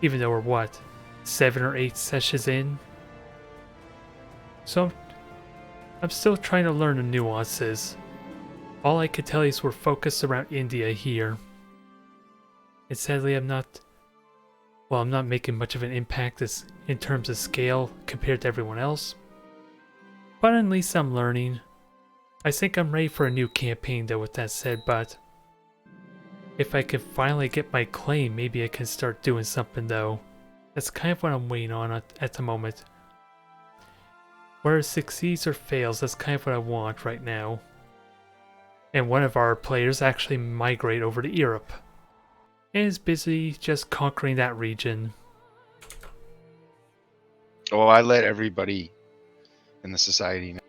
even though we're, what, 7 or 8 sessions in? So, I'm still trying to learn the nuances. All I can tell you is we're focused around India here. And sadly, I'm not making much of an impact in terms of scale compared to everyone else. But at least I'm learning. I think I'm ready for a new campaign though, with that said, but if I can finally get my claim, maybe I can start doing something though. That's kind of what I'm waiting on at the moment. Whether it succeeds or fails, that's kind of what I want right now. And one of our players actually migrate over to Europe and is busy just conquering that region. Oh, I let everybody in the society know.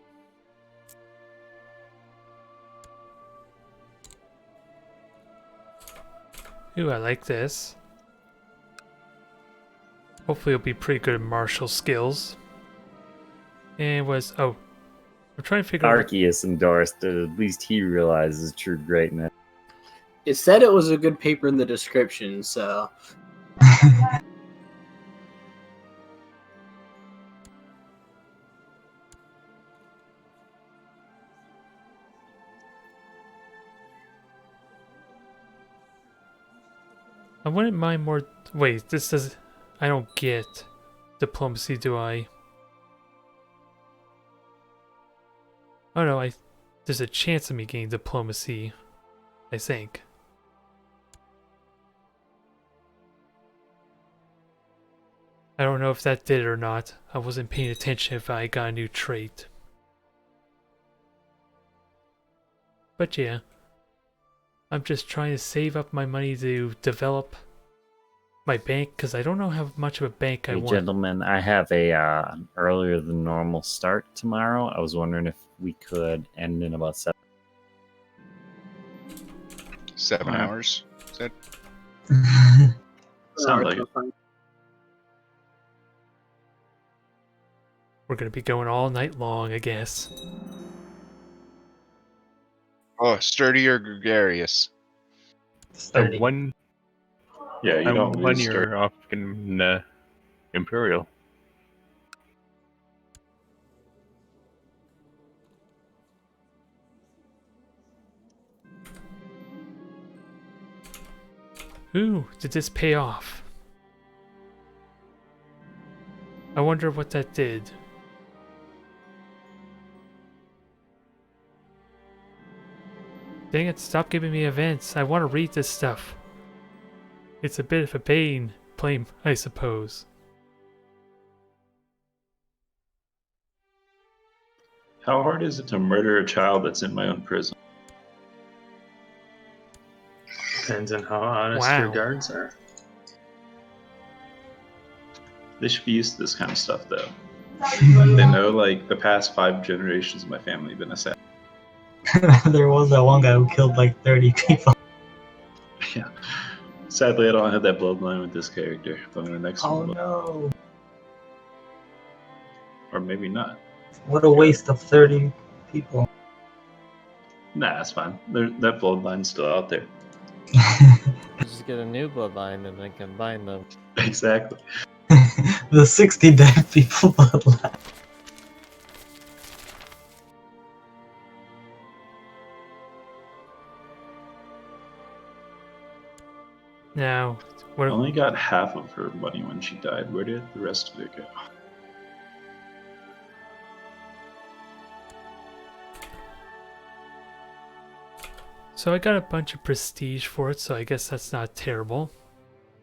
Ooh, I like this. Hopefully it'll be pretty good at martial skills. And I'm trying to figure out... Arceus endorsed it. At least he realizes true greatness. It said it was a good paper in the description, so I wouldn't mind more... Wait, this does... I don't get diplomacy, do I? Oh no, there's a chance of me getting diplomacy, I think. I don't know if that did it or not. I wasn't paying attention if I got a new trait. But yeah. I'm just trying to save up my money to develop my bank, because I don't know how much of a bank I Hey, want. gentlemen, I have an earlier than normal start tomorrow. I was wondering if we could end in about 7. 7 hours. Is that Sounds like it. We're going to be going all night long, I guess. sturdy or gregarious? sturdy. One Yeah, you don't one lose year off in Imperial. Ooh, did this pay off? I wonder what that did. Dang it, stop giving me events. I want to read this stuff. It's a bit of a pain, I suppose. How hard is it to murder a child that's in my own prison? Depends on how honest your Wow. guards are. They should be used to this kind of stuff, though. They know, like, the past 5 generations of my family have been assassinated. There was that one guy who killed like 30 people. Yeah. Sadly, I don't have that bloodline with this character. But in the next Oh one, no. or maybe not. What a waste of 30 people. Nah, that's fine. That bloodline's still out there. Just get a new bloodline and then combine them. Exactly. The 60 dead people bloodline. Now, I what? only got half of her money when she died. Where did the rest of it go? So I got a bunch of prestige for it, so I guess that's not terrible.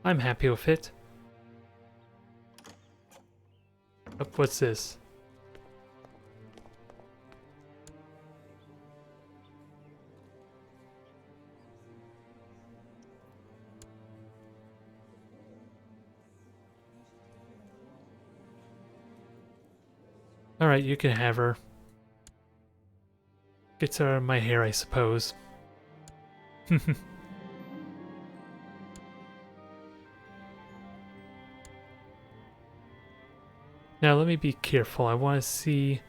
I'm happy with it. Oh, what's this? Alright, you can have her. Gets out of my hair, I suppose. Now let me be careful. I want to see...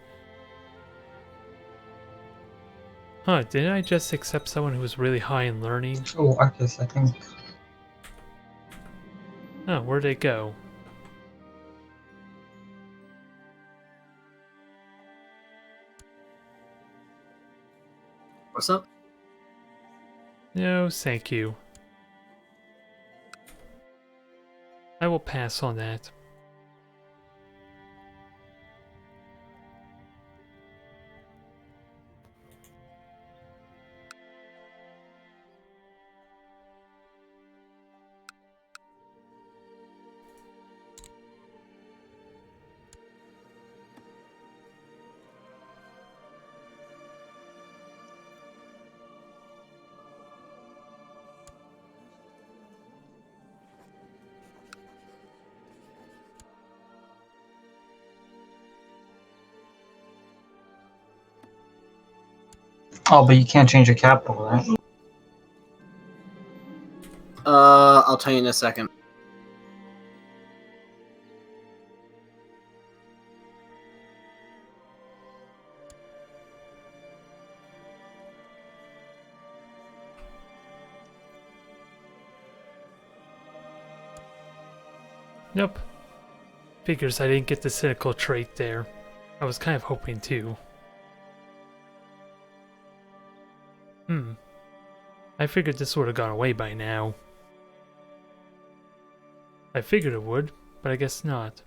Huh, didn't I just accept someone who was really high in learning? Oh, Arcus, I think. Oh, where'd they go? What's up? No, thank you. I will pass on that. Oh, but you can't change your capital, right? I'll tell you in a second. Nope. Figures I didn't get the cynical trait there. I was kind of hoping to. I figured this would have gone away by now. I figured it would, but I guess not.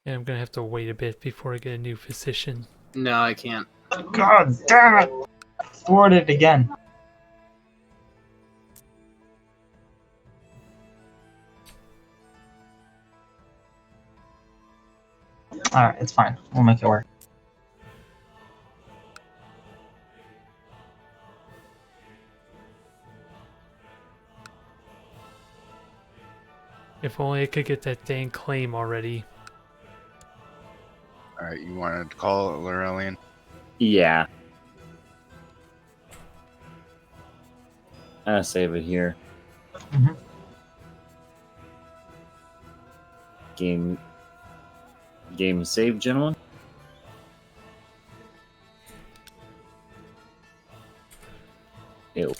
And I'm gonna have to wait a bit before I get a new physician. No, I can't. God damn it! I thwarted it again. Alright, it's fine. We'll make it work. If only I could get that dang claim already. Alright, you wanted to call it Laurelian? Yeah. I'll save it here. Mhm. Game saved, gentlemen. Ew.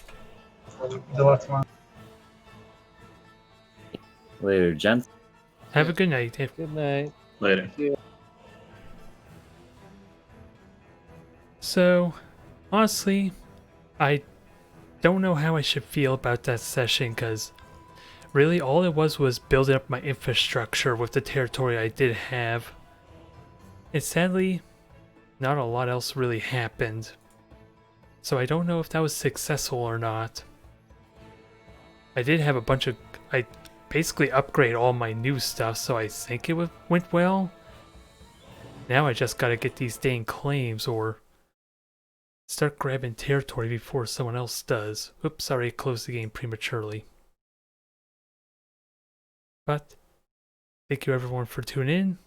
Good luck tomorrow. Later, gents. Have a good night. Good night. Later. So, honestly, I don't know how I should feel about that session, because really all it was building up my infrastructure with the territory I did have. And sadly, not a lot else really happened. So I don't know if that was successful or not. I did have a bunch of... I basically upgrade all my new stuff, so I think it went well. Now I just gotta get these dang claims or start grabbing territory before someone else does. Oops, sorry, I closed the game prematurely. But thank you everyone for tuning in.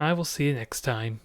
I will see you next time.